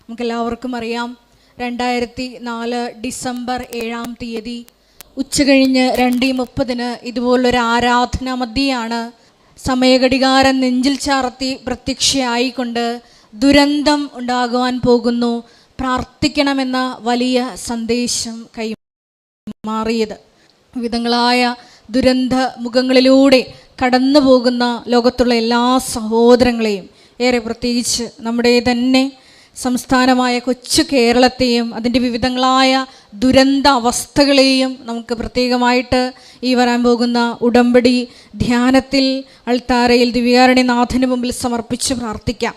നമുക്കെല്ലാവർക്കും അറിയാം, 2004 ഡിസംബർ 7-ാം തീയതി ഉച്ചകഴിഞ്ഞ് 2:30 ഇതുപോലൊരു ആരാധന മധ്യയാണ് സമയഘടികാരം നെഞ്ചിൽ ചാർത്തി പ്രത്യക്ഷയായിക്കൊണ്ട് ദുരന്തം ഉണ്ടാകുവാൻ പോകുന്നു, പ്രാർത്ഥിക്കണമെന്ന വലിയ സന്ദേശം കൈമാറിയത്. വിവിധങ്ങളായ ദുരന്ത മുഖങ്ങളിലൂടെ കടന്നു പോകുന്ന ലോകത്തുള്ള എല്ലാ സഹോദരങ്ങളെയും, ഏറെ പ്രത്യേകിച്ച് നമ്മുടെ തന്നെ സംസ്ഥാനമായ കൊച്ചു കേരളത്തെയും അതിൻ്റെ വിവിധങ്ങളായ ദുരന്ത അവസ്ഥകളെയും നമുക്ക് പ്രത്യേകമായിട്ട് ഈ വരാൻ പോകുന്ന ഉടമ്പടി ധ്യാനത്തിൽ അൾത്താരയിൽ ദിവ്യകാരുണ്യനാഥന് മുമ്പിൽ സമർപ്പിച്ച് പ്രാർത്ഥിക്കാം.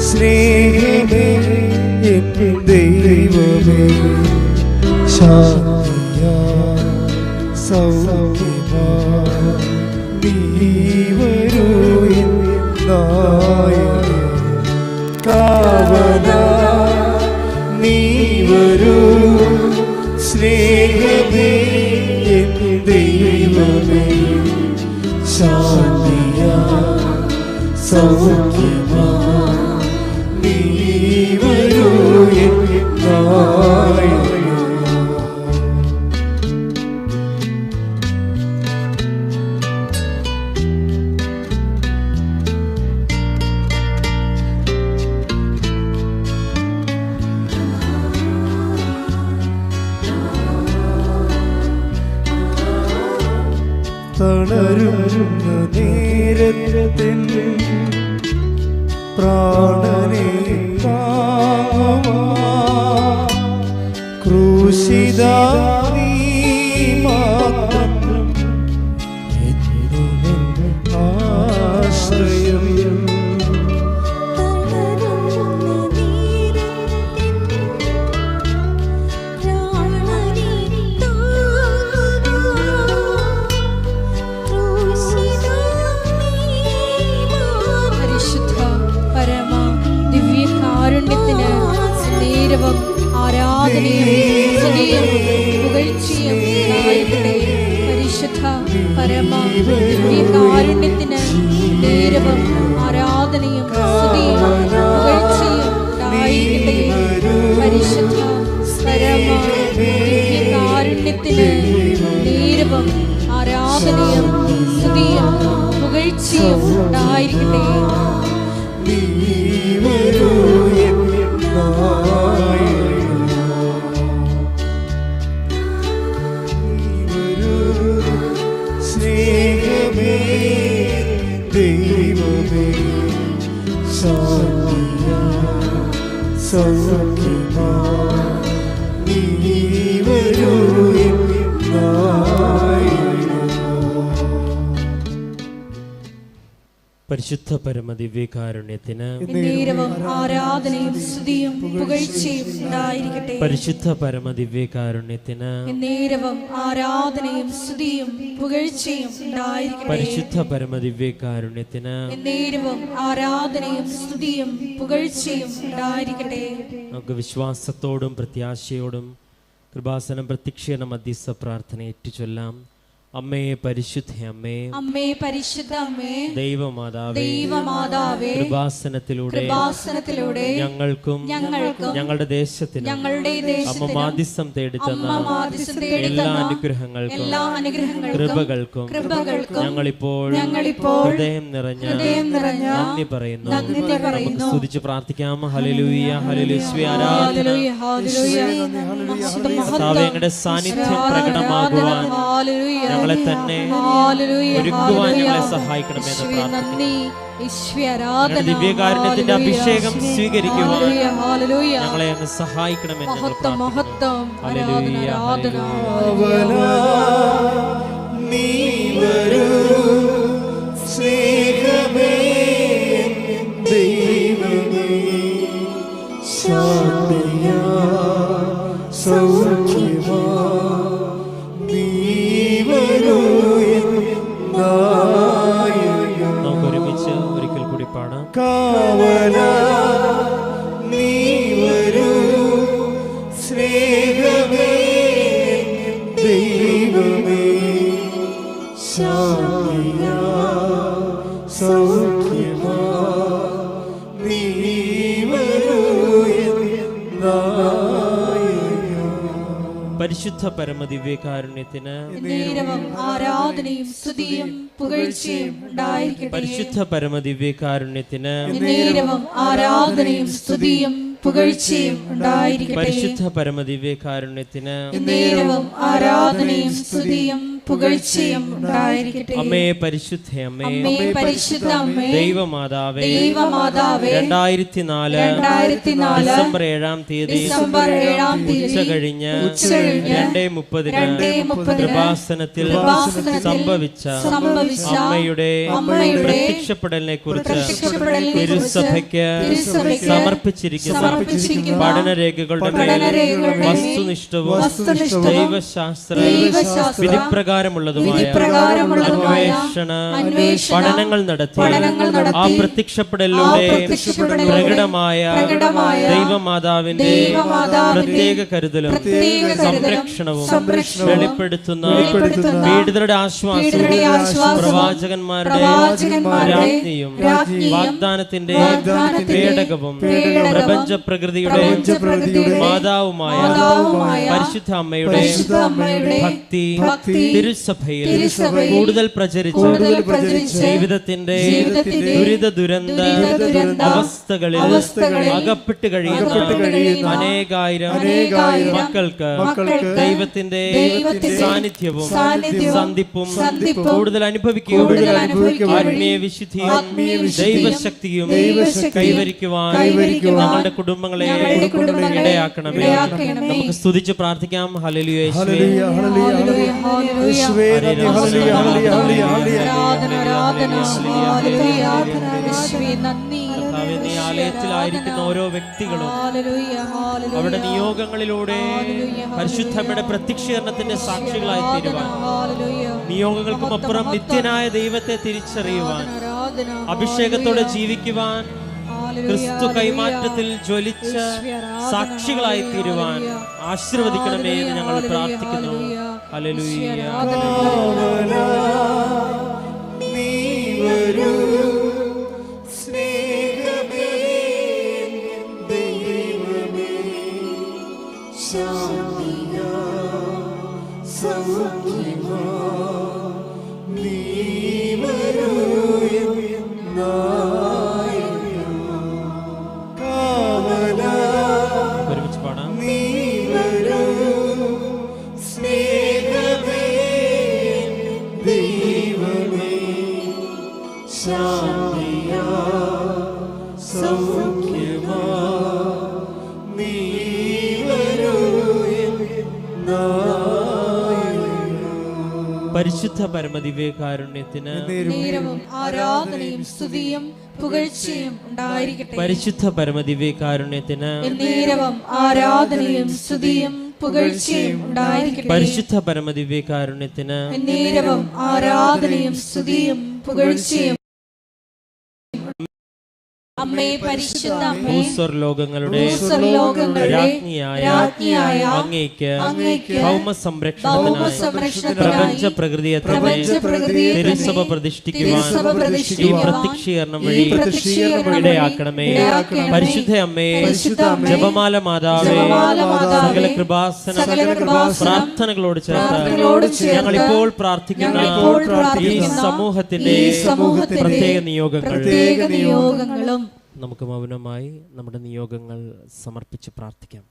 സ്നേഹമേ ദൈവമേ, ശാന്തിയാ സൗഖ്യമാ നീ വരൂ നായകനേ, കാവലാ നീ വരൂ, സ്നേഹമേ ദൈവമേ, ശാന്തിയാ സൗഖ്യമാ നീ വരൂ തളരുന്ന നേരത്തിൽ പ്രാണനെ ക്രൂശിതാ നീ മാത്രം ആശ്രയം. നേരവും ആരാധനയും സ്തുതിയും പുകഴ്ചയും ഉണ്ടായിരിക്കട്ടെ. പരിശുദ്ധ പരമ ദിവ്യകാരുണ്യത്തിന് നേരവും ആരാധനയും സ്തുതിയും പുകഴ്ചയും ഉണ്ടായിരിക്കട്ടെ. പരിശുദ്ധ പരമ ദിവ്യകാരുണ്യത്തിന് നേരവും ആരാധനയും സ്തുതിയും പുകഴ്ചയും ഉണ്ടായിരിക്കട്ടെ. സ്നേഹമേ ദൈവമേ, ശാന്തിയാ സൗഖ്യമാ നീ വരൂ പരിശുദ്ധ പരമ ദിവ്യകാരുണ്യത്തിന് ആരാധനയും സ്തുതിയും പുകഴ്ചയും ഉണ്ടായിരിക്കട്ടെ. പരിശുദ്ധ പരമ ദിവ്യകാരുണ്യത്തിന് ആരാധനയും സ്തുതിയും പുകഴ്ചയും ഉണ്ടായിരിക്കട്ടെ. പരിശുദ്ധ പരമ ദിവ്യകാരുണ്യത്തിന് ആരാധനയും സ്തുതിയും പുകഴ്ചയും ഉണ്ടായിരിക്കട്ടെ. നമുക്ക് വിശ്വാസത്തോടും പ്രത്യാശയോടും കൃപാസനം പ്രത്യക്ഷീകരണ മധ്യസ്ഥ പ്രാർത്ഥന ഏറ്റുചൊല്ലാം. അമ്മേ പരിശുദ്ധ അമ്മേ, അമ്മേ പരിശുദ്ധ അമ്മേ, ദൈവമാതാവേ, കൃപാസനത്തിലൂടെ ഞങ്ങൾക്കും ഞങ്ങളുടെ ദേശത്തിനും അമ്മ മാധ്യസ്ഥം തേടിത്തന്ന എല്ലാ അനുഗ്രഹങ്ങൾക്കും കൃപകൾക്കും ഞങ്ങളിപ്പോൾ ഹൃദയം നിറഞ്ഞ നന്ദി പറയുന്നു. നമുക്ക് സ്തുതിച്ച് പ്രാർത്ഥിക്കാം. ഹല്ലേലൂയ, ഹല്ലേലൂയ, ആരാധന. കർത്താവേ, സാന്നിധ്യം പ്രകടമാകുവാൻ ഞങ്ങളെ തന്നെ ഒരുക്കുവാൻ ഞങ്ങളെ സഹായിക്കണമെന്ന് പ്രാർത്ഥിക്കുന്നു. ദിവ്യകാരുണ്യത്തിന്റെ അഭിഷേകം സ്വീകരിക്കുവാൻ ഞങ്ങളെ അങ്ങ് സഹായിക്കണമെന്ന് നമുക്ക് ഒരുമിച്ച് ഒരിക്കൽ കൂടി പാടാം. നീ വരൂ സ്നേഹമേ പരിശുദ്ധ പരമദിവ്യകാരുണ്യത്തിന് നേരവും ആരാധനയും സ്തുതിയും പുകഴ്ചയും ഉണ്ടായിരിക്കട്ടെ. പരിശുദ്ധ പരമദിവ്യകാരുണ്യത്തിന് നേരവും ആരാധനയും സ്തുതിയും പുകഴ്ചയും ഉണ്ടായിരിക്കട്ടെ. പരിശുദ്ധ പരമദിവ്യകാരുണ്യത്തിന് നേരവും ആരാധനയും സ്തുതിയും പുകഴ്ചയും ഉണ്ടായിരിക്കട്ടെ. അമ്മേ പരിശുദ്ധ അമ്മേ, അമ്മേ പരിശുദ്ധ അമ്മേ, ദൈവമാതാവേ, ദൈവമാതാവേ, 2004 ഡിസംബർ 7-ാം തീയതി ഉച്ച കഴിഞ്ഞ് 2:30 കൃപാസനത്തിൽ സംഭവിച്ച അമ്മയുടെ പ്രത്യക്ഷപ്പെടലിനെ കുറിച്ച് തിരുസഭയ്ക്ക് സമർപ്പിച്ചിരിക്കുന്ന പഠനരേഖകളുടെ മേൽ വസ്തുനിഷ്ഠവും ദൈവശാസ്ത്ര വിധിപ്രകാരമുള്ളതുമായ അന്വേഷണ പഠനങ്ങൾ നടത്തി ആ പ്രത്യക്ഷപ്പെടലിലൂടെ പ്രകടമായ ദൈവമാതാവിന്റെ പ്രത്യേക കരുതലും സംരക്ഷണവും വെളിപ്പെടുത്തുന്ന പീഡിതരുടെ ആശ്വാസവും പ്രവാചകന്മാരുടെ രാജ്ഞിയും വാഗ്ദാനത്തിന്റെ പേടകവും പ്രപഞ്ച പ്രകൃതിയുടെ മാതാവുമായ പരിശുദ്ധ അമ്മയുടെ ഭക്തി തിരുസഭയിൽ കൂടുതൽ പ്രചരിച്ച് ജീവിതത്തിന്റെ ദുരിത ദുരന്ത അവസ്ഥകളിൽ അകപ്പെട്ട് കഴിയുന്ന അനേകായിരം മക്കൾക്ക് ദൈവത്തിന്റെ സാന്നിധ്യവും സന്ധിപ്പും കൂടുതൽ അനുഭവിക്കുകയും ആത്മീയ വിശുദ്ധിയും ദൈവശക്തിയും കൈവരിക്കുവാൻ ഞങ്ങളുടെ കുടുംബങ്ങളെ ഇടയാക്കണമേ. നമുക്ക് സ്തുതിച്ച് പ്രാർത്ഥിക്കാം. ഹല്ലേലൂയ യേശുവേ, നീ ആലയത്തിലായിരിക്കുന്ന ഓരോ വ്യക്തികളും അവരുടെ നിയോഗങ്ങളിലൂടെ പരിശുദ്ധമ്മയുടെ പ്രത്യക്ഷീകരണത്തിന്റെ സാക്ഷികളായി തീരുവാൻ, നിയോഗങ്ങൾക്കും അപ്പുറം നിത്യനായ ദൈവത്തെ തിരിച്ചറിയുവാൻ, അഭിഷേകത്തോടെ ജീവിക്കുവാൻ, ക്രിസ്തു കൈമാറ്റത്തിൽ ജ്വലിച്ച സാക്ഷികളായി തീരുവാൻ ആശീർവദിക്കണമേ എന്ന് ഞങ്ങൾ പ്രാർത്ഥിക്കുന്നു. ഹല്ലേലൂയ. ഒരുമിച്ച് പാടാം. പരിശുദ്ധ പരമദിവ്യകാരുണ്യത്തിന് നേരവും ആരാധനയും സ്തുതിയും പുകഴ്ചയും ഉണ്ടായിരിക്കട്ടെ. പരിശുദ്ധ പരമദിവ്യകാരുണ്യത്തിന് നേരവും ആരാധനയും സ്തുതിയും പുകഴ്ചയും ഉണ്ടായിരിക്കട്ടെ. പരിശുദ്ധ പരമദിവ്യകാരുണ്യത്തിന് നേരവും ആരാധനയും സ്തുതിയും പുകഴ്ചയും. അമ്മേ പരിശുദ്ധ അമ്മേ, ഭൂസ്വർലോകങ്ങളുടെ രാജ്ഞിയായ അങ്ങേക്ക് ഭൗമസംരക്ഷണത്തിനായി പ്രപഞ്ച പ്രകൃതിയെ തിരുസഭ പ്രതിഷ്ഠിക്കുവാൻ ഈ പ്രത്യക്ഷീകരണം വഴി ഇടയാക്കണമേ. പരിശുദ്ധ അമ്മേ, ജപമാല മാതാവേ, സകല കൃപാസന പ്രാർത്ഥനകളോട് ചേർത്ത് ഞങ്ങളിപ്പോൾ പ്രാർത്ഥിക്കുന്ന ഈ സമൂഹത്തിന്റെ പ്രത്യേക നിയോഗങ്ങളും നമുക്ക് മൗനമായി നമ്മുടെ നിയോഗങ്ങൾ സമർപ്പിച്ച് പ്രാർത്ഥിക്കാം.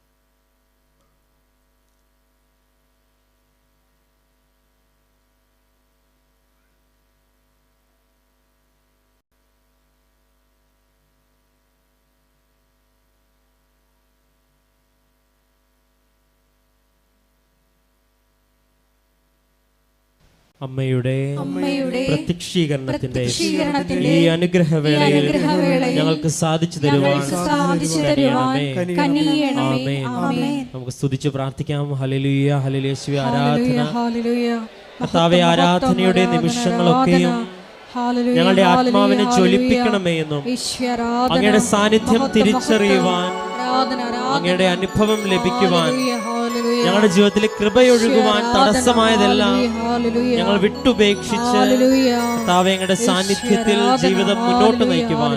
അമ്മയുടെ പ്രത്യക്ഷീകരണത്തിന്റെ ഈ അനുഗ്രഹവേളയിൽ ഞങ്ങൾക്ക് സാധിച്ചു തരുവാൻ കനിയണമേ. നമുക്ക് സ്തുതിച്ച് പ്രാർത്ഥിക്കാം. ഹല്ലേലൂയ, ഹല്ലേലൂയ, യേശുവേ ആരാധന. കർത്താവേ, ആരാധനയുടെ നിമിഷങ്ങളൊക്കെയും ഞങ്ങളുടെ ആത്മാവിനെ ജ്വലിപ്പിക്കണമേ എന്നും അങ്ങയുടെ സാന്നിധ്യം തിരിച്ചറിയുവാൻ, അങ്ങയുടെ അനുഭവം ലഭിക്കുവാൻ, ഞങ്ങളുടെ ജീവിതത്തിൽ കൃപയൊഴുകുവാൻ തടസ്സമായതെല്ലാം ഞങ്ങൾ വിട്ടുപേക്ഷിച്ച് കർത്താവേ അങ്ങയുടെ സാന്നിധ്യത്തിൽ ജീവിതം മുന്നോട്ട് നയിക്കുവാൻ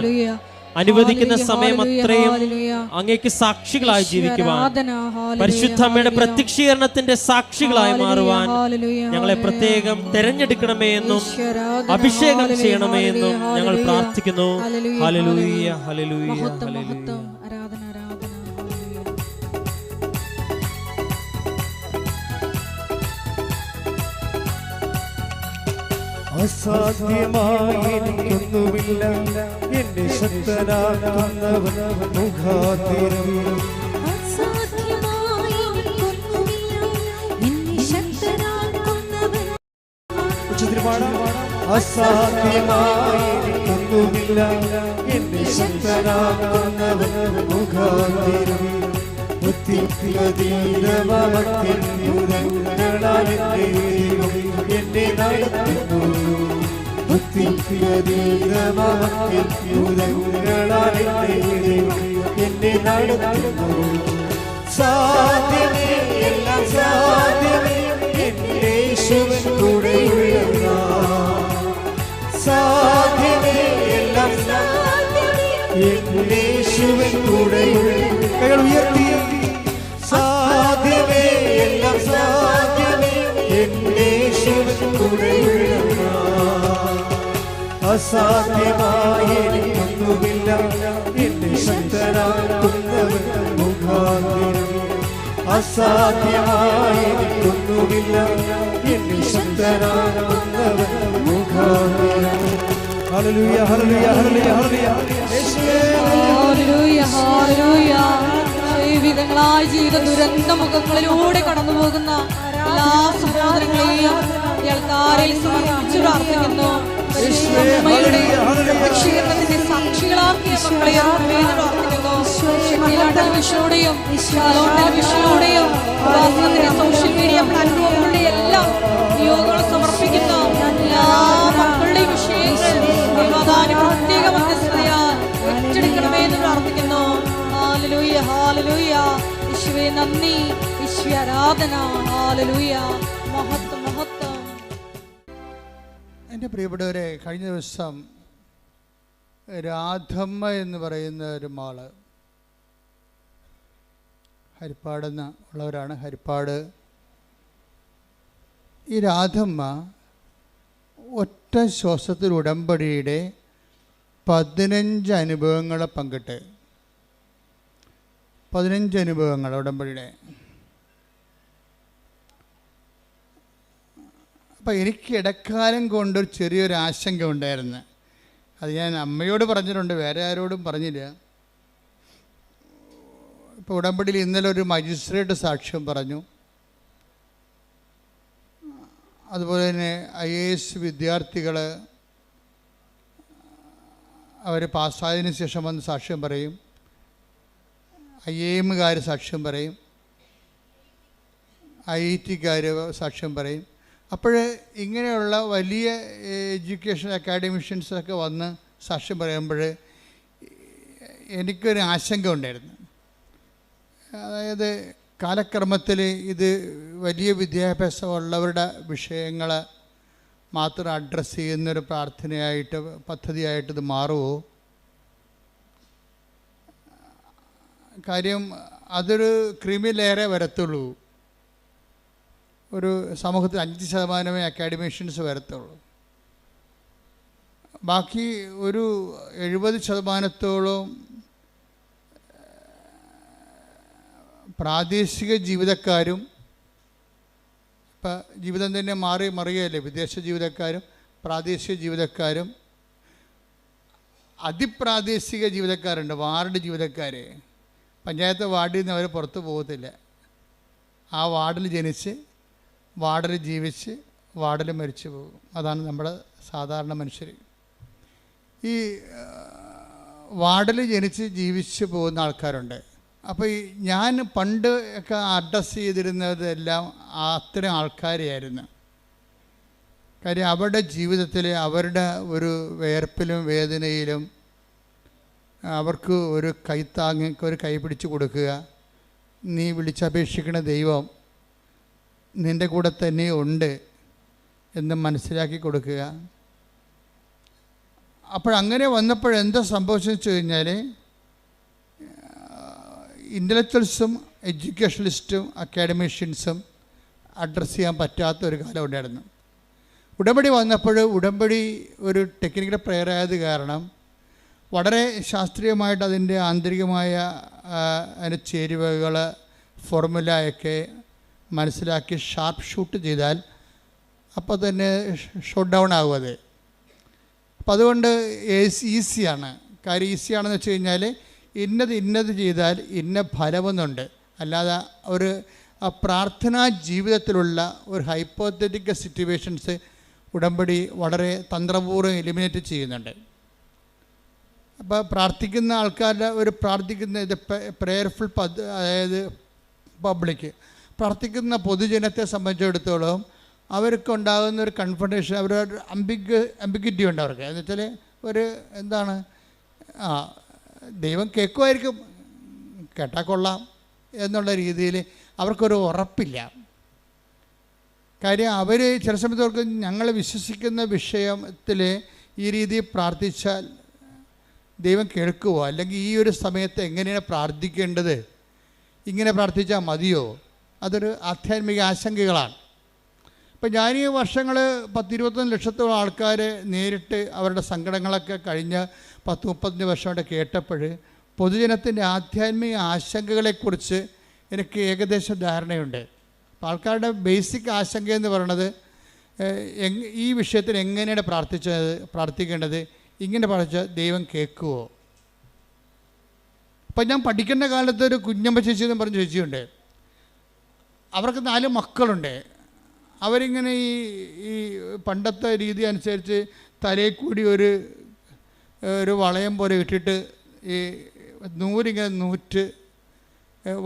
അനുവദിക്കുന്ന സമയം ഹല്ലേലൂയ, അത്രയും ഹല്ലേലൂയ. അങ്ങേക്ക് സാക്ഷികളായി ജീവിക്കുവാൻ, ആരാധന, ഹല്ലേലൂയ, പരിശുദ്ധ അമ്മയുടെ ഹല്ലേലൂയ. പ്രത്യക്ഷീകരണത്തിന്റെ സാക്ഷികളായി മാറുവാൻ ഹല്ലേലൂയ, ഞങ്ങളെ ഹല്ലേലൂയ. പ്രത്യേകം തെരഞ്ഞെടുക്കണമേ എന്നും ഈശ്വരാധന, അഭിഷേകം ഹല്ലേലൂയ, ചെയ്യണമേ എന്നും ഹല്ലേലൂയ, ഞങ്ങൾ ഹല്ലേലൂയ. പ്രാർത്ഥിക്കുന്നു. ഹല്ലേലൂയ, ഹല്ലേലൂയ, ഹല്ലേലൂയ. ഹല്ലേലൂയ, മഹത്വം, ഹല്ലേലൂയ. മഹത്വം. ആരാധന, ആരാധന, ഹല്ലേലൂയ. അസാധ്യമായി എനിക്കൊന്നുമില്ല, എന്നെ ശക്തനാക്കുന്നവൻ മുഖാന്തരം. അസാധ്യമായി എനിക്കൊന്നുമില്ല, എന്നെ ശക്തനാക്കുന്നവൻ. ഉച്ചത്തിൽ പാടാം. അസാധ്യമായി എനിക്കൊന്നുമില്ല, എന്നെ ശക്തനാക്കുന്നവൻ മുഖാന്തരം. ബുദ്ധിയതീതമത്യത്ഭുതങ്ങളാൽ എന്നെ നടത്തുന്നു. ബുദ്ധിയതീതമത്യത്ഭുതങ്ങളാൽ എന്നെ നടത്തുന്നു. സാധ്യമേ, എല്ലാം സാധ്യമേ, എന്റെ യേശുവിൻ കൂടെയുള്ളതാ. സാധ്യമേ, എല്ലാം സാധ്യമേ, എന്റെ യേശുവിൻ കൂടെയുള്ള. കൈകൾ ഉയർത്തി. സാധ്യമേ, എല്ലാം സാധ്യമേ, എന്റെ യേശുവിൻ കൂടെയുള്ളതാ. അസാധ്യമായി എനിക്കൊന്നുമില്ല, എന്നെ ശക്തനാക്കുന്നവൻ മുഖാന്തരം. അസാധ്യമായി എനിക്കൊന്നുമില്ല, എന്നെ ശക്തനാക്കുന്നവൻ മുഖാന്തരം. ഹല്ലേലൂയ, ഹല്ലേലൂയ, ഹല്ലേലൂയ, ഹല്ലേലൂയ. യേശുവേ, ഹല്ലേലൂയ, ഹല്ലേലൂയ. ദൈവികങ്ങളായ ജീവിത ദുരന്ത മുഖങ്ങളിലൂടെ കടന്നു പോകുന്ന എല്ലാ സഹോദരങ്ങളെയും കേൾക്കാരിൽ സമർപ്പിച്ചു പ്രാർത്ഥിക്കുന്നു. അമ്മയുടെ പ്രത്യക്ഷീകരണത്തിന്റെ സാക്ഷികളാക്കിയ മക്കളെ പ്രാർത്ഥിക്കുന്നു. ടെലിവിഷനിലൂടെയും ടെലിവിഷനിലൂടെയും സോഷ്യൽ മീഡിയ പ്ലാറ്റ്ഫോമുകളുടെ എല്ലാം നിയോഗങ്ങൾ സമർപ്പിക്കുന്ന എല്ലാ മക്കളുടെയും വിഷയങ്ങൾ പ്രത്യേക മധ്യസ്ഥതയാൽ ഏറ്റെടുക്കണമേ എന്ന് പ്രാർത്ഥിക്കുന്നു. ഹല്ലേലൂയ, ഹല്ലേലൂയ. യേശുവേ നന്ദി, യേശുവേ ആരാധന. ഹല്ലേലൂയ, മഹത്വം, മഹത്വം. എൻ്റെ പ്രിയപ്പെട്ടവരെ, കഴിഞ്ഞ ദിവസം രാധമ്മ എന്ന് പറയുന്ന ഒരു മാള് ഹരിപ്പാടെന്ന് ഉള്ളവരാണ്. ഹരിപ്പാട് ഈ രാധമ്മ ഒറ്റ ശ്വാസത്തിൽ ഉടമ്പടിയുടെ 15 അനുഭവങ്ങളെ പങ്കിട്ട് 15 അനുഭവങ്ങൾ ഉടമ്പടിയുടെ. അപ്പം എനിക്ക് ഇടക്കാലം കൊണ്ടൊരു ചെറിയൊരു ആശങ്ക ഉണ്ടായിരുന്നു. അത് ഞാൻ അമ്മയോട് പറഞ്ഞിട്ടുണ്ട്, വേറെ ആരോടും പറഞ്ഞില്ല. ഇപ്പോൾ ഉടമ്പടിയിൽ ഇന്നലെ ഒരു മജിസ്ട്രേറ്റ് സാക്ഷ്യം പറഞ്ഞു. അതുപോലെ തന്നെ IAS വിദ്യാർത്ഥികൾ അവർ പാസ്സായതിനു ശേഷം വന്ന് സാക്ഷ്യം പറയും. IIM സാക്ഷ്യം പറയും. IIT സാക്ഷ്യം പറയും. അപ്പോൾ ഇങ്ങനെയുള്ള വലിയ എഡ്യൂക്കേഷൻ അക്കാഡമിഷ്യൻസൊക്കെ വന്ന് സാക്ഷ്യം പറയുമ്പോൾ എനിക്കൊരു ആശങ്ക ഉണ്ടായിരുന്നു. അതായത് കാലക്രമത്തിൽ ഇത് വലിയ വിദ്യാഭ്യാസമുള്ളവരുടെ വിഷയങ്ങൾ മാത്രം അഡ്രസ്സ് ചെയ്യുന്നൊരു പ്രാർത്ഥനയായിട്ട് പദ്ധതിയായിട്ട് ഇത് മാറുമോ? കാര്യം അതൊരു ക്രിമിലേറെ വരത്തുള്ളൂ. ഒരു സമൂഹത്തിൽ 5% അക്കാഡമിഷ്യൻസ് വരത്തുള്ളൂ. ബാക്കി ഒരു 70% പ്രാദേശിക ജീവിതക്കാരും, ഇപ്പം ജീവിതം തന്നെ മറിയല്ലേ, വിദേശ ജീവിതക്കാരും പ്രാദേശിക ജീവിതക്കാരും അതിപ്രാദേശിക ജീവിതക്കാരുണ്ട്. വാർഡ് ജീവിതക്കാർ പഞ്ചായത്ത് വാർഡിൽ നിന്ന് അവർ പുറത്ത് പോകത്തില്ല. ആ വാർഡിൽ ജനിച്ച് വാർഡിൽ ജീവിച്ച് വാർഡിൽ മരിച്ചു പോകും. അതാണ് നമ്മുടെ സാധാരണ മനുഷ്യർ. ഈ വാർഡിൽ ജനിച്ച് ജീവിച്ച് പോകുന്ന ആൾക്കാരുണ്ട്. അപ്പോൾ ഈ ഞാൻ പണ്ട് ഒക്കെ അഡ്രസ്സ് ചെയ്തിരുന്നതെല്ലാം അത്തരം ആൾക്കാരെയായിരുന്നു. കാര്യം അവരുടെ ജീവിതത്തിൽ അവരുടെ ഒരു വേർപ്പിലും വേദനയിലും അവർക്ക് ഒരു കൈത്താങ്ങ്, ഒരു കൈ പിടിച്ച് കൊടുക്കുക, നീ വിളിച്ചപേക്ഷിക്കുന്ന ദൈവം നിൻ്റെ കൂടെ തന്നെ ഉണ്ട് എന്ന് മനസ്സിലാക്കി കൊടുക്കുക. അപ്പോഴങ്ങനെ വന്നപ്പോഴെന്താ സംഭവിച്ചെന്ന് വെച്ച് കഴിഞ്ഞാൽ, ഇൻ്റലക്ച്വൽസും എഡ്യൂക്കേഷണലിസ്റ്റും അക്കാഡമീഷ്യൻസും അഡ്രസ്സ് ചെയ്യാൻ പറ്റാത്ത ഒരു കാലം ഉണ്ടായിരുന്നു. ഉടമ്പടി വന്നപ്പോൾ ഉടമ്പടി ഒരു ടെക്നിക്കൽ പ്രെയർ ആയത് കാരണം വളരെ ശാസ്ത്രീയമായിട്ട് അതിൻ്റെ ആന്തരികമായ അതിൻ്റെ ചേരുവകൾ ഫോർമുലയൊക്കെ മനസ്സിലാക്കി ഷാർപ്പ് ഷൂട്ട് ചെയ്താൽ അപ്പോൾ തന്നെ ഷോട്ട് ഡൗൺ ആകും അത്. അപ്പം അതുകൊണ്ട് ഈസിയാണ്. കാര്യം ഈസിയാണെന്ന് വെച്ച് കഴിഞ്ഞാൽ ഇന്നത് ചെയ്താൽ ഇന്ന ഫലമെന്നുണ്ട്. അല്ലാതെ ഒരു പ്രാർത്ഥനാ ജീവിതത്തിലുള്ള ഒരു ഹൈപ്പോത്തറ്റിക്കൽ സിറ്റുവേഷൻസ് ഉടമ്പടി വളരെ തന്ത്രപൂർവ്വം എലിമിനേറ്റ് ചെയ്യുന്നുണ്ട്. അപ്പോൾ പ്രാർത്ഥിക്കുന്ന ആൾക്കാരുടെ ഒരു പ്രാർത്ഥിക്കുന്ന ഇത് പ്രെയർഫുൾ അതായത് പബ്ലിക് പ്രാർത്ഥിക്കുന്ന പൊതുജനത്തെ സംബന്ധിച്ചിടത്തോളം അവർക്കുണ്ടാകുന്ന ഒരു കൺഫർട്ടേഷൻ, അവരൊരു അംബിഗ്വിറ്റി ഉണ്ട് അവർക്ക്. എന്ന് വെച്ചാൽ ഒരു എന്താണ്, ദൈവം കേൾക്കുമായിരിക്കും, കേട്ടാൽ കൊള്ളാം എന്നുള്ള രീതിയിൽ അവർക്കൊരു ഉറപ്പില്ല. കാര്യം അവർ ചില സമയത്ത് അവർക്ക് ഞങ്ങൾ വിശ്വസിക്കുന്ന വിഷയത്തിൽ ഈ രീതിയിൽ പ്രാർത്ഥിച്ചാൽ ദൈവം കേൾക്കുമോ, അല്ലെങ്കിൽ ഈ ഒരു സമയത്ത് എങ്ങനെയാണ് പ്രാർത്ഥിക്കേണ്ടത്, ഇങ്ങനെ പ്രാർത്ഥിച്ചാൽ മതിയോ, അതൊരു ആധ്യാത്മിക ആശങ്കകളാണ്. ഇപ്പം ഞാൻ ഈ വർഷങ്ങൾ 10-21 ലക്ഷത്തോളം ആൾക്കാർ നേരിട്ട് അവരുടെ സങ്കടങ്ങളൊക്കെ കഴിഞ്ഞ 10-35 വർഷമായിട്ട് കേട്ടപ്പോൾ പൊതുജനത്തിൻ്റെ ആധ്യാത്മിക ആശങ്കകളെക്കുറിച്ച് എനിക്ക് ഏകദേശം ധാരണയുണ്ട്. അപ്പോൾ ആൾക്കാരുടെ ബേസിക് ആശങ്കയെന്ന് പറയണത് ഈ വിഷയത്തിൽ എങ്ങനെയാണ് പ്രാർത്ഥിക്കേണ്ടത്, ഇങ്ങനെ പഠിച്ചാൽ ദൈവം കേൾക്കുമോ. അപ്പം ഞാൻ പഠിക്കേണ്ട കാലത്ത് ഒരു കുഞ്ഞമ്മ ചേച്ചി എന്ന് പറഞ്ഞ ചേച്ചിയുണ്ട്. അവർക്ക് 4 മക്കളുണ്ട്. അവരിങ്ങനെ ഈ പണ്ടത്തെ രീതി അനുസരിച്ച് തലയിൽ കൂടി ഒരു വളയം പോലെ ഇട്ടിട്ട് ഈ നൂലിങ്ങനെ നൂറ്റ്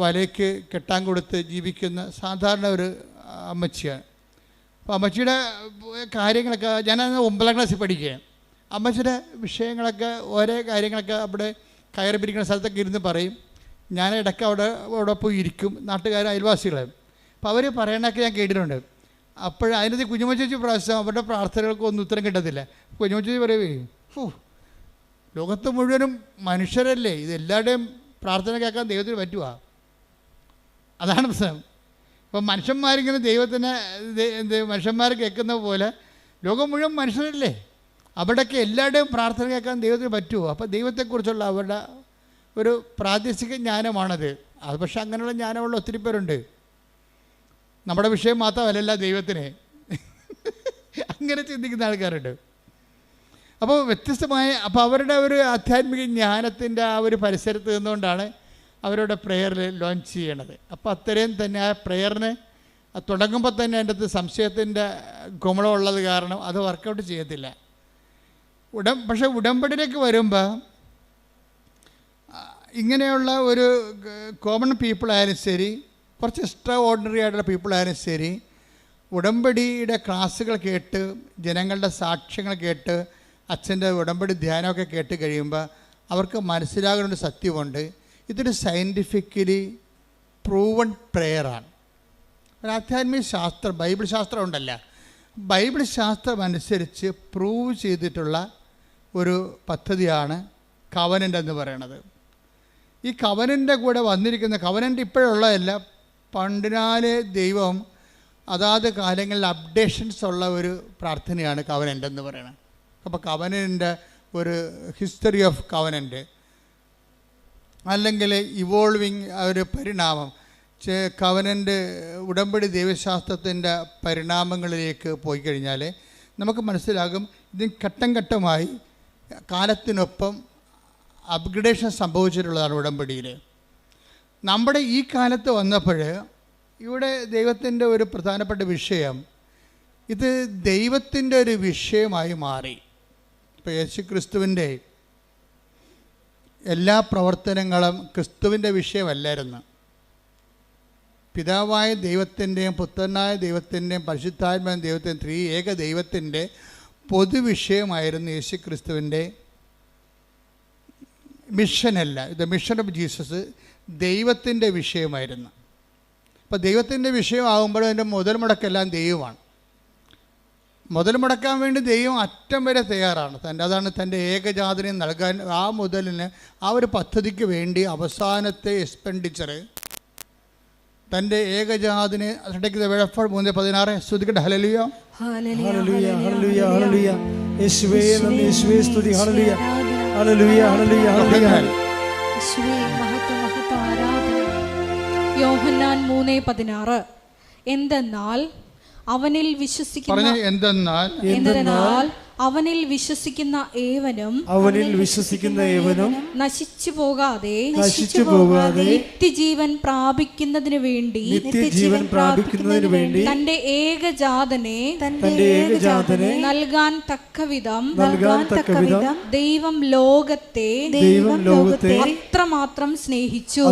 വലയ്ക്ക് കെട്ടാൻ കൊടുത്ത് ജീവിക്കുന്ന സാധാരണ ഒരു അമ്മച്ചിയാണ്. അപ്പോൾ അമ്മച്ചിയുടെ കാര്യങ്ങളൊക്കെ ഞാൻ 9ാം ക്ലാസ്സിൽ പഠിക്കുകയാണ്. അമ്മച്ചിയുടെ വിഷയങ്ങളൊക്കെ ഓരോ കാര്യങ്ങളൊക്കെ അവിടെ കയറി പിരിക്കുന്ന സ്ഥലത്തൊക്കെ ഇരുന്ന് പറയും. ഞാൻ ഇടയ്ക്ക് അവിടെ പോയി ഇരിക്കും, നാട്ടുകാരും അയൽവാസികളെ. അപ്പോൾ അവർ പറയണതൊക്കെ ഞാൻ കേട്ടിട്ടുണ്ട്. അതിനകത്ത് കുഞ്ഞുമ്മ ചേച്ചി പ്രാവശ്യം അവരുടെ പ്രാർത്ഥനകൾക്ക് ഒന്നും ഉത്തരം കിട്ടത്തില്ല. കുഞ്ഞുമ്മ ചേച്ചി പറയുവേ, ലോകത്ത് മുഴുവനും മനുഷ്യരല്ലേ, ഇതെല്ലാവരുടെയും പ്രാർത്ഥന കേൾക്കാൻ ദൈവത്തിന് പറ്റുക. അതാണ് പ്രശ്നം. ഇപ്പം മനുഷ്യന്മാരിങ്ങനെ മനുഷ്യന്മാർ കേൾക്കുന്ന പോലെ ലോകം മുഴുവൻ മനുഷ്യരല്ലേ, അവിടെയൊക്കെ എല്ലാവരുടെയും പ്രാർത്ഥന കേൾക്കാൻ ദൈവത്തിന് പറ്റുമോ. അപ്പോൾ ദൈവത്തെക്കുറിച്ചുള്ള അവരുടെ ഒരു പ്രാദേശിക ജ്ഞാനമാണത്. അത് പക്ഷേ അങ്ങനെയുള്ള ജ്ഞാനമുള്ള ഒത്തിരി പേരുണ്ട്. നമ്മുടെ വിഷയം മാത്രമല്ല ദൈവത്തിന്, അങ്ങനെ ചിന്തിക്കുന്ന ആൾക്കാരുണ്ട്. അപ്പോൾ വ്യത്യസ്തമായ അവരുടെ ഒരു ആധ്യാത്മിക ജ്ഞാനത്തിൻ്റെ ആ ഒരു പരിസരത്ത് നിന്നുകൊണ്ടാണ് അവരുടെ പ്രെയറിൽ ലോഞ്ച് ചെയ്യണത്. അപ്പോൾ അത്രയും തന്നെ ആ പ്രെയറിന് തുടങ്ങുമ്പോൾ തന്നെ അതിൻ്റെ അകത്ത് സംശയത്തിൻ്റെ ഗുമളമുള്ളത് കാരണം അത് വർക്കൗട്ട് ചെയ്യത്തില്ല. പക്ഷേ ഉടമ്പടിയിലേക്ക് വരുമ്പോൾ ഇങ്ങനെയുള്ള ഒരു കോമൺ പീപ്പിളായാലും ശരി, കുറച്ച് എക്സ്ട്രാ ഓർഡിനറി ആയിട്ടുള്ള പീപ്പിളായാലും ശരി, ഉടമ്പടിയുടെ ക്ലാസ്സുകൾ കേട്ട് ജനങ്ങളുടെ സാക്ഷ്യങ്ങൾ കേട്ട് അച്ഛൻ്റെ ഉടമ്പടി ധ്യാനമൊക്കെ കേട്ട് കഴിയുമ്പോൾ അവർക്ക് മനസ്സിലാകുന്ന ഒരു സത്യമുണ്ട്. ഇതൊരു സയൻറ്റിഫിക്കലി പ്രൂവൺ പ്രെയറാണ്. ഒരു ആധ്യാത്മിക ശാസ്ത്രം, ബൈബിൾ ശാസ്ത്രം ഉണ്ടല്ല, ബൈബിൾ ശാസ്ത്രം അനുസരിച്ച് പ്രൂവ് ചെയ്തിട്ടുള്ള ഒരു പദ്ധതിയാണ് കവനൻ്റ് എന്ന് പറയുന്നത്. ഈ കവനൻ്റെ കൂടെ വന്നിരിക്കുന്ന കവനൻ്റ് ഇപ്പോഴുള്ളതല്ല, പണ്ടിനാലെ ദൈവം അതാത് കാലങ്ങളിൽ അപ്ഡേഷൻസ് ഉള്ള ഒരു പ്രാർത്ഥനയാണ് കവനൻ്റ് എന്ന് പറയുന്നത്. അപ്പോൾ കവനൻ്റെ ഒരു ഹിസ്റ്ററി ഓഫ് കവനൻ്റ് അല്ലെങ്കിൽ ഇവോൾവിങ് ഒരു പരിണാമം, കവനൻ്റ് ഉടമ്പടി ദൈവശാസ്ത്രത്തിൻ്റെ പരിണാമങ്ങളിലേക്ക് പോയി കഴിഞ്ഞാൽ നമുക്ക് മനസ്സിലാകും ഇതിന് ഘട്ടം ഘട്ടമായി കാലത്തിനൊപ്പം അപ്ഗ്രഡേഷൻ സംഭവിച്ചിട്ടുള്ളതാണ് ഉടമ്പടിയിൽ. നമ്മുടെ ഈ കാലത്ത് വന്നപ്പോൾ ഇവിടെ ദൈവത്തിൻ്റെ ഒരു പ്രധാനപ്പെട്ട വിഷയം, ഇത് ദൈവത്തിൻ്റെ ഒരു വിഷയമായി മാറി. ഇപ്പോൾ യേശു ക്രിസ്തുവിൻ്റെ എല്ലാ പ്രവർത്തനങ്ങളും ക്രിസ്തുവിൻ്റെ വിഷയമല്ലായിരുന്നു. പിതാവായ ദൈവത്തിൻ്റെയും പുത്രനായ ദൈവത്തിൻ്റെയും പരിശുദ്ധാത്മാവായ ദൈവത്തിൻ്റെയും ത്രിയേക ദൈവത്തിൻ്റെ പൊതുവിഷയമായിരുന്നു യേശു ക്രിസ്തുവിൻ്റെ മിഷനല്ല. ദ മിഷൻ ഓഫ് ജീസസ് ദൈവത്തിൻ്റെ മുതൽ മുടക്കാൻ വേണ്ടി ദൈവം അറ്റം വരെ തയ്യാറാണ്. അതാണ് തൻ്റെ ഏകജാതനെ നൽകാൻ. ആ മുതലിന് ആ ഒരു പദ്ധതിക്ക് വേണ്ടി അവസാനത്തെ എക്സ്പെൻഡിച്ചർ തൻ്റെ ഏകജാതിനെ 3:16 സ്തുതിക്കട്ടെ. ഹല്ലേലൂയ ഹല്ലേലൂയ ഹല്ലേലൂയ ഹല്ലേലൂയ. യേശുവേ നന്ദി, യേശുവേ സ്തുതി. ഹല്ലേലൂയ ഹല്ലേലൂയ ഹല്ലേലൂയ ഹല്ലേലൂയ. യോഹന്നാൻ 3:16 എന്തെന്നാൽ അവനിൽ വിശ്വസിക്കുന്ന അവനിൽ വിശ്വസിക്കുന്ന ഏവനും നശിച്ചു പോകാതെ നിത്യജീവൻ പ്രാപിക്കുന്നതിന് വേണ്ടി തന്റെ ഏകജാതനെ നൽകാൻ തക്കവിധം ദൈവം ലോകത്തെ അത്രമാത്രം സ്നേഹിച്ചു.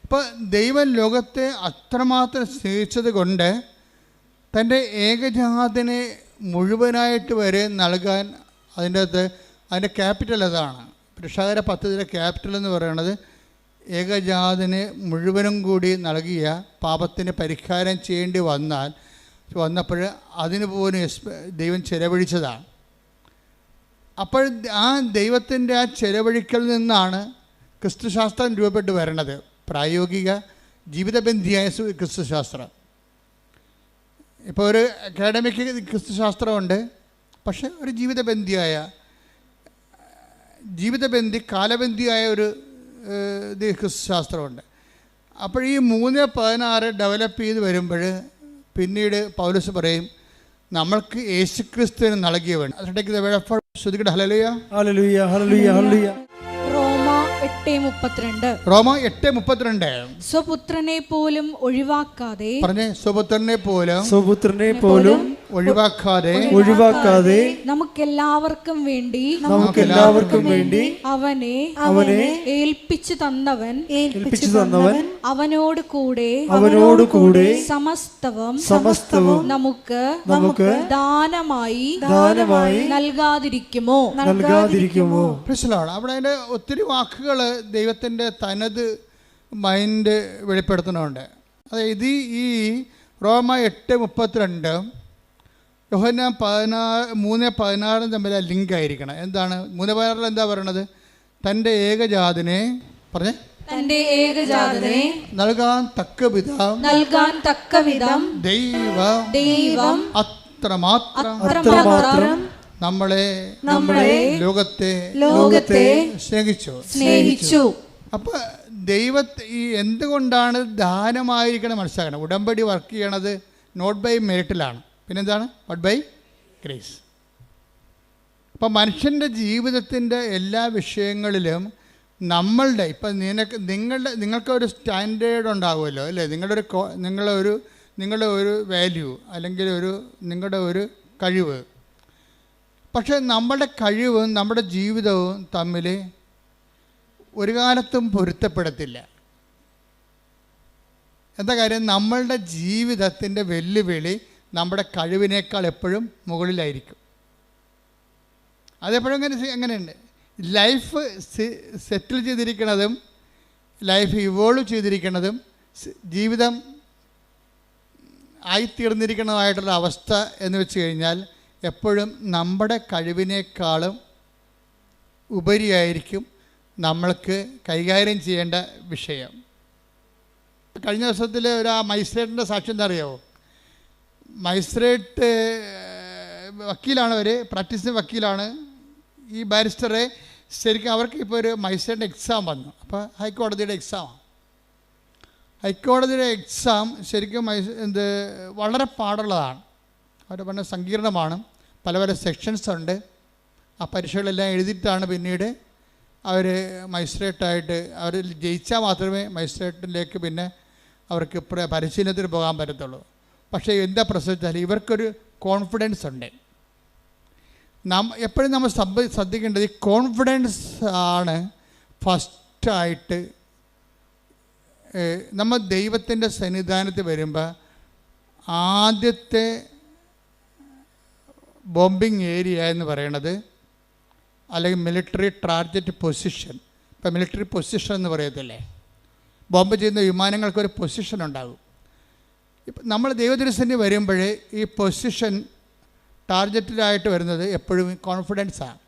അപ്പോൾ ദൈവം ലോകത്തെ അത്രമാത്രം സ്നേഹിച്ചത് കൊണ്ട് തൻ്റെ ഏകജാതനെ മുഴുവനായിട്ട് വരെ നൽകാൻ അതിൻ്റെ ക്യാപിറ്റൽ അതാണ്. രക്ഷാകര പദ്ധതിയുടെ ക്യാപിറ്റൽ എന്ന് പറയുന്നത് ഏകജാതനെ മുഴുവനും കൂടി നൽകിയ പാപത്തിന് പരിഹാരം ചെയ്യേണ്ടി വന്നപ്പോൾ അതിന് പോലും ദൈവം ചെലവഴിച്ചതാണ്. അപ്പോൾ ആ ദൈവത്തിൻ്റെ ആ ചെലവഴിക്കൽ നിന്നാണ് ക്രിസ്തുശാസ്ത്രം രൂപപ്പെട്ട് വരണത്. പ്രായോഗിക ജീവിതബന്ധിയായ ക്രിസ്തുശാസ്ത്രം. ഇപ്പോൾ ഒരു അക്കാഡമിക് ക്രിസ്തുശാസ്ത്രമുണ്ട്, പക്ഷെ ഒരു കാലബന്ധിയായ ഒരു ക്രിസ്തുശാസ്ത്രമുണ്ട്. അപ്പോൾ ഈ 3:16 ഡെവലപ്പ് ചെയ്ത് വരുമ്പോൾ പിന്നീട് പൗലോസ് പറയും നമ്മൾക്ക് യേശുക്രിസ്തുവിന് നൽകിയവൻ. ശ്രദ്ധിക്കട്ടെ. ഹല്ലേലൂയ ഹല്ലേലൂയ ഹല്ലേലൂയ ഹല്ലേലൂയ. റോമ 8:32 സ്വപുത്രനെ പോലും ഒഴിവാക്കാതെ ഒഴിവാക്കാതെ നമുക്കെല്ലാവർക്കും വേണ്ടി അവനെ ഏൽപ്പിച്ചു തന്നവൻ അവനോട് കൂടെ സമസ്തവും നമുക്ക് ദാനമായി നൽകാതിരിക്കുമോ? അവിടെ അതിൻ്റെ ഒത്തിരി വാക്കുകൾ ദൈവത്തിൻ്റെ തനത് മൈൻഡ് വെളിപ്പെടുത്തുന്നുണ്ട്. അതായത് ഈ റോമ 8:32 യോഹന്നാൻ 3:16 തമ്മിൽ ലിങ്ക് ആയിരിക്കണം. എന്താണ് 3:16 എന്താ പറയണത്? തൻ്റെ ഏകജാതനെ നൽകാൻ തക്കവിധം ദൈവം അത്രമാത്രം നമ്മളെ ലോകത്തെ സ്നേഹിച്ചു. അപ്പൊ ദൈവത്തെ ഈ എന്തുകൊണ്ടാണ് ദാനമായിരിക്കണം മനസ്സിലാക്കണം. ഉടമ്പടി വർക്ക് ചെയ്യണത് നോട്ട് ബൈ മെറിറ്റിലാണ്, പിന്നെന്താണ്? But by grace. അപ്പം മനുഷ്യൻ്റെ ജീവിതത്തിൻ്റെ എല്ലാ വിഷയങ്ങളിലും നമ്മളുടെ ഇപ്പം നിങ്ങൾക്കൊരു സ്റ്റാൻഡേർഡ് ഉണ്ടാകുമല്ലോ അല്ലേ? നിങ്ങളുടെ ഒരു വാല്യൂ അല്ലെങ്കിൽ നിങ്ങളുടെ ഒരു കഴിവ്. പക്ഷേ നമ്മുടെ കഴിവും നമ്മുടെ ജീവിതവും തമ്മിൽ ഒരു കാലത്തും പൊരുത്തപ്പെടത്തില്ല. എന്താ കാര്യം? നമ്മളുടെ ജീവിതത്തിൻ്റെ വെല്ലുവിളി നമ്മുടെ കഴിവിനേക്കാൾ എപ്പോഴും മുകളിലായിരിക്കും. അതെപ്പോഴും അങ്ങനെയുണ്ട്. ലൈഫ് സെറ്റിൽ ചെയ്തിരിക്കുന്നതും ലൈഫ് ഇവോൾവ് ചെയ്തിരിക്കുന്നതും ജീവിതം ആയിത്തീർന്നിരിക്കുന്നതായിട്ടുള്ള അവസ്ഥ എന്ന് വെച്ച് കഴിഞ്ഞാൽ എപ്പോഴും നമ്മുടെ കഴിവിനേക്കാളും ഉപരിയായിരിക്കും നമ്മൾക്ക് കൈകാര്യം ചെയ്യേണ്ട വിഷയം. കഴിഞ്ഞ ദിവസത്തിൽ ഒരു മജിസ്ട്രേറ്റിൻ്റെ സാക്ഷ്യം എന്താ അറിയാമോ? മജിസ്ട്രേറ്റ് വക്കീലാണ്, അവർ പ്രാക്ടീസിങ് വക്കീലാണ്. ഈ ബാരിസ്റ്ററെ ശരിക്കും അവർക്ക് ഇപ്പോൾ ഒരു മജിസ്ട്രേറ്റിൻ്റെ എക്സാം വന്നു. അപ്പോൾ ഹൈക്കോടതിയുടെ എക്സാം ശരിക്കും വളരെ പാടുള്ളതാണ്. അവർ പറഞ്ഞ സങ്കീർണമാണ്. പല സെക്ഷൻസ് ഉണ്ട്. ആ പരീക്ഷകളെല്ലാം എഴുതിയിട്ടാണ് പിന്നീട് അവർ മജിസ്ട്രേറ്റായിട്ട് അവർ ജയിച്ചാൽ മാത്രമേ മജിസ്ട്രേറ്റിലേക്ക് പിന്നെ അവർക്ക് പരിശീലനത്തിന് പോകാൻ പറ്റത്തുള്ളൂ. പക്ഷേ എന്താ പ്രശ്നം വെച്ചാൽ ഇവർക്കൊരു കോൺഫിഡൻസ് ഉണ്ട്. എപ്പോഴും നമ്മൾ ശ്രദ്ധിക്കേണ്ടത് ഈ കോൺഫിഡൻസ് ആണ് ഫസ്റ്റായിട്ട്. നമ്മൾ ദൈവത്തിൻ്റെ സന്നിധാനത്തിൽ വരുമ്പോൾ ആദ്യത്തെ ബോംബിങ് ഏരിയ എന്ന് പറയണത്, അല്ലെങ്കിൽ മിലിറ്ററി ടാർഗറ്റ് പൊസിഷൻ. ഇപ്പം മിലിറ്ററി പൊസിഷൻ എന്ന് പറയത്തില്ലേ? ബോംബ് ചെയ്യുന്ന വിമാനങ്ങൾക്കൊരു പൊസിഷൻ ഉണ്ടാകും. ഇപ്പം നമ്മൾ ദൈവദൃശ്യത്തിന് വരുമ്പോൾ ഈ പൊസിഷൻ ടാർഗറ്റഡായിട്ട് വരുന്നത് എപ്പോഴും കോൺഫിഡൻസാണ്.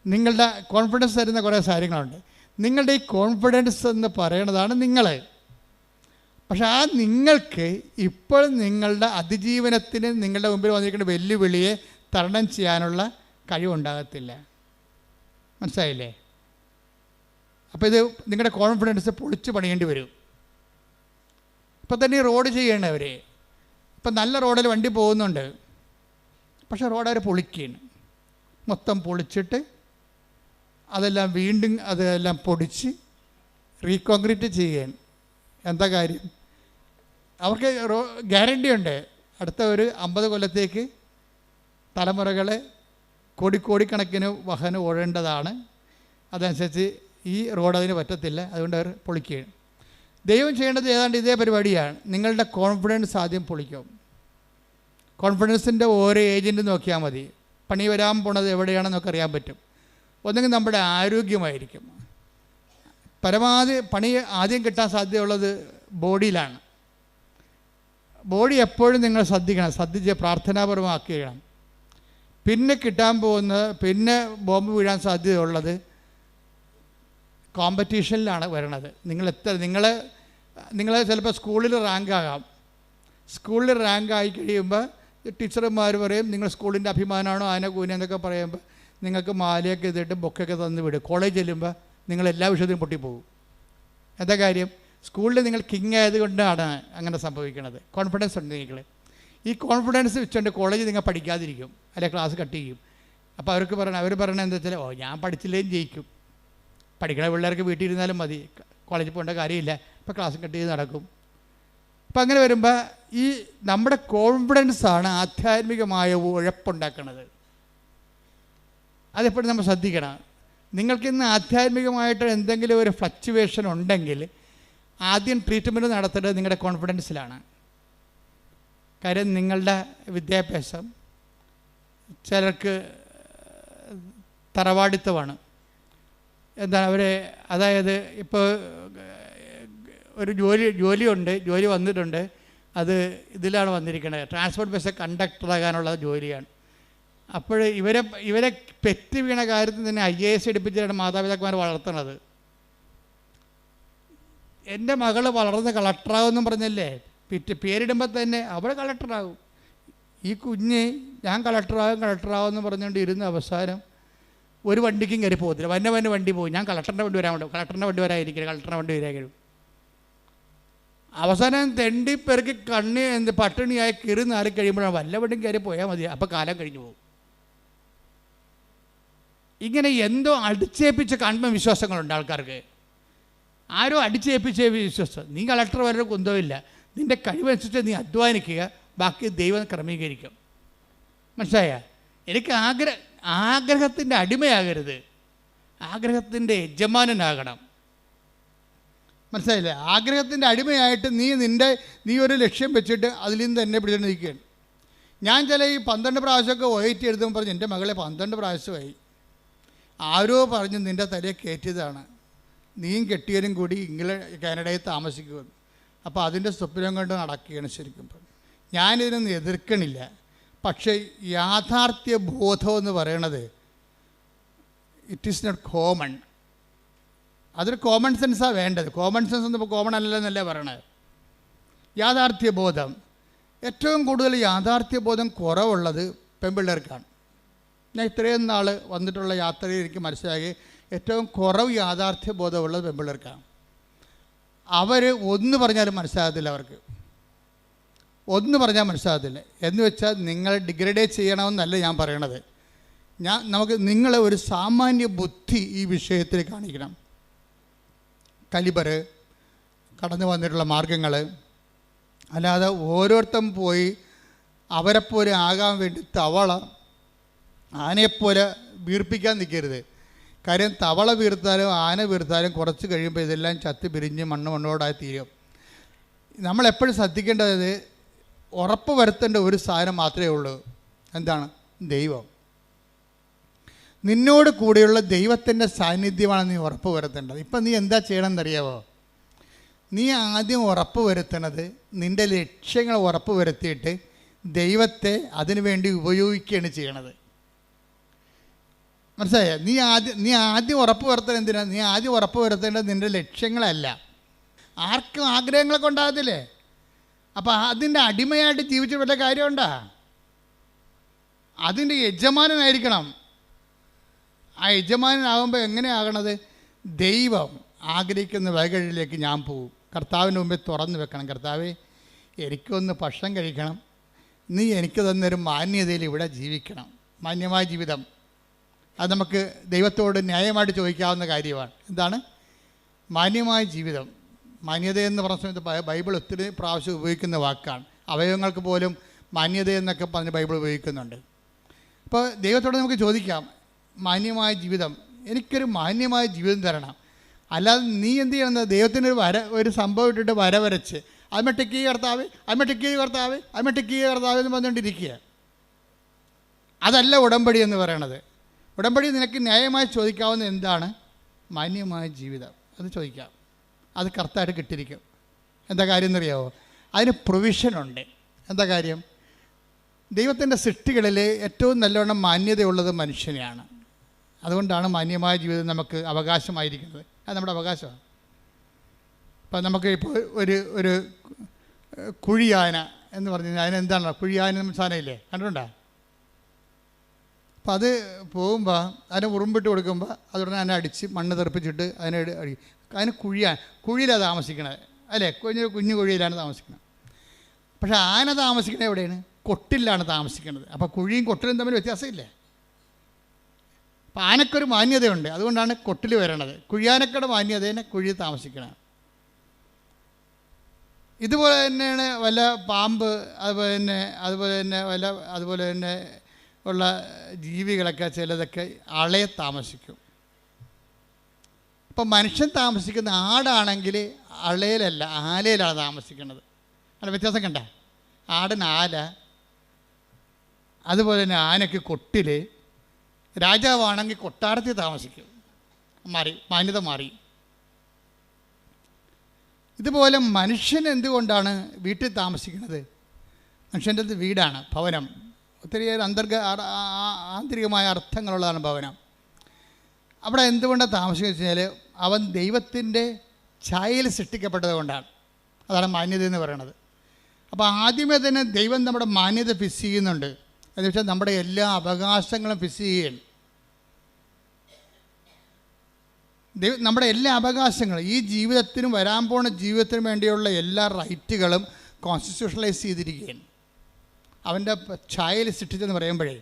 നിങ്ങളുടെ കോൺഫിഡൻസ് തരുന്ന കുറേ കാര്യങ്ങളുണ്ട്. നിങ്ങളുടെ ഈ കോൺഫിഡൻസ് എന്ന് പറയുന്നതാണ് നിങ്ങൾ. പക്ഷെ ആ നിങ്ങൾക്ക് ഇപ്പോൾ നിങ്ങളുടെ അതിജീവനത്തിന് നിങ്ങളുടെ മുമ്പിൽ വന്നിരിക്കുന്ന വെല്ലുവിളിയെ തരണം ചെയ്യാനുള്ള കഴിവുണ്ടാകത്തില്ല. മനസ്സിലായില്ലേ? അപ്പോൾ ഇത് നിങ്ങളുടെ കോൺഫിഡൻസ് പൊളിച്ച് പണിയേണ്ടി വരും. ഇപ്പം തന്നെ ഈ റോഡ് ചെയ്യണവർ ഇപ്പം നല്ല റോഡിൽ വണ്ടി പോകുന്നുണ്ട്, പക്ഷെ റോഡ് അവർ പൊളിക്കുകയാണ്. മൊത്തം പൊളിച്ചിട്ട് അതെല്ലാം വീണ്ടും അതെല്ലാം പൊടിച്ച് റീകോൺക്രീറ്റ് ചെയ്യുകയാണ്. എന്താ കാര്യം? അവർക്ക് ഗ്യാരണ്ടി ഉണ്ട്, അടുത്ത ഒരു 50 കൊല്ലത്തേക്ക് തലമുറകളെ കോടിക്കണക്കിന് വാഹനം ഓടേണ്ടതാണ്. അതനുസരിച്ച് ഈ റോഡ് അതിന് പറ്റത്തില്ല, അതുകൊണ്ട് അവർ പൊളിക്കുകയാണ്. ദൈവം ചെയ്യേണ്ടത് ഏതാണ്ട് ഇതേ പരിപാടിയാണ്. നിങ്ങളുടെ കോൺഫിഡൻസ് ആദ്യം പൊളിക്കും. കോൺഫിഡൻസിൻ്റെ ഓരോ ഏജൻറ്റ് നോക്കിയാൽ മതി, പണി വരാൻ പോണത് എവിടെയാണെന്നൊക്കെ അറിയാൻ പറ്റും. ഒന്നെങ്കിൽ നമ്മുടെ ആരോഗ്യമായിരിക്കും. പരമാവധി പണി ആദ്യം കിട്ടാൻ സാധ്യതയുള്ളത് ബോഡിയിലാണ്. ബോഡി എപ്പോഴും നിങ്ങൾ ശ്രദ്ധിച്ച് പ്രാർത്ഥനാപരമാക്കുകയാണ്. പിന്നെ കിട്ടാൻ പോകുന്നത്, പിന്നെ ബോംബ് വീഴാൻ സാധ്യതയുള്ളത് കോമ്പറ്റീഷനിലാണ് വരണത്. നിങ്ങൾ ചിലപ്പോൾ സ്കൂളിൽ റാങ്കാകാം. സ്കൂളിൽ റാങ്കായി കഴിയുമ്പോൾ ടീച്ചർമാർ പറയും നിങ്ങൾ സ്കൂളിൻ്റെ അഭിമാനമാണോ ആന കൂന എന്നൊക്കെ പറയുമ്പോൾ നിങ്ങൾക്ക് മാലയൊക്കെ ഇതിട്ട് ബൊക്കൊക്കെ തന്ന് വിടും. കോളേജ് ചെല്ലുമ്പോൾ നിങ്ങൾ എല്ലാ വിഷയത്തിലും പൊട്ടിപ്പോകും. എന്താ കാര്യം? സ്കൂളിൽ നിങ്ങൾ കിങ് ആയതുകൊണ്ടാണ് അങ്ങനെ സംഭവിക്കുന്നത്. കോൺഫിഡൻസ് ഉണ്ട് നിങ്ങൾ. ഈ കോൺഫിഡൻസ് വെച്ചുകൊണ്ട് കോളേജിൽ നിങ്ങൾ പഠിക്കാതിരിക്കും, അല്ലെങ്കിൽ ക്ലാസ് കട്ട് ചെയ്യും. അപ്പോൾ അവർ പറയണത് എന്താ വെച്ചാൽ, ഞാൻ പഠിച്ചില്ലേലും ജയിക്കും, പഠിക്കണ പിള്ളേർക്ക് വീട്ടിൽ ഇരുന്നാലും മതി, കോളേജിൽ പോകേണ്ട കാര്യമില്ല, അപ്പോൾ ക്ലാസ് കട്ട് ചെയ്ത് നടക്കും. അപ്പം അങ്ങനെ വരുമ്പോൾ ഈ നമ്മുടെ കോൺഫിഡൻസാണ് ആധ്യാത്മികമായ ഉഴപ്പുണ്ടാക്കുന്നത്. അതെപ്പോഴും നമ്മൾ ശ്രദ്ധിക്കണം. നിങ്ങൾക്കിന്ന് ആധ്യാത്മികമായിട്ട് എന്തെങ്കിലും ഒരു ഫ്ലക്ച്വേഷൻ ഉണ്ടെങ്കിൽ ആദ്യം ട്രീറ്റ്മെൻറ്റ് നടത്തേണ്ടത് നിങ്ങളുടെ കോൺഫിഡൻസിലാണ്. കാര്യം നിങ്ങളുടെ വിദ്യാഭ്യാസം ചിലർക്ക് തറവാടിത്തമാണ്. എന്താണ് അതായത് ഇപ്പോൾ ഒരു ജോലിയുണ്ട്, ജോലി വന്നിട്ടുണ്ട്, അത് ഇതിലാണ് വന്നിരിക്കുന്നത്, ട്രാൻസ്പോർട്ട് ബസ് കണ്ടക്ടറാകാനുള്ള ജോലിയാണ്. അപ്പോൾ ഇവരെ പെറ്റ് വീണ കാര്യത്തിൽ തന്നെ IAS എടുപ്പിച്ചാണ് മാതാപിതാക്കന്മാർ വളർത്തുന്നത്. എൻ്റെ മകൾ വളർന്ന് കളക്ടറാകുമെന്നും പറഞ്ഞല്ലേ, പേരിടുമ്പോൾ തന്നെ അവൾ കളക്ടറാകും. ഈ കുഞ്ഞ് ഞാൻ കളക്ടറാകും എന്ന് പറഞ്ഞുകൊണ്ട് ഇരുന്ന അവസാനം ഒരു വണ്ടിക്കും കയറി പോകത്തില്ല. വന്നെ വണ്ടി പോകും, ഞാൻ കളക്ടറിൻ്റെ വണ്ടി കളക്ടറിൻ്റെ വണ്ടി വരായിരിക്കും. അവസാനം തെണ്ടി പേർക്ക് പട്ടിണിയായി കയറി നാറി കഴിയുമ്പോഴാണ് വല്ല വണ്ടിയും കയറി പോയാൽ മതി, അപ്പോൾ കാലം കഴിഞ്ഞു പോകും. ഇങ്ങനെ എന്തോ അടിച്ചേൽപ്പിച്ച വിശ്വാസങ്ങളുണ്ട് ആൾക്കാർക്ക്. ആരോ അടിച്ചേൽപ്പിച്ച വിശ്വാസം. നീ കളക്ടർ വരെ കുന്തമില്ല, നിൻ്റെ കഴിവനുസരിച്ച് നീ അധ്വാനിക്കുക, ബാക്കി ദൈവം ക്രമീകരിക്കും. മനസ്സിലായ? എനിക്ക് ആഗ്രഹത്തിൻ്റെ അടിമയാകരുത്, ആഗ്രഹത്തിൻ്റെ യജമാനനാകണം. മനസ്സിലായില്ലേ? ആഗ്രഹത്തിൻ്റെ അടിമയായിട്ട് നീ ഒരു ലക്ഷ്യം വെച്ചിട്ട് അതിൽ നിന്ന് തന്നെ പിടിച്ചിട്ട് നിൽക്കുകയാണ്. ഞാൻ ചില ഈ 12 പ്രാവശ്യമൊക്കെ OIT എഴുതുമ്പോൾ പറഞ്ഞു എൻ്റെ മകളെ 12 പ്രാവശ്യമായി, ആരോ പറഞ്ഞ് നിൻ്റെ തലയെ കയറ്റിയതാണ്, നീയും കെട്ടിയവരും കൂടി കാനഡയിൽ താമസിക്കുമെന്ന്. അപ്പോൾ അതിൻ്റെ സ്വപ്നം കൊണ്ട് നടക്കുകയാണ്. ശരിക്കും ഞാനിതിനൊന്നും എതിർക്കണില്ല. പക്ഷേ യാഥാർത്ഥ്യ ബോധം എന്ന് പറയണത് ഇറ്റ് ഈസ് നോട്ട് കോമൺ. അതൊരു കോമൺ സെൻസാണ് വേണ്ടത്. കോമൺ സെൻസ് ഒന്നും ഇപ്പോൾ കോമൺ അല്ലെന്നല്ലേ പറയണത്. യാഥാർത്ഥ്യബോധം, ഏറ്റവും കൂടുതൽ യാഥാർത്ഥ്യബോധം കുറവുള്ളത് പെൺപിള്ളേർക്കാണ്. ഞാൻ ഇത്രയും നാൾ വന്നിട്ടുള്ള യാത്രയിൽ എനിക്ക് മനസ്സിലാക്കി ഏറ്റവും കുറവ് യാഥാർത്ഥ്യബോധമുള്ളത് പെൺപിള്ളേർക്കാണ്. അവർ ഒന്ന് പറഞ്ഞാലും മനസ്സിലാകത്തില്ല, അവർക്ക് ഒന്ന് പറഞ്ഞാൽ മനസ്സിലാകത്തില്ല. എന്ന് വെച്ചാൽ നിങ്ങൾ ഡിഗ്രഡേറ്റ് ചെയ്യണമെന്നല്ല ഞാൻ പറയണത്. നിങ്ങളെ ഒരു സാമാന്യ ബുദ്ധി ഈ വിഷയത്തിൽ കാണിക്കണം. കലിബർ കടന്നു വന്നിട്ടുള്ള മാർഗങ്ങൾ, അല്ലാതെ ഓരോരുത്തരും പോയി അവരെപ്പോലെ ആകാൻ വേണ്ടി ആനയെപ്പോലെ വീർപ്പിക്കാൻ നിൽക്കരുത്. കാര്യം തവള വീർത്താലും ആന വീർത്താലും കുറച്ച് കഴിയുമ്പോൾ ഇതെല്ലാം ചത്ത് പിരിഞ്ഞ് മണ്ണോടായി തീരും. നമ്മളെപ്പോഴും ശ്രദ്ധിക്കേണ്ടത് ഉറപ്പ് വരുത്തേണ്ട ഒരു സാധനം മാത്രമേ ഉള്ളൂ. എന്താണ്? ദൈവം. നിന്നോട് കൂടെയുള്ള ദൈവത്തിൻ്റെ സാന്നിധ്യമാണ് നീ ഉറപ്പ് വരുത്തേണ്ടത്. ഇപ്പം നീ എന്താ ചെയ്യണമെന്നറിയാവോ? നീ ആദ്യം ഉറപ്പ് വരുത്തണത് നിൻ്റെ ലക്ഷ്യങ്ങൾ ഉറപ്പ് വരുത്തിയിട്ട് ദൈവത്തെ അതിനു വേണ്ടി ഉപയോഗിക്കുകയാണ് ചെയ്യണത്. മനസ്സിലായോ? നീ ആദ്യം ഉറപ്പ് വരുത്തേണ്ടത് എന്തിനാണ്? നീ ആദ്യം ഉറപ്പ് വരുത്തേണ്ടത് നിൻ്റെ ലക്ഷ്യങ്ങളല്ല. ആർക്കും ആഗ്രഹങ്ങളൊക്കെ ഉണ്ടാകത്തില്ലേ? അപ്പോൾ അതിൻ്റെ അടിമയായിട്ട് ജീവിച്ചിട്ട് വല്ല കാര്യമുണ്ടോ? അതിൻ്റെ യജമാനനായിരിക്കണം. ആ യജമാനനാകുമ്പോൾ എങ്ങനെയാകണത്? ദൈവം ആഗ്രഹിക്കുന്ന വഴികളിലേക്ക് ഞാൻ പോകും. കർത്താവിൻ്റെ മുമ്പിൽ തുറന്നു വെക്കണം. കർത്താവേ, എനിക്കൊന്ന് ഭക്ഷണം കഴിക്കണം, നീ എനിക്ക് തന്നൊരു മാന്യതയിൽ ഇവിടെ ജീവിക്കണം. മാന്യമായ ജീവിതം അത് നമുക്ക് ദൈവത്തോട് ന്യായമായിട്ട് ചോദിക്കാവുന്ന കാര്യമാണ്. എന്താണ് മാന്യമായ ജീവിതം? മാന്യതയെന്ന് പറഞ്ഞ സമയത്ത് ബൈബിൾ ഒത്തിരി പ്രാവശ്യം ഉപയോഗിക്കുന്ന വാക്കാണ്. അവയവങ്ങൾക്ക് പോലും മാന്യത എന്നൊക്കെ പറഞ്ഞ് ബൈബിൾ ഉപയോഗിക്കുന്നുണ്ട്. അപ്പോൾ ദൈവത്തോട് നമുക്ക് ചോദിക്കാം, മാന്യമായ ജീവിതം, എനിക്കൊരു മാന്യമായ ജീവിതം തരണം. അല്ലാതെ നീ എന്ത് ചെയ്യണം? ദൈവത്തിനൊരു ഒരു സംഭവം ഇട്ടിട്ട് വരച്ച് അമ്മ ടെക്ക് ചെയ്യുക കർത്താവ്, അമ്മ ടെക്ക് ചെയ്യുക കർത്താവ്, അമ്മ ടെക്ക് ചെയ്യുക കർത്താവ് എന്ന് പറഞ്ഞുകൊണ്ടിരിക്കുക. അതല്ല ഉടമ്പടി എന്ന് പറയണത്. ഉടമ്പടി നിനക്ക് ന്യായമായി ചോദിക്കാവുന്ന എന്താണ്? മാന്യമായ ജീവിതം. അത് ചോദിക്കാം. അത് കറക്റ്റായിട്ട് കിട്ടിയിരിക്കും. എന്താ കാര്യം എന്നറിയാമോ? അതിന് പ്രൊവിഷനുണ്ട്. എന്താ കാര്യം? ദൈവത്തിൻ്റെ സൃഷ്ടികളിൽ ഏറ്റവും നല്ലവണ്ണം മാന്യതയുള്ളത് മനുഷ്യനെയാണ്. അതുകൊണ്ടാണ് മാന്യമായ ജീവിതം നമുക്ക് അവകാശമായിരിക്കുന്നത്. അത് നമ്മുടെ അവകാശമാണ്. ഇപ്പം നമുക്ക് ഇപ്പോൾ ഒരു കുഴിയാന എന്ന് പറഞ്ഞു കഴിഞ്ഞാൽ അതിനെന്താണ്? കുഴിയാന സാധനമില്ലേ, കണ്ടിട്ടുണ്ടോ? അപ്പം അത് പോകുമ്പോൾ അതിനെ ഉറുമ്പിട്ട് കൊടുക്കുമ്പോൾ അതുടനെ അതിനെ അടിച്ച് മണ്ണ് തെറിപ്പിച്ചിട്ട് അതിന് കുഴിയിലാണ് താമസിക്കണത്, അല്ലേ? കുഞ്ഞു കുഴിയിലാണ് താമസിക്കുന്നത്. പക്ഷേ ആന താമസിക്കണത് എവിടെയാണ്? കൊട്ടിലാണ് താമസിക്കുന്നത്. അപ്പോൾ കുഴിയും കൊട്ടിലും തമ്മിൽ വ്യത്യാസമില്ലേ? അപ്പം ആനക്കൊരു മാന്യതയുണ്ട്. അതുകൊണ്ടാണ് കൊട്ടിൽ വരണത്. കുഴിയാനക്കയുടെ മാന്യതേനെ കുഴിയിൽ താമസിക്കണം. ഇതുപോലെ തന്നെയാണ് വല്ല പാമ്പ്, അതുപോലെ തന്നെ ഉള്ള ജീവികളൊക്കെ ചിലതൊക്കെ അളയെ താമസിക്കും. ഇപ്പം മനുഷ്യൻ താമസിക്കുന്ന ആടാണെങ്കിൽ അളയിലല്ല ആലയിലാണ് താമസിക്കുന്നത്. അവിടെ വ്യത്യാസം കണ്ട? ആടിന് ആല, അതുപോലെ തന്നെ ആനയ്ക്ക് കൊട്ടിൽ, രാജാവാണെങ്കിൽ കൊട്ടാരത്തിൽ താമസിക്കും. മാന്യത മാറി. ഇതുപോലെ മനുഷ്യൻ എന്തുകൊണ്ടാണ് വീട്ടിൽ താമസിക്കുന്നത്? മനുഷ്യൻ്റെ വീടാണ്, ഭവനം. ഒത്തിരിയേറെ ആന്തരികമായ അർത്ഥങ്ങളുള്ളതാണ് ഭവനം. അവിടെ എന്തുകൊണ്ടാണ് താമസിക്കുക വെച്ച് കഴിഞ്ഞാൽ അവൻ ദൈവത്തിൻ്റെ ഛായയിൽ സൃഷ്ടിക്കപ്പെട്ടത് കൊണ്ടാണ്. അതാണ് മാന്യത എന്ന് പറയുന്നത്. അപ്പോൾ ആദ്യമേ തന്നെ ദൈവം നമ്മുടെ മാന്യത ഫിക്സ് ചെയ്യുന്നുണ്ട്. എന്ന് വെച്ചാൽ നമ്മുടെ എല്ലാ അവകാശങ്ങളും ഫിക്സ് ചെയ്യുകയാണ്. നമ്മുടെ എല്ലാ അവകാശങ്ങളും, ഈ ജീവിതത്തിനും വരാൻ പോണ ജീവിതത്തിനും വേണ്ടിയുള്ള എല്ലാ റൈറ്റുകളും കോൺസ്റ്റിറ്റ്യൂഷണലൈസ് ചെയ്തിരിക്കുകയാണ്. അവൻ്റെ ഛായയിൽ സൃഷ്ടിച്ചെന്ന് പറയുമ്പോഴേ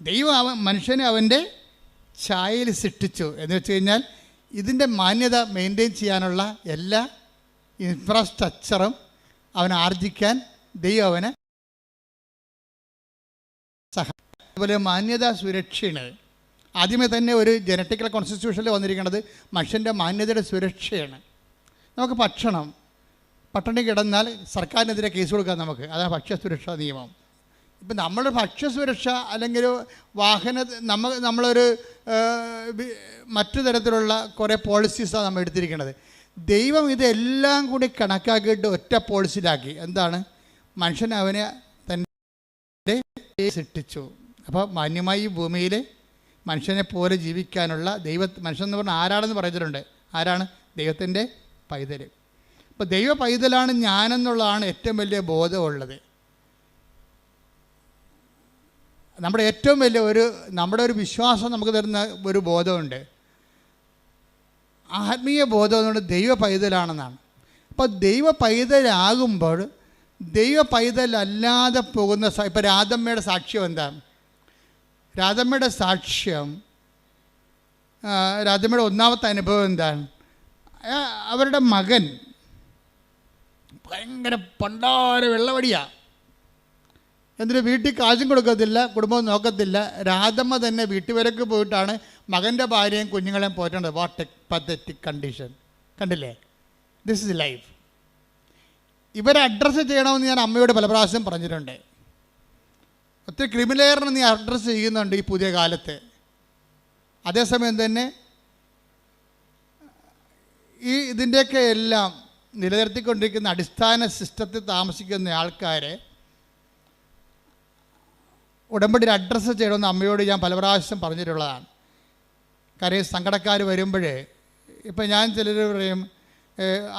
ദൈവം മനുഷ്യനെ അവൻ്റെ ഛായയിൽ സൃഷ്ടിച്ചു എന്ന് വെച്ച് കഴിഞ്ഞാൽ ഇതിൻ്റെ മാന്യത മെയിൻറ്റെയിൻ ചെയ്യാനുള്ള എല്ലാ ഇൻഫ്രാസ്ട്രക്ചറും അവൻ ആർജിക്കാൻ ദൈവം അവനെ സഹായിക്കും. അതുപോലെ മാന്യത സുരക്ഷയാണ്. ആദ്യമേ തന്നെ ഒരു ജനറ്റിക്കൽ കോൺസ്റ്റിറ്റ്യൂഷനിൽ വന്നിരിക്കുന്നത് മനുഷ്യൻ്റെ മാന്യതയുടെ സുരക്ഷയാണ്. നമുക്ക് പട്ടിണി കിടന്നാൽ സർക്കാരിനെതിരെ കേസ് കൊടുക്കാം നമുക്ക്. അതാണ് ഭക്ഷ്യസുരക്ഷാ നിയമം. ഇപ്പം നമ്മുടെ ഭക്ഷ്യസുരക്ഷ അല്ലെങ്കിൽ നമ്മളൊരു മറ്റു തരത്തിലുള്ള കുറേ പോളിസീസാണ് നമ്മൾ എടുത്തിരിക്കുന്നത്. ദൈവം ഇതെല്ലാം കൂടി കണക്കാക്കിയിട്ട് ഒറ്റ പോളിസിയിലാക്കി. എന്താണ്? മനുഷ്യൻ അവനെ തൻ്റെ സൃഷ്ടിച്ചു. അപ്പോൾ മാന്യമായി ഈ ഭൂമിയിൽ മനുഷ്യനെ പോലെ ജീവിക്കാനുള്ള മനുഷ്യൻ എന്ന് പറഞ്ഞാൽ ആരാണെന്ന് പറഞ്ഞിട്ടുണ്ട്. ആരാണ്? ദൈവത്തിൻ്റെ പൈതൽ. അപ്പോൾ ദൈവ പൈതലാണ് ഞാനെന്നുള്ളതാണ് ഏറ്റവും വലിയ ബോധമുള്ളത്. നമ്മുടെ ഏറ്റവും വലിയ നമ്മുടെ ഒരു വിശ്വാസം നമുക്ക് തരുന്ന ഒരു ബോധമുണ്ട്. ആത്മീയ ബോധം എന്നുകൊണ്ട് ദൈവ പൈതലാണെന്നാണ്. അപ്പോൾ ദൈവ പൈതലാകുമ്പോൾ ദൈവ പൈതലല്ലാതെ പോകുന്ന ഇപ്പോൾ രാധമ്മയുടെ സാക്ഷ്യം എന്താണ്? രാധമ്മയുടെ സാക്ഷ്യം, രാധമ്മയുടെ ഒന്നാമത്തെ അനുഭവം എന്താണ്? അവരുടെ മകൻ ഭയങ്കര പണ്ടാര വെള്ളവടിയാണ്. എന്നിട്ട് വീട്ടിൽ കാശും കൊടുക്കത്തില്ല, കുടുംബം നോക്കത്തില്ല. രാധമ്മ തന്നെ വീട്ടുവരക്ക് പോയിട്ടാണ് മകൻ്റെ ഭാര്യയും കുഞ്ഞുങ്ങളെയും പോറ്റേണ്ടത്. What a pathetic condition. കണ്ടില്ലേ? This is life. ഇവരെ അഡ്രസ്സ് ചെയ്യണമെന്ന് ഞാൻ അമ്മയോട് പല പ്രാവശ്യം പറഞ്ഞിട്ടുണ്ട്. ഒത്തിരി ക്രിമിനലിനെ നീ അഡ്രസ്സ് ചെയ്യുന്നുണ്ട് ഈ പുതിയ കാലത്ത്. അതേസമയം തന്നെ ഇതിൻ്റെയൊക്കെ എല്ലാം നിലനിർത്തിക്കൊണ്ടിരിക്കുന്ന അടിസ്ഥാന സിസ്റ്റത്തിൽ താമസിക്കുന്ന ആൾക്കാരെ ഉടമ്പടിയിൽ അഡ്രസ്സ് ചെയ്യണമെന്ന് അമ്മയോട് ഞാൻ പല പ്രാവശ്യം പറഞ്ഞിട്ടുള്ളതാണ്. കാര്യം സങ്കടക്കാർ വരുമ്പോഴേ, ഇപ്പം ഞാൻ ചിലർ പറയും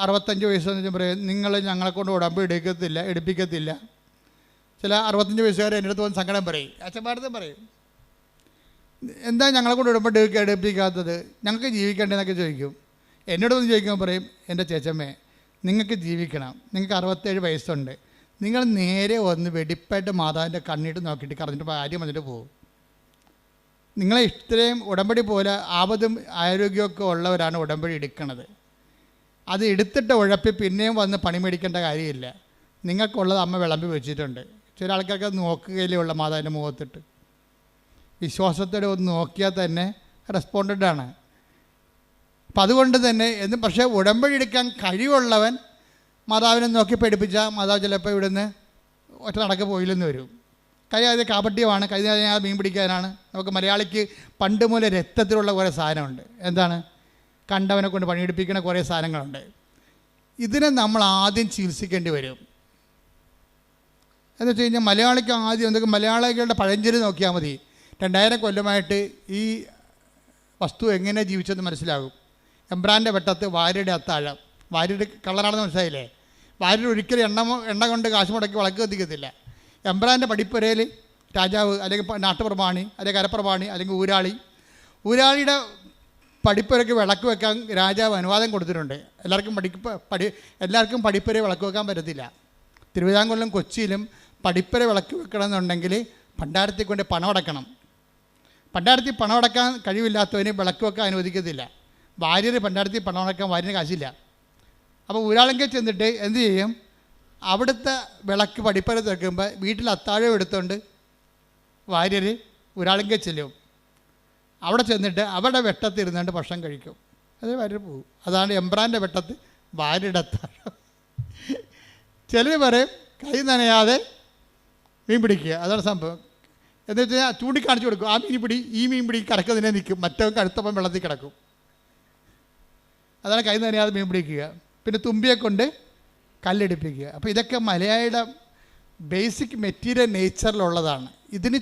65 വയസ്സെന്ന് പറയും നിങ്ങൾ ഞങ്ങളെ കൊണ്ട് ഉടമ്പടി എടുപ്പിക്കത്തില്ല. ചില 65 വയസ്സുകാർ എൻ്റെ അടുത്ത് വന്ന് സങ്കടം പറയും, അച്ഛന്മാരത്തും പറയും, എന്താ ഞങ്ങളെ കൊണ്ട് ഉടമ്പടി എടുപ്പിക്കാത്തത്, ഞങ്ങൾക്ക് ജീവിക്കേണ്ടതെന്നൊക്കെ ചോദിക്കും. എന്നോടൊന്ന് ചോദിക്കുമ്പോൾ പറയും, എൻ്റെ ചേച്ചമ്മേ നിങ്ങൾക്ക് ജീവിക്കണം, നിങ്ങൾക്ക് 67 വയസ്സുണ്ട്, നിങ്ങൾ നേരെ വന്ന് വെടിപ്പായിട്ട് മാതാവിൻ്റെ കണ്ണിട്ട് നോക്കിയിട്ട് കറഞ്ഞിട്ട് ആര്യം വന്നിട്ട് പോകും. നിങ്ങളെ ഇത്രയും ഉടമ്പടി പോലെ ആപതും ആരോഗ്യമൊക്കെ ഉള്ളവരാണ് ഉടമ്പടി എടുക്കുന്നത്. അത് എടുത്തിട്ട് ഉഴപ്പി പിന്നെയും വന്ന് പണി മേടിക്കേണ്ട കാര്യമില്ല. നിങ്ങൾക്കുള്ളത് അമ്മ വിളമ്പി വെച്ചിട്ടുണ്ട്. ചില ആൾക്കാർക്ക് നോക്കുകയിലേ ഉള്ള മാതാവിൻ്റെ മുഖത്തിട്ട്. വിശ്വാസത്തോടെ ഒന്ന് നോക്കിയാൽ തന്നെ റെസ്പോണ്ടൻ്റ് ആണ്. അപ്പം അതുകൊണ്ട് തന്നെ പക്ഷേ ഉടമ്പടി എടുക്കാൻ കഴിവുള്ളവൻ മാതാവിനെ നോക്കി പഠിപ്പിച്ചാൽ മാതാവ് ചിലപ്പോൾ ഇവിടുന്ന് ഒറ്റ നടക്ക് പോയില്ലെന്ന് വരും. കാര്യം അത് കാപട്യമാണ്. കഴിഞ്ഞാൽ മീൻ പിടിക്കാനാണ്. നമുക്ക് മലയാളിക്ക് പണ്ട് മുതലേ രക്തത്തിലുള്ള കുറേ സാധനമുണ്ട്. എന്താണ്? കണ്ടവനെ കൊണ്ട് പണിയെടുപ്പിക്കുന്ന കുറേ സാധനങ്ങളുണ്ട്. ഇതിനെ നമ്മൾ ആദ്യം ചികിത്സിക്കേണ്ടി വരും. എന്ന് വെച്ച് കഴിഞ്ഞാൽ മലയാളിക്ക് ആദ്യം എന്തൊക്കെ മലയാളികളുടെ പഴഞ്ചൊല്ല് നോക്കിയാൽ മതി. 2000 കൊല്ലമായിട്ട് ഈ വസ്തു എങ്ങനെ ജീവിച്ചെന്ന് മനസ്സിലാകും. എംബ്രാൻ്റെ വെട്ടത്ത് വാര്യയുടെ അത്താഴം. വാര്യയുടെ കള്ളനാണെന്ന് മനസ്സിലായില്ലേ? വാര്യർ ഒരിക്കലും എണ്ണ കൊണ്ട് കാശ് മുടക്കി വിളക്ക് കത്തിക്കത്തില്ല. എംബ്രാൻ്റെ പടിപ്പുരയിൽ രാജാവ് അല്ലെങ്കിൽ നാട്ടുപ്രമാണി അല്ലെങ്കിൽ കരപ്രമാണി അല്ലെങ്കിൽ ഊരാളിയുടെ പടിപ്പുരയ്ക്ക് വിളക്ക് വെക്കാൻ രാജാവ് അനുവാദം കൊടുത്തിട്ടുണ്ട്. എല്ലാവർക്കും പടിപ്പുര വിളക്ക് വെക്കാൻ പറ്റത്തില്ല. തിരുവിതാംകൂറിലും കൊച്ചിയിലും പടിപ്പുര വിളക്ക് വെക്കണമെന്നുണ്ടെങ്കിൽ ഭണ്ഡാരത്തിൽ കൊണ്ട് പണം അടക്കണം. ഭണ്ഡാരത്തിൽ പണം അടക്കാൻ കഴിവില്ലാത്തവന് വിളക്ക് വെക്കാൻ അനുവദിക്കത്തില്ല. ഭാര്യർ ഭണ്ഡാരത്തിൽ പണം അടക്കാൻ ഭാര്യന് കാശില്ല. അപ്പോൾ ഊരാളെങ്കിൽ ചെന്നിട്ട് എന്ത് ചെയ്യും? അവിടുത്തെ വിളക്ക് പടിപ്പുര വെക്കുമ്പോൾ വീട്ടിൽ അത്താഴം എടുത്തുകൊണ്ട് ഭാര്യർ ഊരാളെങ്കിൽ ചെല്ലും. അവിടെ ചെന്നിട്ട് അവരുടെ വെട്ടത്തിൽ ഇരുന്നുകൊണ്ട് ഭക്ഷണം കഴിക്കും. അത് ഭാര്യർ പോകും. അതാണ് എംബ്രാൻ്റെ വെട്ടത്ത് ഭാര്യയുടെ അത്താഴം. ചിലർ പറയും കൈ നനയാതെ മീൻ പിടിക്കുക. അതാണ് സംഭവം. എന്ന് വെച്ചാൽ ചൂണ്ടിക്കാണിച്ചു കൊടുക്കും, ആ മീൻ പിടി, ഈ മീൻ പിടി കറക്കതിനെ നിൽക്കും, മറ്റവൻ കഴുത്തപ്പം വെള്ളത്തിൽ കിടക്കും. അതാണ് കൈ നനയാതെ മീൻ പിടിക്കുക. പിന്നെ തുമ്പിയെ കൊണ്ട് കല്ലെടുപ്പിക്കുക. അപ്പോൾ ഇതൊക്കെ മലയാളിയുടെ ബേസിക് മെറ്റീരിയൽ നേച്ചറിലുള്ളതാണ്. ഇതിന്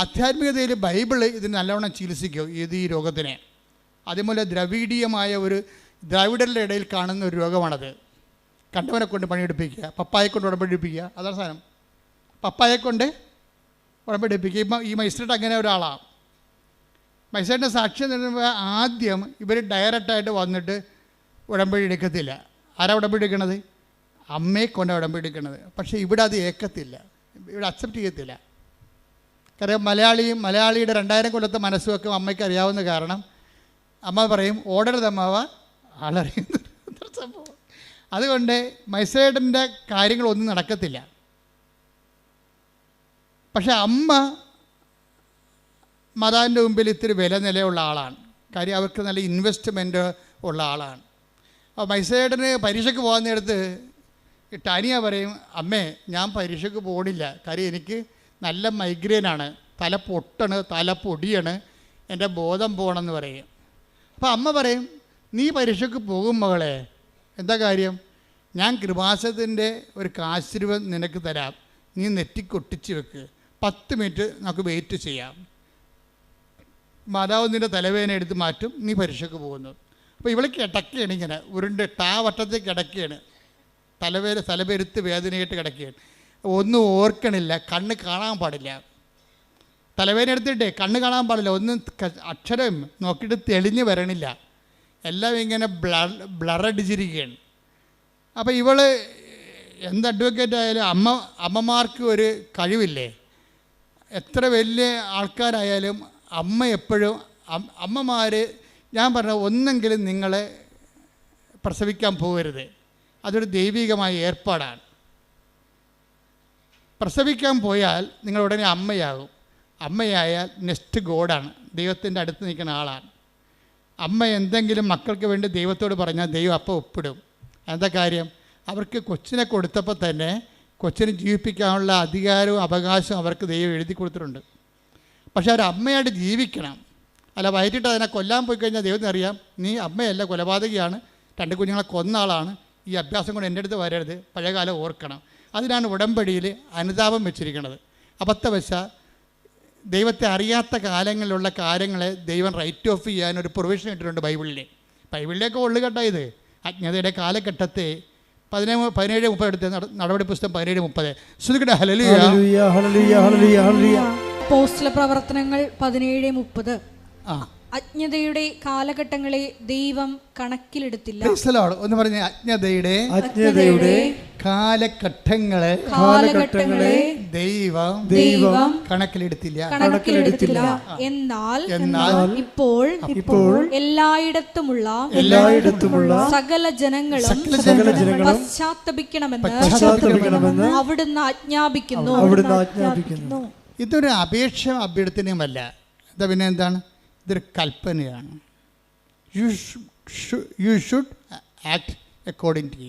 ആധ്യാത്മികതയിൽ ബൈബിള് ഇതിന് നല്ലവണ്ണം ചികിത്സിക്കും ഈ രോഗത്തിനെ. അതേപോലെ ദ്രവീഡീയമായ ഒരു ദ്രാവിഡരുടെ ഇടയിൽ കാണുന്ന ഒരു രോഗമാണത്. കണ്ടവനെ കൊണ്ട് പണിയെടുപ്പിക്കുക, പപ്പായെ കൊണ്ട് ഉടമ്പടിപ്പിക്കുക. അതാണ് സാധനം. പപ്പായെ കൊണ്ട് ഉടമ്പടിപ്പിക്കുക. ഈ മജിസ്ട്രേറ്റ് അങ്ങനെ ഒരാളാണ്. മജിസ്ട്രേറ്റിൻ്റെ സാക്ഷ്യം തരുമ്പോൾ ആദ്യം ഇവർ ഡയറക്റ്റായിട്ട് വന്നിട്ട് ഉടമ്പടി എടുക്കത്തില്ല. ആരാ ഉടമ്പടി എടുക്കണത്? അമ്മയെ കൊണ്ട് ഉടമ്പടി എടുക്കണത്. പക്ഷേ ഇവിടെ അത് ഏക്കത്തില്ല, ഇവിടെ അക്സെപ്റ്റ് ചെയ്യത്തില്ല. കാര്യം മലയാളിയുടെ 2000 കൊല്ലത്തെ മനസ്സുമൊക്കെ അമ്മയ്ക്ക് അറിയാവുന്ന കാരണം അമ്മ പറയും ഓടരുതമ്മാവ ആളറിയുന്ന സംഭവം. അതുകൊണ്ട് മൈസേഡിൻ്റെ കാര്യങ്ങളൊന്നും നടക്കത്തില്ല. പക്ഷെ അമ്മ മാതാവിൻ്റെ മുമ്പിൽ ഇത്തിരി വില നിലയുള്ള ആളാണ്. കാര്യം അവർക്ക് നല്ല ഇൻവെസ്റ്റ്മെൻറ്റ് ഉള്ള ആളാണ്. അപ്പോൾ മൈസേഡിന് പരീക്ഷയ്ക്ക് പോകാൻ നേരത്ത് ടാനിയ പറയും, അമ്മേ ഞാൻ പരീക്ഷയ്ക്ക് പോകണില്ല, കാര്യം എനിക്ക് നല്ല മൈഗ്രെയിനാണ്, തല പൊട്ടാണ്, തല പൊടിയാണ്, എൻ്റെ ബോധം പോകണമെന്ന് പറയും. അപ്പോൾ അമ്മ പറയും, നീ പരീക്ഷയ്ക്ക് പോകും മകളെ, എന്താ കാര്യം? ഞാൻ കൃപാസനത്തിൻ്റെ ഒരു കാശിരുവം നിനക്ക് തരാം, നീ നെറ്റിക്കൊട്ടിച്ച് വെക്ക്, 10 മിനിറ്റ് നമുക്ക് വെയിറ്റ് ചെയ്യാം, മാതാവ് നിൻ്റെ തലവേദന എടുത്ത് മാറ്റും, നീ പരീക്ഷയ്ക്ക് പോകുന്നു. അപ്പോൾ ഇവൾ കിടക്കുകയാണ്, ഇങ്ങനെ ഉരുണ്ട് വട്ടത്തിൽ കിടക്കുകയാണ്, തലപെരുത്ത് വേദനയായിട്ട് കിടക്കുകയാണ്, ഒന്നും ഓർക്കണില്ല, കണ്ണ് കാണാൻ പാടില്ല, തലവേദന എടുത്തിട്ടേ കണ്ണ് കാണാൻ പാടില്ല, ഒന്നും അക്ഷരം നോക്കിയിട്ട് തെളിഞ്ഞ് വരണില്ല, എല്ലാം ഇങ്ങനെ ബ്ലറടിച്ചിരിക്കുകയാണ്. അപ്പോൾ ഇവൾ എന്ത് അഡ്വക്കേറ്റ് ആയാലും അമ്മമാർക്ക് ഒരു കഴിവില്ലേ, എത്ര വലിയ ആൾക്കാരായാലും അമ്മ എപ്പോഴും അമ്മമാർ, ഞാൻ പറഞ്ഞ ഒന്നെങ്കിലും നിങ്ങളെ പ്രസവിക്കാൻ പോകരുത്, അതൊരു ദൈവികമായ ഏർപ്പാടാണ്. പ്രസവിക്കാൻ പോയാൽ നിങ്ങൾ ഉടനെ അമ്മയാകും. അമ്മയായാൽ നെക്സ്റ്റ് ഗോഡാണ്, ദൈവത്തിൻ്റെ അടുത്ത് നിൽക്കുന്ന ആളാണ്. അമ്മ എന്തെങ്കിലും മക്കൾക്ക് വേണ്ടി ദൈവത്തോട് പറഞ്ഞാൽ ദൈവം അപ്പം ഒപ്പിടും. എന്താ കാര്യം? അവർക്ക് കൊച്ചിനെ കൊടുത്തപ്പോൾ തന്നെ കൊച്ചിനെ ജീവിപ്പിക്കാനുള്ള അധികാരവും അവകാശവും അവർക്ക് ദൈവം എഴുതി കൊടുത്തിട്ടുണ്ട്. പക്ഷെ അവർ അമ്മയായിട്ട് ജീവിക്കണം. അല്ല വയറ്റിട്ട് അതിനെ കൊല്ലാൻ പോയി കഴിഞ്ഞാൽ ദൈവത്തിന് അറിയാം, നീ അമ്മയല്ല, കൊലപാതകയാണ്, 2 കുഞ്ഞുങ്ങളെ കൊന്ന ആളാണ്, ഈ അഭ്യാസം കൊണ്ട് എൻ്റെ അടുത്ത് വരരുത്, പഴയകാലം ഓർക്കണം. അതിനാണ് ഉടമ്പടിയിൽ അനുതാപം വെച്ചിരിക്കുന്നത്. അബദ്ധവശ ദൈവത്തെ അറിയാത്ത കാലങ്ങളിലുള്ള കാര്യങ്ങളെ ദൈവം റൈറ്റ് ഓഫ് ചെയ്യാനൊരു പ്രൊവിഷൻ ഇട്ടിട്ടുണ്ട് ബൈബിളിലേക്ക് ഉള്ളുകെട്ട ഇത് അജ്ഞതയുടെ കാലഘട്ടത്തെ 17:30 എടുത്ത് നടപടി പുസ്തകം 17:30. ശ്രുതികട ഹല്ലേലൂയ. അപ്പോസ്തല പ്രവർത്തനങ്ങൾ 17:30. അജ്ഞതയുടെ കാലഘട്ടങ്ങളെ ദൈവം കണക്കിലെടുത്തില്ല. ഒന്ന് പറഞ്ഞ അജ്ഞതയുടെ കാലഘട്ടങ്ങളെ ദൈവം കണക്കിലെടുത്തില്ല. എന്നാൽ ഇപ്പോൾ എല്ലായിടത്തുമുള്ള സകല ജനങ്ങളും പശ്ചാത്തപിക്കണമെന്ന് അവിടുന്ന് ആജ്ഞാപിക്കുന്നു. ഇതൊരു അപേക്ഷ അഭ്യർത്ഥനയുമല്ല. എന്താ പിന്നെ എന്താണ്? ഇതൊരു കൽപ്പനയാണ്. You should act according to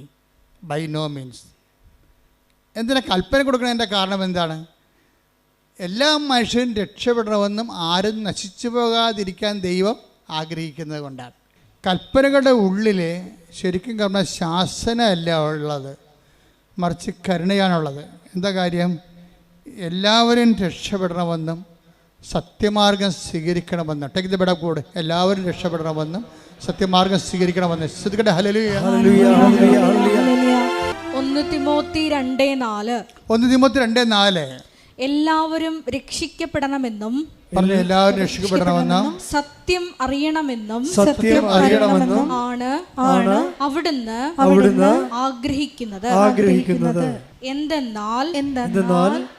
by no means. എന്തിനാ കൽപ്പന കൊടുക്കണതിൻ്റെ കാരണം എന്താണ്? എല്ലാ മനുഷ്യരും രക്ഷപ്പെടണമെന്നും ആരും നശിച്ചു പോകാതിരിക്കാൻ ദൈവം ആഗ്രഹിക്കുന്നത് കൊണ്ടാണ്. കൽപ്പനകളുടെ ഉള്ളിൽ ശരിക്കും പറഞ്ഞാൽ ശാസനയല്ല ഉള്ളത്, മറിച്ച് കരുണയാണുള്ളത്. എന്താ കാര്യം? എല്ലാവരും രക്ഷപ്പെടണമെന്നും സത്യമാർഗം സ്വീകരിക്കണമെന്ന്. Take the bed of God. എല്ലാവരും രക്ഷപ്പെടണമെന്നും സത്യമാർഗം സ്വീകരിക്കണമെന്ന്. ശ്രദ്ധിക്കട്ടെ. ഹല്ലേലൂയ. 1 തിമോത്തി 2:4 എല്ലാവരും രക്ഷിക്കപ്പെടണമെന്നും എല്ലാവരും രക്ഷിക്കപ്പെടണമെന്നും സത്യം അറിയണമെന്നും ആണ് അവിടുന്ന് ആഗ്രഹിക്കുന്നത്. എന്തെന്നാൽ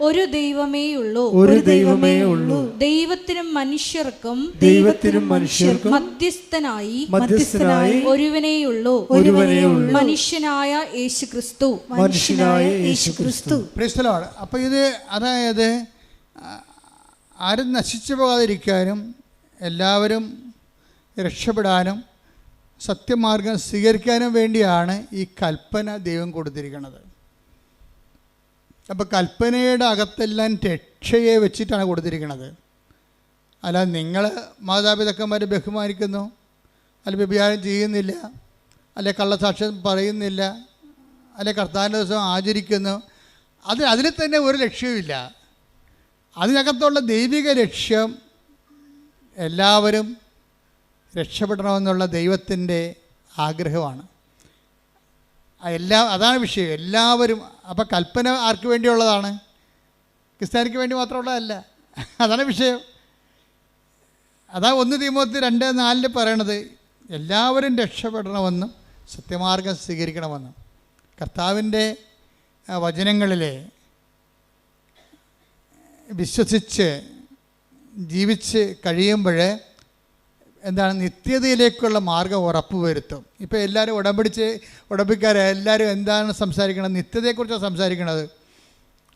ഒരു ദൈവമേയുള്ളൂ, ദൈവത്തിനും മനുഷ്യർക്കും മധ്യസ്ഥനായി ഒരുവനേയുള്ളൂ, മനുഷ്യനായ യേശുക്രിസ്തു. അപ്പോൾ ഇത് അതായത് ആരും നശിച്ചു പോകാതിരിക്കാനും എല്ലാവരും രക്ഷപ്പെടാനും സത്യമാർഗം സ്വീകരിക്കാനും വേണ്ടിയാണ് ഈ കൽപ്പന ദൈവം കൊടുത്തിരിക്കുന്നത്. അപ്പോൾ കൽപ്പനയുടെ അകത്തെല്ലാം രക്ഷയെ വെച്ചിട്ടാണ് കൊടുത്തിരിക്കുന്നത്. അല്ല നിങ്ങൾ മാതാപിതാക്കന്മാരെ ബഹുമാനിക്കുന്നു, അല്ല വ്യഭിചാരം ചെയ്യുന്നില്ല, അല്ലെ കള്ളസാക്ഷ്യം പറയുന്നില്ല, അല്ലെ കർത്താവിൻ്റെ ദിവസം ആചരിക്കുന്നു, അതിൽ തന്നെ ഒരു ലക്ഷ്യവുമില്ല. അതിനകത്തുള്ള ദൈവിക ലക്ഷ്യം എല്ലാവരും രക്ഷപ്പെടണമെന്നുള്ള ദൈവത്തിൻ്റെ ആഗ്രഹമാണ്. അതാണ് വിഷയം. എല്ലാവരും. അപ്പോൾ കൽപ്പന ആർക്ക് വേണ്ടിയുള്ളതാണ്? ക്രിസ്ത്യാനിക്ക് വേണ്ടി മാത്രമുള്ളതല്ല. അതാണ് വിഷയം. അതാ 1 തിമോത്തി 2:4 പറയണത് എല്ലാവരും രക്ഷപ്പെടണമെന്നും സത്യമാർഗം സ്വീകരിക്കണമെന്നും. കർത്താവിൻ്റെ വചനങ്ങളിലെ വിശ്വസിച്ച് ജീവിച്ച് കഴിയുമ്പോൾ എന്താണ് നിത്യതയിലേക്കുള്ള മാർഗം ഉറപ്പുവരുത്തും. ഇപ്പോൾ എല്ലാവരും ഉടമ്പിക്കാരെ എല്ലാവരും എന്താണ് സംസാരിക്കണത്? നിത്യതയെക്കുറിച്ചാണ് സംസാരിക്കണത്.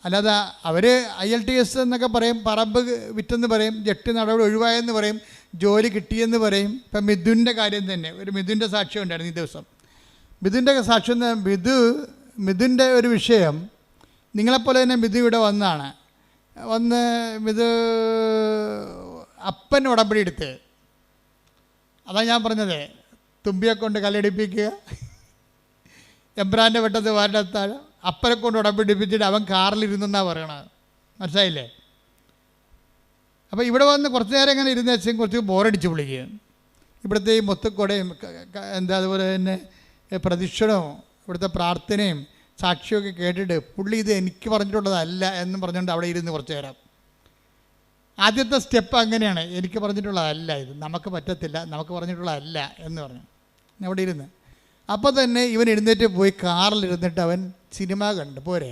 അല്ലാതെ അവർ IELTS എന്നൊക്കെ പറയും, പറമ്പ് വിറ്റെന്ന് പറയും, ജട്ടി നടപടി ഒഴിവായെന്ന് പറയും, ജോലി കിട്ടിയെന്ന് പറയും. ഇപ്പം മിഥുൻ്റെ കാര്യം തന്നെ, ഒരു മിഥുൻ്റെ സാക്ഷ്യം ഉണ്ടായിരുന്നു ഈ ദിവസം. മിഥുൻ്റെ സാക്ഷ്യം, മിഥുൻ്റെ ഒരു വിഷയം, നിങ്ങളെപ്പോലെ തന്നെ മിഥു ഇവിടെ വന്ന് മിഥു അപ്പൻ ഉടമ്പടി എടുത്ത്. അതാണ് ഞാൻ പറഞ്ഞത്, തുമ്പിയെ കൊണ്ട് കല്ലടിപ്പിക്കുക, എബ്രാൻ്റെ വെട്ടത്ത് വാരത്താഴം, അപ്പനെ കൊണ്ട് ഉടമ്പിടിപ്പിച്ചിട്ട് അവൻ കാറിലിരുന്നെന്നാണ് പറയണത്. മനസ്സിലായില്ലേ? അപ്പോൾ ഇവിടെ വന്ന് കുറച്ച് നേരം ഇങ്ങനെ ഇരുന്ന് വെച്ചാൽ കുറച്ച് ബോറടിച്ച് വിളിക്കുക. ഇവിടുത്തെ ഈ മൊത്തക്കൊടയും അതുപോലെ തന്നെ പ്രദക്ഷിണവും ഇവിടുത്തെ പ്രാർത്ഥനയും സാക്ഷിയൊക്കെ കേട്ടിട്ട് പുള്ളി ഇത് എനിക്ക് പറഞ്ഞിട്ടുള്ളതല്ല എന്ന് പറഞ്ഞുകൊണ്ട് അവിടെ ഇരുന്ന് കുറച്ച് നേരം. ആദ്യത്തെ സ്റ്റെപ്പ് അങ്ങനെയാണ്, എനിക്ക് പറഞ്ഞിട്ടുള്ളതല്ല ഇത്, നമുക്ക് പറ്റത്തില്ല, നമുക്ക് പറഞ്ഞിട്ടുള്ളതല്ല എന്ന് പറഞ്ഞു അവിടെ ഇരുന്ന്. അപ്പോൾ തന്നെ ഇവൻ എഴുന്നേറ്റ് പോയി കാറിലിരുന്നിട്ട് അവൻ സിനിമ കണ്ട്. പോരെ,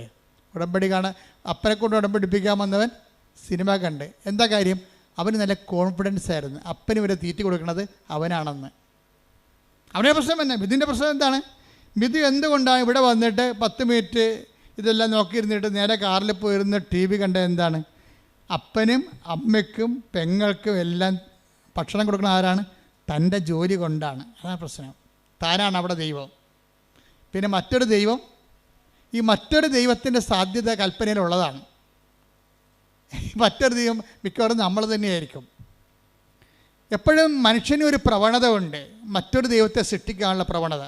ഉടമ്പടി കാണാൻ അപ്പനെ കൊണ്ട് ഉടമ്പടിപ്പിക്കാൻ വന്നവൻ സിനിമ കണ്ട്. എന്താ കാര്യം? അവന് നല്ല കോൺഫിഡൻസ് ആയിരുന്നു, അപ്പന് ഇവരെ തീറ്റി കൊടുക്കുന്നത് അവനാണെന്ന്. അവൻ്റെ പ്രശ്നം തന്നെ. മിഥുൻ്റെ പ്രശ്നം എന്താണ്? മിഥു എന്തുകൊണ്ടാണ് ഇവിടെ വന്നിട്ട് 10 മിനിറ്റ് ഇതെല്ലാം നോക്കിയിരുന്നിട്ട് നേരെ കാറിൽ പോയിരുന്ന് TV കണ്ട എന്താണ്? അപ്പനും അമ്മയ്ക്കും പെങ്ങൾക്കും എല്ലാം ഭക്ഷണം കൊടുക്കുന്ന ആരാണ്? തൻ്റെ ജോലി കൊണ്ടാണ്. അതാണ് പ്രശ്നം. താനാണ് അവിടെ ദൈവം. പിന്നെ മറ്റൊരു ദൈവം, ഈ മറ്റൊരു ദൈവത്തിൻ്റെ സാധ്യത കൽപ്പനയിലുള്ളതാണ്. മറ്റൊരു ദൈവം മിക്കവാറും നമ്മൾ തന്നെയായിരിക്കും. എപ്പോഴും മനുഷ്യന് ഒരു പ്രവണത ഉണ്ട്, മറ്റൊരു ദൈവത്തെ സൃഷ്ടിക്കാനുള്ള പ്രവണത.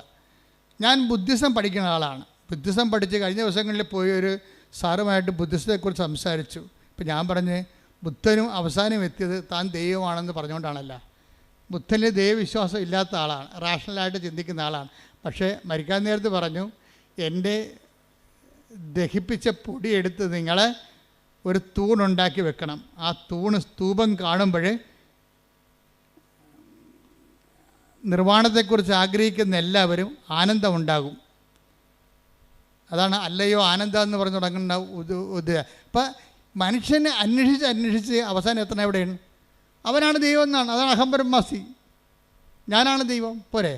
ഞാൻ ബുദ്ധിസം പഠിക്കുന്ന ആളാണ്. ബുദ്ധിസം പഠിച്ച് കഴിഞ്ഞ ദിവസങ്ങളിൽ പോയി ഒരു സാറുമായിട്ട് ബുദ്ധിസത്തെക്കുറിച്ച് സംസാരിച്ചു. ഇപ്പം ഞാൻ പറഞ്ഞ് ബുദ്ധനും അവസാനം എത്തിയത് താൻ ദൈവമാണെന്ന് പറഞ്ഞുകൊണ്ടാണല്ല. ബുദ്ധനിൽ ദൈവവിശ്വാസം ഇല്ലാത്ത ആളാണ്, റാഷണലായിട്ട് ചിന്തിക്കുന്ന ആളാണ്. പക്ഷേ മരിക്കാൻ നേരത്ത് പറഞ്ഞു, എൻ്റെ ദഹിപ്പിച്ച പൊടിയെടുത്ത് നിങ്ങൾ ഒരു തൂണുണ്ടാക്കി വെക്കണം. ആ സ്തൂപം കാണുമ്പോൾ നിർവ്വാണത്തെക്കുറിച്ച് ആഗ്രഹിക്കുന്ന എല്ലാവരും ആനന്ദമുണ്ടാകും. അതാണ് അല്ലയോ ആനന്ദം എന്ന് പറഞ്ഞു തുടങ്ങുന്ന അപ്പം മനുഷ്യനെ അന്വേഷിച്ച് അവസാനം എത്തണം എവിടെയാണ്? അവനാണ് ദൈവം എന്നാണ്. അതാണ് അഹം ബ്രഹ്മാസി, ഞാനാണ് ദൈവം. പോരെ?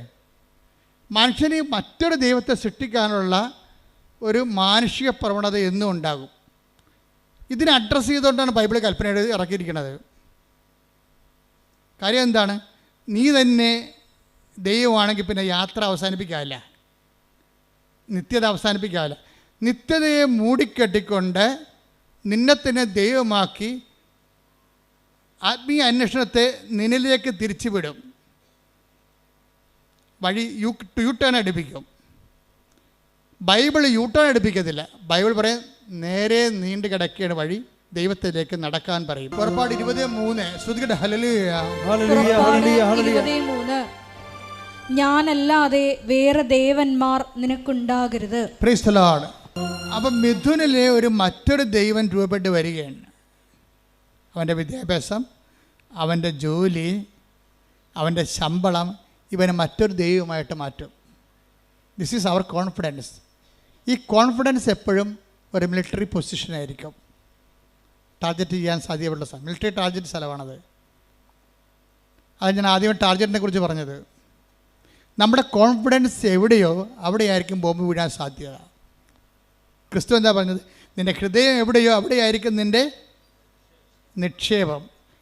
മനുഷ്യന് മറ്റൊരു ദൈവത്തെ സൃഷ്ടിക്കാനുള്ള ഒരു മാനുഷിക പ്രവണത എന്നും ഉണ്ടാകും. ഇതിനെ അഡ്രസ്സ് ചെയ്തുകൊണ്ടാണ് ബൈബിൾ കൽപ്പന ഇറക്കിയിരിക്കുന്നത്. കാര്യം എന്താണ്? നീ തന്നെ ദൈവമാണെങ്കിൽ പിന്നെ യാത്ര അവസാനിപ്പിക്കാവില്ല, നിത്യത അവസാനിപ്പിക്കാവില്ല. നിത്യതയെ മൂടിക്കെട്ടിക്കൊണ്ട് നിന്നെ തന്നെ ദൈവമാക്കി ആത്മീയ അന്വേഷണത്തെ നിന്നിലേക്ക് തിരിച്ചുവിടും. വഴി യൂട്ടേൺ അടുപ്പിക്കും. ബൈബിൾ യൂട്ടേൺ അടുപ്പിക്കത്തില്ല. ബൈബിൾ പറയും നേരെ നീണ്ടു കിടക്കുകയാണ് വഴി, ദൈവത്തിലേക്ക് നടക്കാൻ പറയും. പുറപ്പാട് 23 ശ്രുതികട ഹല്ലേലൂയ. ഞാനല്ലാതെ വേറെ ദേവന്മാർ നിനക്കുണ്ടാകരുത്. Praise the Lord. അപ്പം മിഥുനിലെ ഒരു മറ്റൊരു ദൈവം രൂപപ്പെട്ട് വരികയാണ്. അവൻ്റെ വിദ്യാഭ്യാസം, അവൻ്റെ ജോലി, അവൻ്റെ ശമ്പളം ഇവനെ മറ്റൊരു ദൈവമായിട്ട് മാറ്റും. This is our confidence. ഈ കോൺഫിഡൻസ് എപ്പോഴും ഒരു മിലിറ്ററി പൊസിഷനായിരിക്കും. ടാർഗറ്റ് ചെയ്യാൻ സാധ്യതയുള്ള സ്ഥലം, മിലിറ്ററി ടാർഗറ്റ് സ്ഥലമാണത്. അത് ഞാൻ ആദ്യം ടാർഗറ്റിനെ കുറിച്ച് പറഞ്ഞത്. നമ്മുടെ കോൺഫിഡൻസ് എവിടെയോ അവിടെയായിരിക്കും ബോംബ് വീഴാൻ സാധ്യത. ക്രിസ്തു എന്താ പറഞ്ഞത്? നിൻ്റെ ഹൃദയം എവിടെയോ അവിടെയായിരിക്കും നിൻ്റെ നിക്ഷേപം.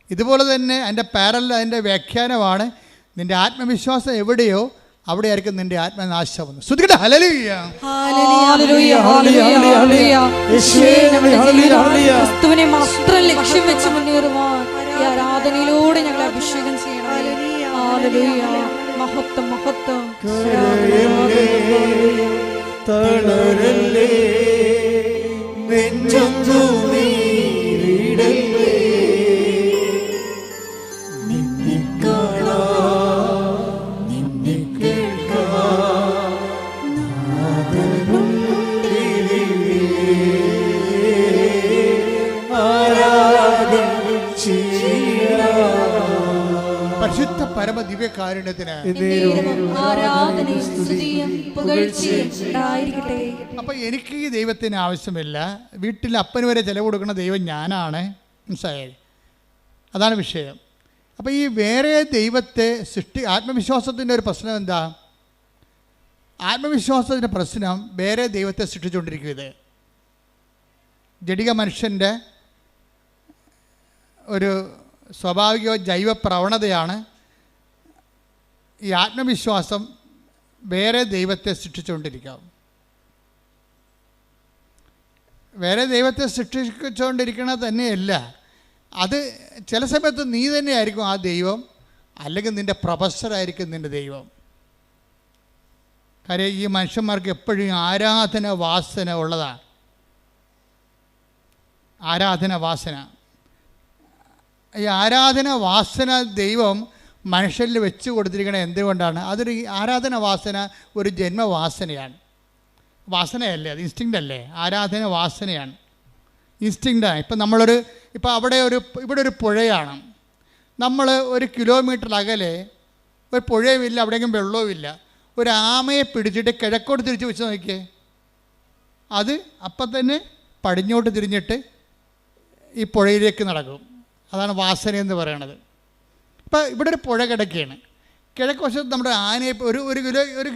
ഇതുപോലെ തന്നെ അതിൻ്റെ അതിൻ്റെ വ്യാഖ്യാനമാണ്, നിൻ്റെ ആത്മവിശ്വാസം എവിടെയോ അവിടെയായിരിക്കും നിൻ്റെ ആത്മനാശം. ശ്രുതികട ഹല്ലേലൂയ. ക്രിസ്തുവിനെ മാത്രം ലക്ഷ്യം വെച്ച് മുന്നേറുവാൻ ഈ ആരാധനയിലൂടെ ഞങ്ങളെ അഭിഷേകം ചെയ്യണം. ഹല്ലേലൂയ. മഹത്വം മഹത്വം. തളരല്ലേ നെഞ്ചൊന്നു നീരിടല്ലേ, നിന്നെ കാണാൻ നിന്നെ കേൾക്കാൻ ആരാധന ചെയ്യാം. പരിശുദ്ധ പരമ ദിവ്യകാരുണ്യത്തിന് അപ്പൊ എനിക്ക് ഈ ദൈവത്തിന് ആവശ്യമില്ല. വീട്ടിൽ അപ്പന് വരെ ചിലവ് കൊടുക്കുന്ന ദൈവം ഞാനാണ്. മനസ്സിലായി? അതാണ് വിഷയം. അപ്പോൾ ഈ വേറെ ദൈവത്തെ ആത്മവിശ്വാസത്തിൻ്റെ ഒരു പ്രശ്നം എന്താ? ആത്മവിശ്വാസത്തിൻ്റെ പ്രശ്നം വേറെ ദൈവത്തെ സൃഷ്ടിച്ചുകൊണ്ടിരിക്കും. ഇത് ജഡിക മനുഷ്യൻ്റെ ഒരു സ്വാഭാവിക ജൈവ പ്രവണതയാണ്. ഈ ആത്മവിശ്വാസം വേറെ ദൈവത്തെ സൃഷ്ടിച്ചുകൊണ്ടിരിക്കാം. വേറെ ദൈവത്തെ സൃഷ്ടിച്ചുകൊണ്ടിരിക്കണത് തന്നെയല്ല, അത് ചില സമയത്ത് നീ തന്നെയായിരിക്കും ആ ദൈവം, അല്ലെങ്കിൽ നിൻ്റെ പ്രൊഫസറായിരിക്കും നിൻ്റെ ദൈവം. കാര്യം ഈ മനുഷ്യന്മാർക്ക് എപ്പോഴും ആരാധന വാസന ഉള്ളതാണ്. ആരാധന വാസന, ഈ ആരാധന വാസന ദൈവം മനുഷ്യരിൽ വെച്ച് കൊടുത്തിരിക്കണത് എന്തുകൊണ്ടാണ്? അതൊരു ആരാധന വാസന ഒരു ജന്മവാസനയാണ്. വാസനയല്ലേ, അത് ഇൻസ്റ്റിങ്ക്റ്റ് അല്ലേ? ആരാധന വാസനയാണ്, ഇൻസ്റ്റിങ്ക്റ്റാണ്. ഇപ്പം ഇവിടെ ഒരു പുഴയാണ്. നമ്മൾ 1 കിലോമീറ്റർ അകലെ ഒരു പുഴയുമില്ല, അവിടെയെങ്കിലും വെള്ളവുമില്ല. ഒരു ആമയെ പിടിച്ചിട്ട് കിഴക്കോട്ട് തിരിച്ച് വെച്ച് നോക്കിയേ, അത് അപ്പം തന്നെ പടിഞ്ഞോട്ട് തിരിഞ്ഞിട്ട് ഈ പുഴയിലേക്ക് നടക്കും. അതാണ് വാസന എന്ന് പറയണത്. ഇപ്പം ഇവിടെ ഒരു പുഴ കിടക്കുകയാണ്. കിഴക്ക് വശത്ത് നമ്മുടെ ആനയെ ഒരു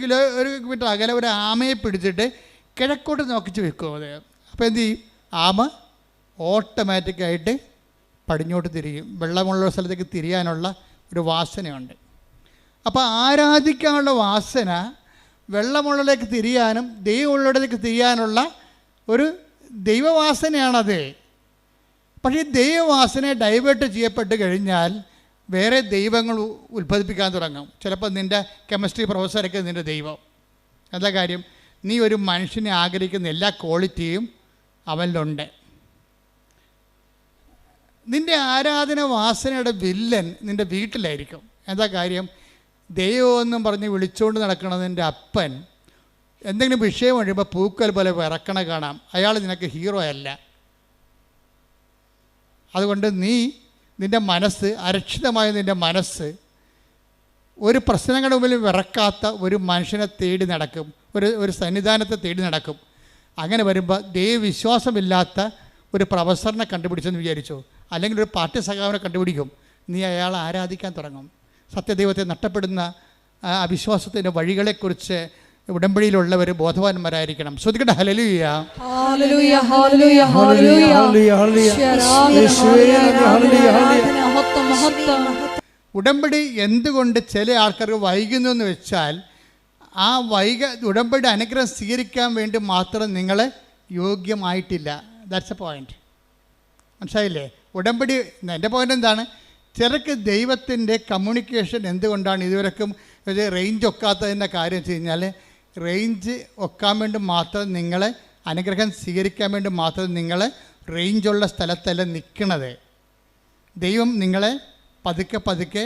കിലോമീറ്റർ അകലെ ഒരു ആമയെ പിടിച്ചിട്ട് കിഴക്കോട്ട് നോക്കിച്ച് വെക്കും അത്. അപ്പോൾ എന്ത് ചെയ്യും? ആമ ഓട്ടോമാറ്റിക്കായിട്ട് പടിഞ്ഞോട്ട് തിരിയും. വെള്ളമുള്ള സ്ഥലത്തേക്ക് തിരിയാനുള്ള ഒരു വാസനയുണ്ട്. അപ്പോൾ ആരാധിക്കാനുള്ള വാസന വെള്ളമുള്ളിലേക്ക് തിരിയാനും ദൈവമുള്ളിടത്തേക്ക് തിരിയാനുള്ള ഒരു ദൈവവാസനയാണത്. പക്ഷേ ദൈവവാസന ഡൈവേർട്ട് ചെയ്യപ്പെട്ട് കഴിഞ്ഞാൽ വേറെ ദൈവങ്ങൾ ഉത്ഭവിപ്പിക്കാൻ തുടങ്ങും. ചിലപ്പോൾ നിൻ്റെ കെമിസ്ട്രി പ്രൊഫസറൊക്കെ നിൻ്റെ ദൈവം, എന്താ കാര്യം? നീ ഒരു മനുഷ്യനെ ആഗ്രഹിക്കുന്ന എല്ലാ ക്വാളിറ്റിയും അവനിലുണ്ട്. നിൻ്റെ ആരാധന വാസനയുടെ വില്ലൻ നിൻ്റെ വീട്ടിലായിരിക്കും. എന്താ കാര്യം? ദൈവമെന്നും പറഞ്ഞ് വിളിച്ചുകൊണ്ട് നടക്കണ നിൻ്റെ അപ്പൻ എന്തെങ്കിലും വിഷയം കഴിയുമ്പോൾ പൂക്കൽ പോലെ വിറക്കണ കാണാം. അയാൾ നിനക്ക് ഹീറോ അല്ല. അതുകൊണ്ട് നിൻ്റെ മനസ്സ്, അരക്ഷിതമായ നിൻ്റെ മനസ്സ് ഒരു പ്രശ്നങ്ങളുടെ മുമ്പിൽ വിറക്കാത്ത ഒരു മനുഷ്യനെ തേടി നടക്കും, ഒരു സന്നിധാനത്തെ തേടി നടക്കും. അങ്ങനെ വരുമ്പോൾ ദൈവവിശ്വാസമില്ലാത്ത ഒരു പ്രൊഫസറിനെ കണ്ടുപിടിച്ചെന്ന് വിചാരിച്ചു, അല്ലെങ്കിൽ ഒരു പാർട്ടി സഖാവിനെ കണ്ടുപിടിക്കും. നീ അയാളെ ആരാധിക്കാൻ തുടങ്ങും. സത്യദൈവത്തെ നഷ്ടപ്പെടുന്ന അവിശ്വാസത്തിൻ്റെ വഴികളെക്കുറിച്ച് ഉടമ്പടിയിലുള്ളവർ ബോധവാന്മാരായിരിക്കണം. ശ്രദ്ധിക്കട്ടെ. ഹല്ലേലൂയ, ഹല്ലേലൂയ, ഹല്ലേലൂയ, ഹല്ലേലൂയ, ഉടമ്പടി എന്തുകൊണ്ട് ചില ആൾക്കാർക്ക് വൈകുന്നു എന്ന് വെച്ചാൽ, ആ ഉടമ്പടി അനുഗ്രഹം സ്വീകരിക്കാൻ വേണ്ടി മാത്രം നിങ്ങൾ യോഗ്യമായിട്ടില്ല. That's A point. മനസ്സിലായില്ലേ? ഉടമ്പടി, എൻ്റെ പോയിൻ്റ് എന്താണ്? ചിലർക്ക് ദൈവത്തിൻ്റെ കമ്മ്യൂണിക്കേഷൻ എന്തുകൊണ്ടാണ് ഇതുവരെക്കും റേഞ്ച് ഒക്കാത്തതിൻ്റെ കാര്യം വെച്ച് കഴിഞ്ഞാൽ, റേഞ്ച് ഒക്കാൻ വേണ്ടി മാത്രം നിങ്ങൾ അനുഗ്രഹം സ്വീകരിക്കാൻ വേണ്ടി മാത്രം നിങ്ങൾ റേഞ്ചുള്ള സ്ഥലത്തല്ല നിൽക്കണത്. ദൈവം നിങ്ങളെ പതുക്കെ പതുക്കെ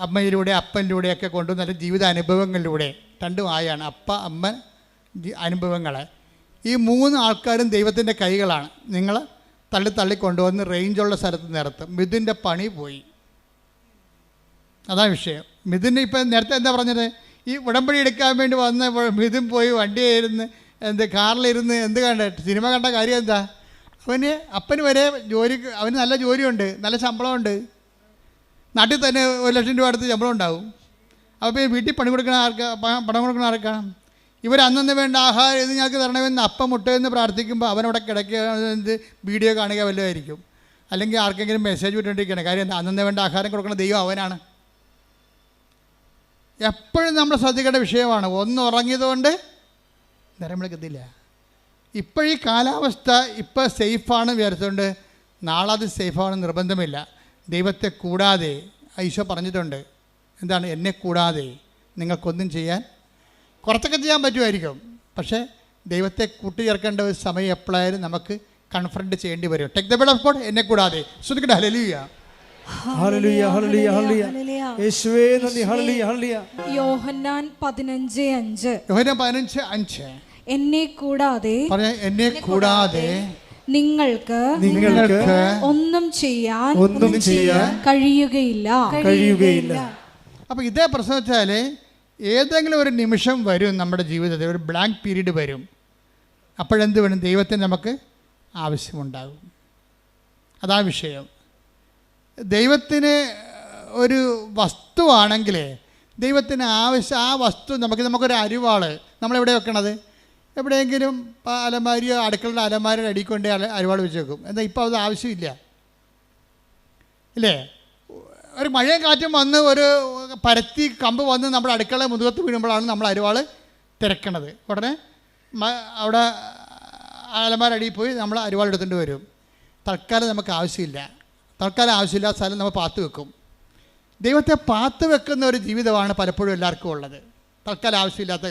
അമ്മയിലൂടെ അപ്പനിലൂടെയൊക്കെ കൊണ്ടു നല്ല ജീവിത അനുഭവങ്ങളിലൂടെ, രണ്ടും ആയാണ് അപ്പ അമ്മ അനുഭവങ്ങൾ. ഈ മൂന്ന് ആൾക്കാരും ദൈവത്തിൻ്റെ കൈകളാണ്. നിങ്ങൾ തള്ളി കൊണ്ടുവന്ന് റേഞ്ചുള്ള സ്ഥലത്ത് നിർത്തും. മിഥുൻ്റെ പണി പോയി. അതാണ് വിഷയം. മിഥുന് ഇപ്പം നേരത്തെ എന്താ പറഞ്ഞത്? ഈ ഉടമ്പടി എടുക്കാൻ വേണ്ടി വന്ന മിഥുൻ പോയി വണ്ടിയായിരുന്നു, കാറിലിരുന്ന് കണ്ട സിനിമ കണ്ട കാര്യം എന്താ? അപ്പന് വരെ അവന് നല്ല ജോലിയുണ്ട്, നല്ല ശമ്പളമുണ്ട്, നാട്ടിൽ തന്നെ 1 ലക്ഷം രൂപ അടുത്ത് ശമ്പളം ഉണ്ടാവും. അപ്പോൾ വീട്ടിൽ പണം കൊടുക്കണ ആർക്കാണ്? ഇവർ അന്നു വേണ്ട ആഹാരം ഇത് ഞങ്ങൾക്ക് തരണമെന്ന് അപ്പം മുട്ടയെന്ന് പ്രാർത്ഥിക്കുമ്പോൾ അവനവിടെ കിടക്കുക, വീഡിയോ കാണുക വല്ലതായിരിക്കും, അല്ലെങ്കിൽ ആർക്കെങ്കിലും മെസ്സേജ് വിട്ടുകൊണ്ടിരിക്കുകയാണ്. കാര്യം എന്താ? അന്നു വേണ്ട ആഹാരം കൊടുക്കുന്ന ദൈവം അവനാണ്. എപ്പോഴും നമ്മൾ ശ്രദ്ധിക്കേണ്ട വിഷയമാണ്. ഒന്ന് ഉറങ്ങിയതുകൊണ്ട് നേരം വിളിക്കത്തില്ല. ഇപ്പോഴീ കാലാവസ്ഥ ഇപ്പം സേഫാണ് വിചാരിച്ചുകൊണ്ട് നാളെ അത് സേഫാണെന്ന് നിർബന്ധമില്ല. ദൈവത്തെ കൂടാതെ ഈശോ പറഞ്ഞിട്ടുണ്ട്. എന്താണ്? എന്നെ കൂടാതെ നിങ്ങൾക്കൊന്നും ചെയ്യാൻ, കുറച്ചൊക്കെ ചെയ്യാൻ പറ്റുമായിരിക്കും, പക്ഷേ ദൈവത്തെ കൂട്ടിച്ചേർക്കേണ്ട ഒരു സമയം എപ്പോഴായാലും നമുക്ക് കൺഫ്രണ്ട് ചെയ്യേണ്ടി വരും. Take the bed of God, എന്നെ കൂടാതെ. ശ്രദ്ധിക്കട്ടെ. ഹല്ലേലൂയ, ഹല്ലേലൂയ, ഹല്ലേലൂയ, ഹല്ലേലൂയ. യേശുവേ നന്ദി. ഹല്ലേലൂയ, ഹല്ലേലൂയ. യോഹന്നാൻ 15:5. യോഹന്നാൻ 15:5. എന്നെ കൂടാതെ നിങ്ങൾക്ക് ഒന്നും ചെയ്യാൻ കഴിയുകയില്ല. അപ്പോൾ ഇതേ പ്രശ്നം വെച്ചാൽ ഏതെങ്കിലും ഒരു നിമിഷം വരും നമ്മുടെ ജീവിതത്തിൽ, ഒരു ബ്ലാങ്ക് പീരീഡ് വരും. അപ്പോഴെന്ത് വേണം? ദൈവത്തിന് നമുക്ക് ആവശ്യമുണ്ടാകും. അതാണ് വിഷയം. ദൈവത്തിന് ഒരു വസ്തുവാണെങ്കിൽ ദൈവത്തിന് ആവശ്യം, ആ വസ്തു നമുക്കൊരു അരിവാൾ നമ്മളെവിടെ വെക്കണത്? എവിടെയെങ്കിലും അലമാരിയോ അടുക്കളുടെ അലമാരിയുടെ അടിക്കൊണ്ട് അരിവാൾ വെച്ച് വെക്കും. എന്നാൽ ഇപ്പോൾ അത് ആവശ്യമില്ല, ഇല്ലേ? ഒരു മഴയും കാറ്റും വന്ന് ഒരു പരത്തി കമ്പ് വന്ന് നമ്മുടെ അടുക്കള മുതുകത്ത് വീഴുമ്പോഴാണ് നമ്മൾ അരിവാൾ തിരക്കണത്. ഉടനെ അവിടെ അലമാരടിയിൽ പോയി നമ്മൾ അരിവാൾ എടുത്തുകൊണ്ട് വരും. തൽക്കാലം നമുക്ക് ആവശ്യമില്ല. തൽക്കാലം ആവശ്യമില്ലാത്ത സ്ഥലം നമ്മൾ പാത്ത് വെക്കും. ദൈവത്തെ പാത്ത് വെക്കുന്ന ഒരു ജീവിതമാണ് പലപ്പോഴും എല്ലാവർക്കും ഉള്ളത്. തൽക്കാലം ആവശ്യമില്ലാത്ത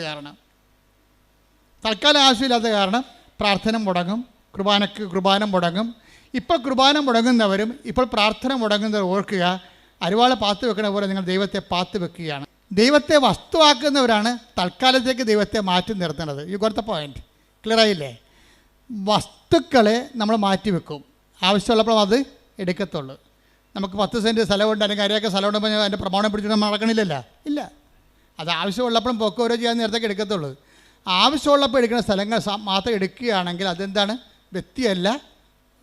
കാരണം പ്രാർത്ഥന മുടങ്ങും, കുർബാന മുടങ്ങും. ഇപ്പോൾ കുർബാന മുടങ്ങുന്നവരും ഇപ്പോൾ പ്രാർത്ഥന മുടങ്ങുന്നവർ ഓർക്കുക, അരിവാളെ പാത്ത് വെക്കണ പോലെ നിങ്ങൾ ദൈവത്തെ പാത്ത് വെക്കുകയാണ്. ദൈവത്തെ വസ്തുവാക്കുന്നവരാണ് തൽക്കാലത്തേക്ക് ദൈവത്തെ മാറ്റി നിർത്തുന്നത്. ഈ കൊടുത്ത പോയിന്റ് ക്ലിയർ ആയില്ലേ? വസ്തുക്കളെ നമ്മൾ മാറ്റി വെക്കും, ആവശ്യമുള്ളപ്പോൾ അത് എടുക്കത്തുള്ളൂ. നമുക്ക് 10 സെൻറ്റ് സ്ഥലമുണ്ട്, അല്ലെങ്കിൽ അരയൊക്കെ സ്ഥലമുണ്ടെങ്കിൽ അതിൻ്റെ പ്രമാണം പിടിച്ചിട്ട് നമ്മൾ നടക്കണില്ലല്ലോ, ഇല്ല. അത് ആവശ്യമുള്ളപ്പോഴും പൊക്കോരോ ചെയ്യാൻ നേരത്തേക്ക് എടുക്കത്തുള്ളൂ. ആവശ്യമുള്ളപ്പോൾ എടുക്കുന്ന സ്ഥലങ്ങൾ മാത്രം എടുക്കുകയാണെങ്കിൽ അതെന്താണ്? വ്യക്തിയല്ല,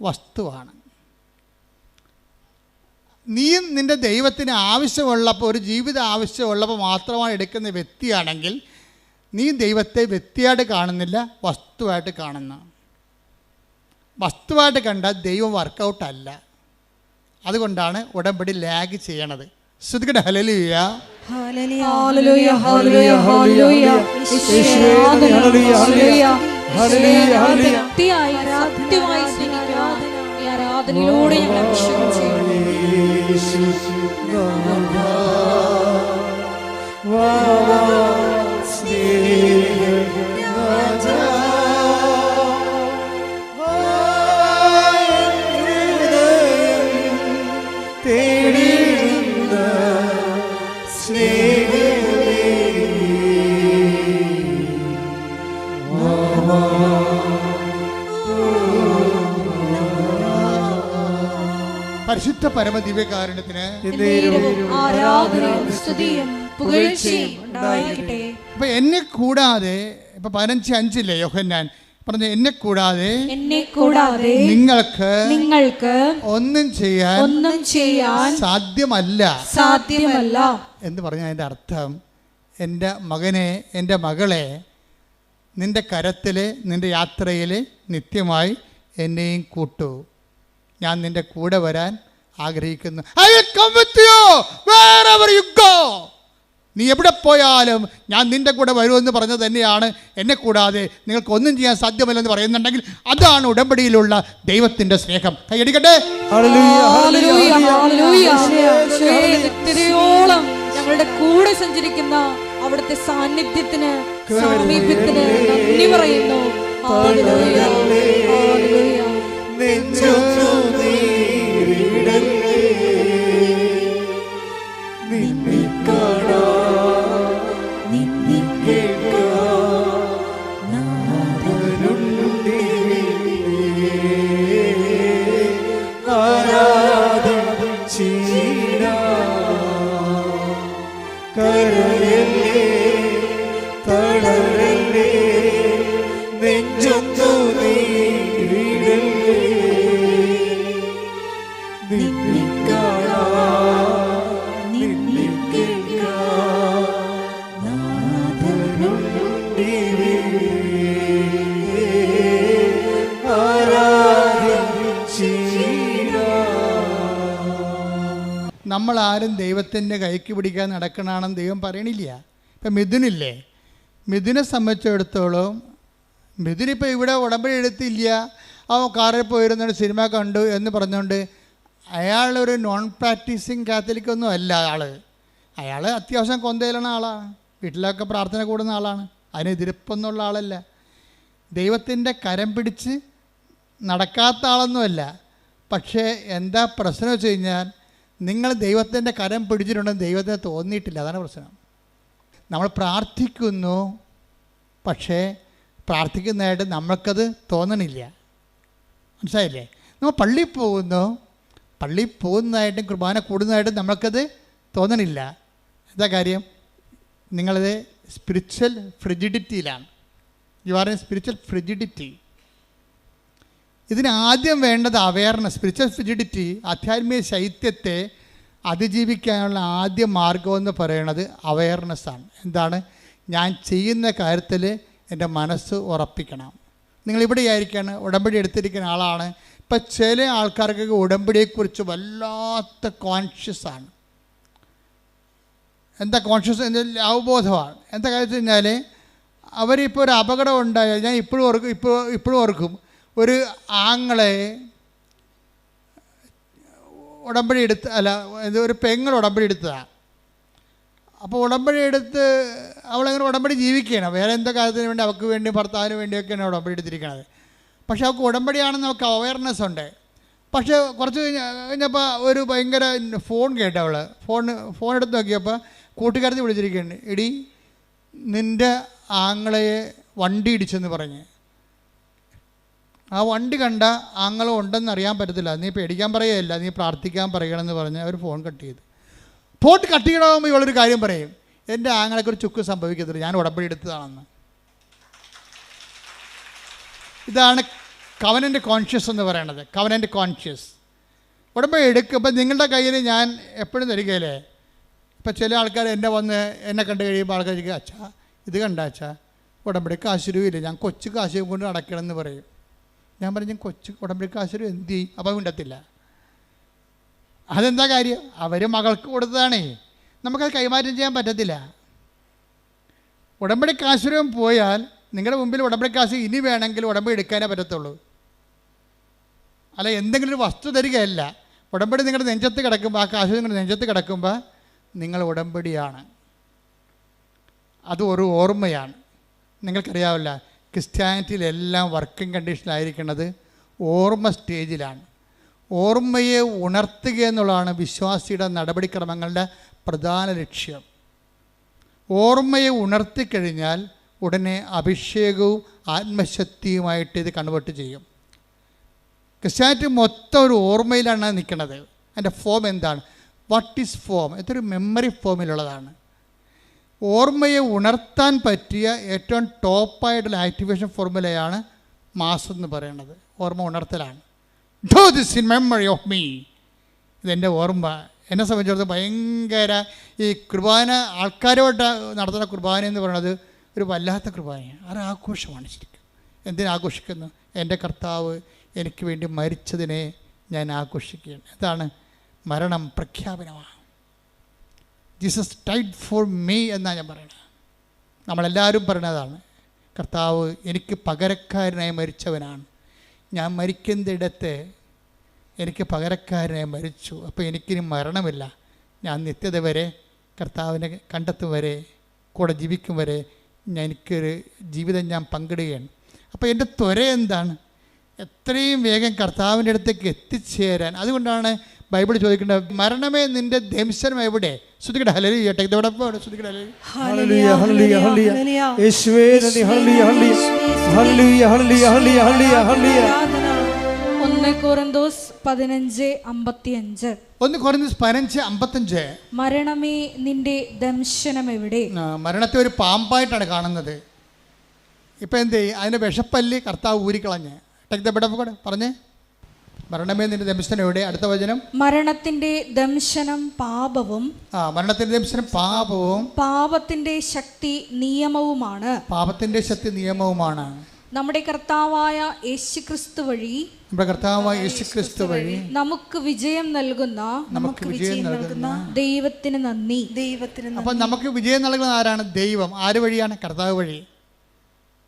വസ്തുവാണ്. നീയും നിൻ്റെ ദൈവത്തിന് ആവശ്യമുള്ളപ്പോൾ, ഒരു ജീവിത ആവശ്യമുള്ളപ്പോൾ മാത്രമാണ് എടുക്കുന്ന വ്യക്തിയാണെങ്കിൽ നീ ദൈവത്തെ വ്യക്തിയായിട്ട് കാണുന്നില്ല, വസ്തുവായിട്ട് കാണുന്നു. വസ്തുവായിട്ട് കണ്ടാൽ ദൈവം വർക്കൗട്ടല്ല. അതുകൊണ്ടാണ് ഉടമ്പടി ലാഗ് ചെയ്യണത്. ശ്രദ്ധിക്കട്ടെ. ഹല്ലേലൂയ, ഹല്ലേലൂയ, ഹല്ലേലൂയ, ഹല്ലേലൂയ. സത്യമായി സ്നേഹിക്കുക. ഈ ആരാധനയിലൂടെ ഞങ്ങൾ അഭിഷേകം ചെയ്യണം. സ്നേഹ പരിശുദ്ധ പരമദിവ്യകാരുണ്യത്തിന് ആരാധനയും സ്തുതിയും പുകഴ്ചയും ഉണ്ടായിരിക്കട്ടെ. അപ്പൊ എന്നെ കൂടാതെ ഇപ്പൊ 15:5 യോഹന്നാൻ പറഞ്ഞ എന്നെ കൂടാതെ നിങ്ങൾക്ക് ഒന്നും ചെയ്യാൻ സാധ്യമല്ല എന്ന് പറഞ്ഞ അതിൻ്റെ അർത്ഥം, എൻ്റെ മകനെ, എൻ്റെ മകളെ, നിന്റെ കരത്തിൽ, നിന്റെ യാത്രയിൽ നിത്യമായി എന്നെയും കൂട്ടു. ഞാൻ നിന്റെ കൂടെ വരാൻ ആഗ്രഹിക്കുന്നു. I will come with you wherever you go. നീ എവിടെ പോയാലും ഞാൻ നിന്റെ കൂടെ വരുമെന്ന് പറഞ്ഞത് തന്നെയാണ്. എന്നെ കൂടാതെ നിങ്ങൾക്ക് ഒന്നും ചെയ്യാൻ സാധ്യമല്ലെന്ന് പറയുന്നുണ്ടെങ്കിൽ അതാണ് ഉടമ്പടിയിലുള്ള ദൈവത്തിന്റെ സ്നേഹം. കൈയടിക്കട്ടെ. ഞങ്ങളുടെ കൂടെ സഞ്ചരിക്കുന്ന അവിടുത്തെ സാന്നിധ്യത്തിന്, സാമീപ്യത്തിന് നന്ദി പറയുന്നു. നമ്മളാരും ദൈവത്തിൻ്റെ കൈക്ക് പിടിക്കാൻ നടക്കണമെന്ന് ദൈവം പറയണില്ല. ഇപ്പം മിഥുനില്ലേ, മിഥുനെ സംബന്ധിച്ചിടത്തോളം മിഥുനിപ്പോൾ ഇവിടെ ഉടമ്പടി എടുത്തില്ല, അവൻ കാറിൽ പോയിരുന്നൊരു സിനിമ കണ്ടു എന്ന് പറഞ്ഞുകൊണ്ട് അയാളൊരു നോൺ പ്രാക്ടീസിങ് കാത്തലിക്കൊന്നും അല്ല. അയാൾ അത്യാവശ്യം കൊന്തയിലുള്ള ആളാണ്, വീട്ടിലൊക്കെ പ്രാർത്ഥന കൂടുന്ന ആളാണ്, അതിനെതിരിപ്പൊന്നുള്ള ആളല്ല. ദൈവത്തിൻ്റെ കരം പിടിച്ച് നടക്കാത്ത ആളൊന്നുമല്ല. പക്ഷേ എന്താ പ്രശ്നം വെച്ച് കഴിഞ്ഞാൽ, നിങ്ങൾ ദൈവത്തിൻ്റെ കരം പിടിച്ചിട്ടുണ്ടെന്ന് ദൈവത്തിന് തോന്നിയിട്ടില്ല. അതാണ് പ്രശ്നം. നമ്മൾ പ്രാർത്ഥിക്കുന്നു, പക്ഷേ പ്രാർത്ഥിക്കുന്നതായിട്ട് നമ്മൾക്കത് തോന്നണില്ല. മനസ്സിലായില്ലേ? നമ്മൾ പള്ളിയിൽ പോകുന്നതായിട്ടും കുർബാന കൂടുന്നതായിട്ടും നമ്മൾക്കത് തോന്നണില്ല. എന്താ കാര്യം? നിങ്ങളത് സ്പിരിച്വൽ ഫ്രിജിഡിറ്റിയിലാണ്. You are a spiritual frigidity. ഇതിനാദ്യം വേണ്ടത് അവയർനെസ്. സ്പിരിച്വൽ ഫ്രിജിഡിറ്റി, ആധ്യാത്മിക ശൈത്യത്തെ അതിജീവിക്കാനുള്ള ആദ്യ മാർഗമെന്ന് പറയുന്നത് അവയർനെസ്സാണ്. എന്താണ്? ഞാൻ ചെയ്യുന്ന കാര്യത്തിൽ എൻ്റെ മനസ്സ് ഉറപ്പിക്കണം. നിങ്ങളിവിടെ ആയിരിക്കാണ്, ഉടമ്പടി എടുത്തിരിക്കുന്ന ആളാണ്. ഇപ്പം ചില ആൾക്കാർക്കൊക്കെ ഉടമ്പടിയെക്കുറിച്ച് വല്ലാത്ത കോൺഷ്യസാണ്. എന്താ കോൺഷ്യസ്? അവബോധമാണ്. എന്താ കാര്യം വെച്ച് കഴിഞ്ഞാൽ, അവരിപ്പോൾ ഒരു അപകടം ഉണ്ടായാൽ, ഞാൻ ഇപ്പോഴും ഓർക്കും, ഒരു ആങ്ങളെ ഉടമ്പടി എടുത്ത്, ഒരു പെങ്ങൾ ഉടമ്പടി എടുത്തതാണ്. അപ്പോൾ ഉടമ്പടി എടുത്ത് അവളങ്ങനെ ഉടമ്പടി ജീവിക്കുകയാണ്. വേറെ എന്തോ കാര്യത്തിന് വേണ്ടി, അവൾക്ക് വേണ്ടി, ഭർത്താവിന് വേണ്ടിയൊക്കെയാണ് ഉടമ്പടി എടുത്തിരിക്കുന്നത്. പക്ഷെ അവൾക്ക് ഉടമ്പടിയാണെന്ന് അവൾക്ക് അവയർനെസ് ഉണ്ട്. പക്ഷേ കുറച്ച് കഴിഞ്ഞപ്പോൾ ഒരു ഭയങ്കര ഫോൺ കേട്ടോ. അവൾ ഫോൺ എടുത്ത് നോക്കിയപ്പോൾ കൂട്ടുകാരത്തി വിളിച്ചിരിക്കുകയാണ്. എടി, നിൻ്റെ ആങ്ങളയെ വണ്ടി ഇടിച്ചെന്ന് പറഞ്ഞ്. ആ വണ്ടി കണ്ട ആങ്ങളും ഉണ്ടെന്ന് അറിയാൻ പറ്റത്തില്ല, നീ പേടിക്കാൻ പറയുകയല്ല, നീ പ്രാർത്ഥിക്കാൻ പറയണമെന്ന് പറഞ്ഞ് അവർ ഫോൺ കട്ട് ചെയ്തു. ഫോൺ കട്ട് ചെയ്യണമെങ്കിൽ ഇവളൊരു കാര്യം പറയും, എൻ്റെ ആങ്ങളൊക്കെ ഒരു ചുക്ക് സംഭവിക്കത്തില്ല, ഞാൻ ഉടമ്പടി എടുത്തതാണെന്ന്. ഇതാണ് കവനൻ്റ് കോൺഷ്യസ് എന്ന് പറയണത്. Covenant conscious. ഉടമ്പടി എടുക്കുമ്പോൾ നിങ്ങളുടെ കയ്യിൽ ഞാൻ എപ്പോഴും തരികയില്ലേ. ഇപ്പം ചില ആൾക്കാർ എന്നെ കണ്ടു കഴിയുമ്പോൾ ആൾക്കാർ ചോദിക്കുക, അച്ഛാ ഇത് കണ്ട അച്ഛാ, ഉടമ്പടി കാശുരൂപയില്ല, ഞാൻ കൊച്ചു കാശ് കൊണ്ട് നടക്കണമെന്ന് പറയും. ഞാൻ പറഞ്ഞു, കൊച്ചു ഉടമ്പടി കാശുരൂ എന്ത് ചെയ്യും? അപ്പം മിണ്ടത്തില്ല. അതെന്താ കാര്യം? അവർ മകൾക്ക് കൊടുത്തതാണേ, നമുക്കത് കൈമാറ്റം ചെയ്യാൻ പറ്റത്തില്ല. ഉടമ്പടി കാശുരൂപം പോയാൽ നിങ്ങളുടെ മുമ്പിൽ ഉടമ്പടി കാശ് ഇനി വേണമെങ്കിൽ ഉടമ്പടി എടുക്കാനേ പറ്റത്തുള്ളൂ. അല്ല എന്തെങ്കിലും ഒരു വസ്തു തരികയല്ല. ഉടമ്പടി നിങ്ങളുടെ നെഞ്ചത്ത് കിടക്കുമ്പോൾ, ആ കാശ് നിങ്ങളുടെ നെഞ്ചത്ത് കിടക്കുമ്പോൾ നിങ്ങൾ ഉടമ്പടിയാണ്. അത് ഒരു ഓർമ്മയാണ്. നിങ്ങൾക്കറിയാവില്ല, ക്രിസ്ത്യാനിറ്റിയിലെല്ലാം വർക്കിംഗ് കണ്ടീഷനിലായിരിക്കുന്നത് ഓർമ്മ സ്റ്റേജിലാണ്. ഓർമ്മയെ ഉണർത്തുക എന്നുള്ളതാണ് വിശ്വാസിയുടെ നടപടിക്രമങ്ങളുടെ പ്രധാന ലക്ഷ്യം. ഓർമ്മയെ ഉണർത്തിക്കഴിഞ്ഞാൽ ഉടനെ അഭിഷേകവും ആത്മശക്തിയുമായിട്ട് ഇത് കൺവേർട്ട് ചെയ്യും. ക്രിസ്ത്യാനിറ്റി മൊത്തം ഒരു ഓർമ്മയിലാണ് നിൽക്കുന്നത്. അതിൻ്റെ ഫോം എന്താണ്? What is form? ഇതൊരു മെമ്മറി ഫോമിലുള്ളതാണ്. ഓർമ്മയെ ഉണർത്താൻ പറ്റിയ ഏറ്റവും ടോപ്പായിട്ടുള്ള ആക്ടിവേഷൻ ഫോർമുലയാണ് മാസം എന്ന് പറയുന്നത്. ഓർമ്മ ഉണർത്തലാണ്. Do this in memory of me. ഇതെൻ്റെ ഓർമ്മ. എന്നെ സംബന്ധിച്ചിടത്തോളം ഭയങ്കര ഈ കുർബാന, ആൾക്കാരോട്ട് നടത്തുന്ന കുർബാന എന്ന് പറയുന്നത് ഒരു വല്ലാത്ത കുർബാനയാണ്. അത് ആഘോഷമാണ് ശരിക്കും. എന്തിനാഘോഷിക്കുന്നു? എൻ്റെ കർത്താവ് എനിക്ക് വേണ്ടി മരിച്ചതിനെ ഞാൻ ആഘോഷിക്കുകയാണ്. അതാണ് മരണം പ്രഖ്യാപനമാണ്. ജീസസ് ഡൈഡ് ഫോർ മീ എന്നാണ് ഞാൻ പറയുന്നത്. നമ്മളെല്ലാവരും പറയുന്നതാണ്. കർത്താവ് എനിക്ക് പകരക്കാരനായി മരിച്ചവനാണ്. ഞാൻ മരിക്കുന്നിടത്ത് എനിക്ക് പകരക്കാരനായി മരിച്ചു. അപ്പോൾ എനിക്കിനി മരണമില്ല. ഞാൻ നിത്യത വരെ കർത്താവിനെ കണ്ടെത്തും വരെ, കൂടെ ജീവിക്കും വരെ എനിക്കൊരു ജീവിതം ഞാൻ പങ്കിടുകയാണ്. അപ്പോൾ എൻ്റെ ത്വര എന്താണ്? എത്രയും വേഗം കർത്താവിൻ്റെ അടുത്തേക്ക് എത്തിച്ചേരാൻ. അതുകൊണ്ടാണ് ബൈബിൾ ചോദിക്കേണ്ടത്, മരണമേ നിൻ്റെ ദംശനം എവിടെ? ശ്രുതിക്കട്ടെ ഹല്ലേലൂയ. ശ്രുതിക്കട്ടെ ഹല്ലേലൂയ, ഹല്ലേലൂയ, ഹല്ലേലൂയ. യേശുവേ നന്ദി. ഹല്ലേലൂയ, ഹല്ലേലൂയ, ഹല്ലേലൂയ, ഹല്ലേലൂയ, ഹല്ലേലൂയ, ഹല്ലേലൂയ. 1 കൊരിന്തോസ് 15:55. 1 കൊരിന്തോസ് 15:55. മരണമേ നിന്റെ ദംശനം എവിടെ? മരണത്തെ ഒരു പാമ്പായിട്ടാണ് കാണുന്നത്. ഇപ്പം എന്ത് ചെയ്യും? അതിൻ്റെ വിഷപ്പല്ല് കർത്താവ് ഊരിക്കളഞ്ഞ്. Take the bed of God പറഞ്ഞേ. മരണമേ നിന്റെ ദംശനം എവിടെ? അടുത്ത വചനം. മരണത്തിന്റെ ദംശനം പാപവും, മരണത്തിന്റെ ദംശനം പാപവും, പാപത്തിന്റെ ശക്തി നിയമവുമാണ്. പാപത്തിന്റെ ശക്തി നിയമവുമാണ്. നമ്മുടെ കർത്താവായ യേശുക്രിസ്തു വഴി, നമ്മുടെ കർത്താവായ യേശുക്രിസ്തു വഴി നമുക്ക് വിജയം നൽകുന്ന ദൈവത്തിന് നന്ദി. അപ്പം നമുക്ക് വിജയം നൽകുന്ന ആരാണ്? ദൈവം. ആര് വഴിയാണ്? കർത്താവ് വഴി.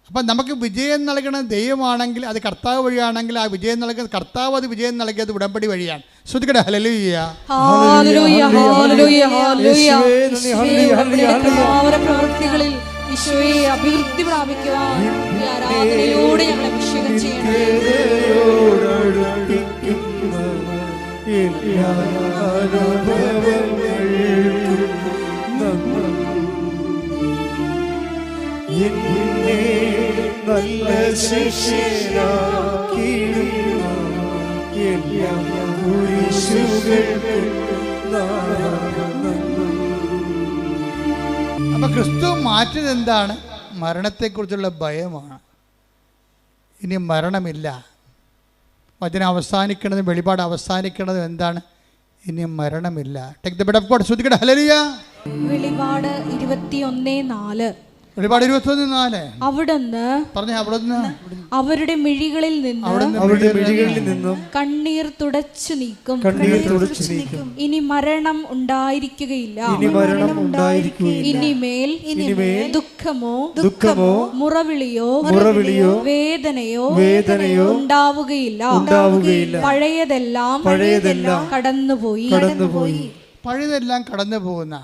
അപ്പം നമുക്ക് വിജയം നൽകുന്ന ദൈവമാണെങ്കിൽ, അത് കർത്താവ് വഴിയാണെങ്കിൽ, ആ വിജയം നൽകുന്നത് കർത്താവ്, അത് വിജയം നൽകിയത് ഉടമ്പടി വഴിയാണ്. ശ്രുതിക്കട്ടെ ഹല്ലേലൂയ, ഹല്ലേലൂയ, ഹല്ലേലൂയ, ഹല്ലേലൂയ. പ്രവൃത്തികളിൽ ഈശോയെ അഭിവൃദ്ധി പ്രാപിക്കുവാൻ ഈ ആരാധനയിലൂടെ ഞങ്ങളെ അഭിഷേകം ചെയ്യണം. നല്ല ശിഷ്യനാക്കിയിടുന്ന എല്ലാ കുരിശുകൾക്കും അപ്പൊ ക്രിസ്തു മാറ്റിയത് എന്താണ്? മരണത്തെക്കുറിച്ചുള്ള ഭയമാണ്. ഇനി മരണമില്ല. വചനം അവസാനിക്കുന്നതും വെളിപാട് അവസാനിക്കുന്നതും എന്താണ്? ഇനി മരണമില്ല. Take the bed of God. ശ്രുതിക്കട്ടെ ഹല്ലേലൂയ. വെളിപാട് 21:4. വെളിപാട് 21:4. അവിടുന്ന് പറഞ്ഞേ. അവിടുന്ന് അവരുടെ മിഴികളിൽ നിന്നും കണ്ണീർ തുടച്ചു നീക്കും. ഇനി മരണം ഉണ്ടായിരിക്കുകയില്ല. ഇനിമേൽ ദുഃഖമോ മുറവിളിയോ വേദനയോ ഉണ്ടാവുകയില്ല. പഴയതെല്ലാം കടന്നുപോയി. പഴയതെല്ലാം കടന്നു പോകുന്ന,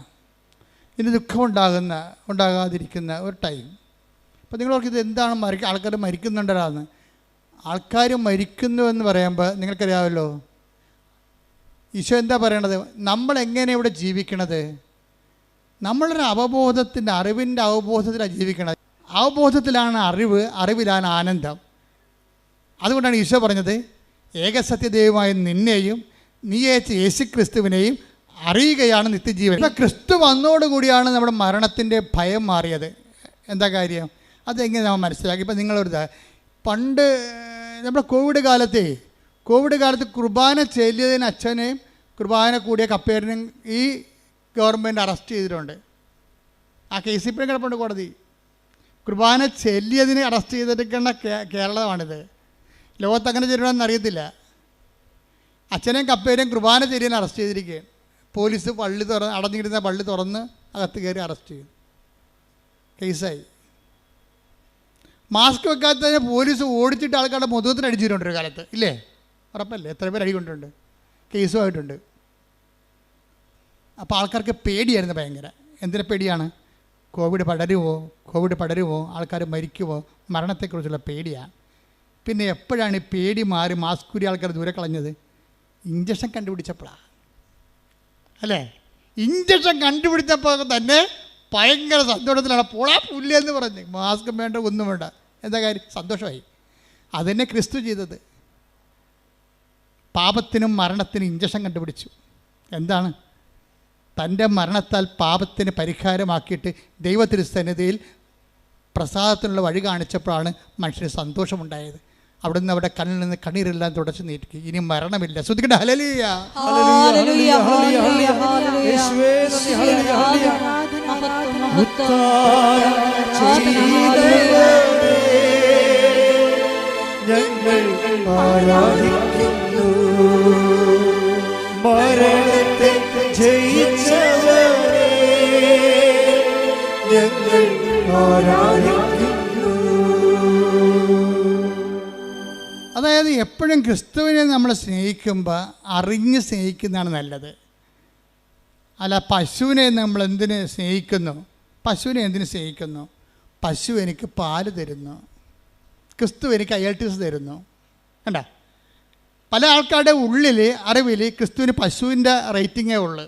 ഇനി ദുഃഖം ഉണ്ടാകാതിരിക്കുന്ന ഒരു ടൈം. അപ്പോൾ നിങ്ങളോർക്ക് ഇത് എന്താണ് ആൾക്കാർ മരിക്കുന്നുണ്ടല്ലാന്ന്? ആൾക്കാർ മരിക്കുന്നു എന്ന് പറയുമ്പോൾ നിങ്ങൾക്കറിയാമല്ലോ ഈശോ എന്താ പറയണത്? നമ്മളെങ്ങനെ ഇവിടെ ജീവിക്കണത്? നമ്മളൊരു അവബോധത്തിൻ്റെ, അറിവിൻ്റെ അവബോധത്തിലാണ് ജീവിക്കണത്. അവബോധത്തിലാണ് അറിവ്, അറിവിലാണ് ആനന്ദം. അതുകൊണ്ടാണ് ഈശോ പറഞ്ഞത്, ഏകസത്യദൈവമായ നിന്നെയും നീ അയച്ച യേശുക്രിസ്തുവിനെയും അറിയുകയാണ് നിത്യജീവൻ. ഇപ്പം ക്രിസ്തു വന്നോടുകൂടിയാണ് നമ്മുടെ മരണത്തിൻ്റെ ഭയം മാറിയത്. എന്താ കാര്യം? അതെങ്ങനെ നമ്മൾ മനസ്സിലാക്കി? ഇപ്പം നിങ്ങളൊരു പണ്ട് നമ്മുടെ കോവിഡ് കാലത്ത് കുർബാന ചെല്ലിയതിന് അച്ഛനെയും കുർബാന കൂടിയ കപ്പേരനും ഈ ഗവൺമെൻറ് അറസ്റ്റ് ചെയ്തിട്ടുണ്ട്. ആ കേസ് ഇപ്പോഴും കിടപ്പുണ്ട് കോടതി. കുർബാന ചെല്ലിയതിന് അറസ്റ്റ് ചെയ്തിരിക്കുന്ന കേരളമാണിത്. ലോകത്ത് അങ്ങനെ ചെയ്യണമെന്ന് അറിയത്തില്ല. അച്ഛനെയും കപ്പേരെയും കുർബാന ചെല്ലിയതിന് അറസ്റ്റ് ചെയ്തിരിക്കുകയാണ്. പോലീസ് അടഞ്ഞിരുന്ന പള്ളി തുറന്ന് അകത്ത് കയറി അറസ്റ്റ് ചെയ്തു. കേസായി. മാസ്ക് വെക്കാത്തതിന് പോലീസ് ഓടിച്ചിട്ട് ആൾക്കാരുടെ മുഖത്തിന് അടിച്ചിട്ടുണ്ട് ഒരു കാലത്ത്, ഇല്ലേ? ഉറപ്പല്ലേ? എത്ര പേര് അടികൊണ്ടുണ്ട്, കേസുമായിട്ടുണ്ട്. അപ്പോൾ ആൾക്കാർക്ക് പേടിയായിരുന്നു ഭയങ്കര. എന്തിനെ പേടിയാണ്? കോവിഡ് പടരുമോ, ആൾക്കാർ മരിക്കുമോ, മരണത്തെക്കുറിച്ചുള്ള പേടിയാണ്. പിന്നെ എപ്പോഴാണ് ഈ പേടി മാറി മാസ്ക് ഊരി ആൾക്കാർ ദൂരെ കളഞ്ഞത്? ഇഞ്ചക്ഷൻ കണ്ടുപിടിച്ചപ്പോഴാണ്, അല്ലേ? ഇഞ്ചക്ഷൻ കണ്ടുപിടിച്ചപ്പോൾ തന്നെ ഭയങ്കര സന്തോഷത്തിലാണ്. പോളാ പുല്ലെന്ന് പറഞ്ഞ് മാസ്ക് വേണ്ട, ഒന്നും വേണ്ട. എന്താ കാര്യം? സന്തോഷമായി. അതന്നെ ക്രിസ്തു ചെയ്തത്. പാപത്തിനും മരണത്തിനും ഇഞ്ചക്ഷൻ കണ്ടുപിടിച്ചു. എന്താണ്? തൻ്റെ മരണത്താൽ പാപത്തിന് പരിഹാരമാക്കിയിട്ട് ദൈവത്തിരുസന്നിധിയിൽ പ്രസാദത്തിനുള്ള വഴി കാണിച്ചപ്പോഴാണ് മനുഷ്യന് സന്തോഷമുണ്ടായത്. അവിടെ നിന്ന് അവിടെ കണ്ണിൽ നിന്ന് കണ്ണീരെല്ലാം തുടച്ച് നീട്ടി. ഇനി മരണമില്ല. ശ്രദ്ധിക്കട്ടെ. ഹല്ലേലൂയ. ഹല്ലേലൂയ, ഹല്ലേലൂയ, ഹല്ലേലൂയ. യേശുവേ നന്ദി, ഹല്ലേലൂയ, ഹല്ലേലൂയ. മഹത്വം, മഹത്വം. ഞങ്ങൾ ആരാധിക്കുന്നു മരണത്തെ ജയിച്ചവരെ, ഞങ്ങൾ ആരാധിക്കുന്നു. അതായത് എപ്പോഴും ക്രിസ്തുവിനെ നമ്മൾ സ്നേഹിക്കുമ്പോൾ അറിഞ്ഞ് സ്നേഹിക്കുന്നതാണ് നല്ലത്. അല്ല പശുവിനെ നമ്മൾ എന്തിന് സ്നേഹിക്കുന്നു? പശുവിനെ എന്തിന് സ്നേഹിക്കുന്നു? പശു എനിക്ക് പാല് തരുന്നു, ക്രിസ്തു എനിക്ക് IELTS തരുന്നു. കണ്ട, പല ആൾക്കാരുടെ ഉള്ളിൽ അറിവിൽ ക്രിസ്തുവിന് പശുവിൻ്റെ റേറ്റിങ്ങേ ഉള്ളു.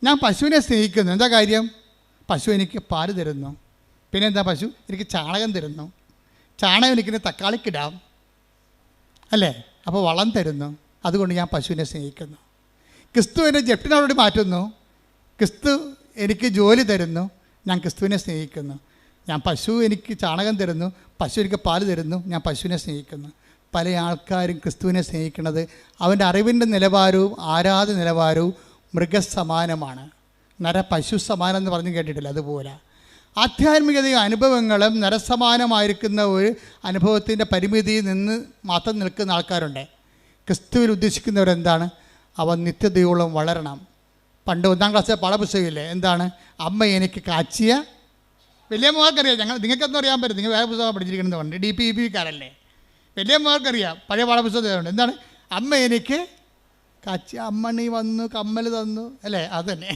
ഞാൻ പശുവിനെ സ്നേഹിക്കുന്നു. എന്താ കാര്യം? പശു എനിക്ക് പാല് തരുന്നു. പിന്നെ എന്താ? പശു എനിക്ക് ചാണകം തരുന്നു. ചാണകം എനിക്കിന് തക്കാളിക്കിടാം അല്ലേ? അപ്പോൾ വളം തരുന്നു. അതുകൊണ്ട് ഞാൻ പശുവിനെ സ്നേഹിക്കുന്നു. ക്രിസ്തു എന്നെ ജപ്റ്റിനോട് മാറ്റുന്നു. ക്രിസ്തു എനിക്ക് ജോലി തരുന്നു. ഞാൻ ക്രിസ്തുവിനെ സ്നേഹിക്കുന്നു. ഞാൻ പശു എനിക്ക് ചാണകം തരുന്നു, പശു എനിക്ക് പാല് തരുന്നു, ഞാൻ പശുവിനെ സ്നേഹിക്കുന്നു. പല ആൾക്കാരും ക്രിസ്തുവിനെ സ്നേഹിക്കുന്നത് അവൻ്റെ അറിവിൻ്റെ നിലവാരവും ആരാധന നിലവാരവും മൃഗസമാനമാണ്. പശു സമാനം എന്ന് പറഞ്ഞു കേട്ടിട്ടില്ല? അതുപോലെ ആധ്യാത്മികതയും അനുഭവങ്ങളും നരസമാനമായിരിക്കുന്ന ഒരു അനുഭവത്തിൻ്റെ പരിമിതിയിൽ നിന്ന് മാത്രം നിൽക്കുന്ന ആൾക്കാരുണ്ട്. ക്രിസ്തുവിൽ ഉദ്ദേശിക്കുന്നവരെന്താണ്? അവൻ നിത്യതയോളം വളരണം. പണ്ട് 1ാം ക്ലാസ്സിലെ പാഠപുസ്തകമില്ലേ? എന്താണ്? അമ്മ എനിക്ക് കാച്ചിയ, വലിയ മോർക്കറിയാം. നിങ്ങൾക്കൊന്നും അറിയാൻ പറ്റും, നിങ്ങൾ വേറെ പുസ്തകം പഠിച്ചിരിക്കണമെന്നുണ്ട്. DPEPക്കാരല്ലേ? വലിയ മോർക്കറിയാം, പഴയ പാഠപുസ്തകമുണ്ട്. എന്താണ്? അമ്മ എനിക്ക് കാച്ചിയ, അമ്മണി വന്നു കമ്മൽ തന്നു അല്ലേ? അതന്നെ.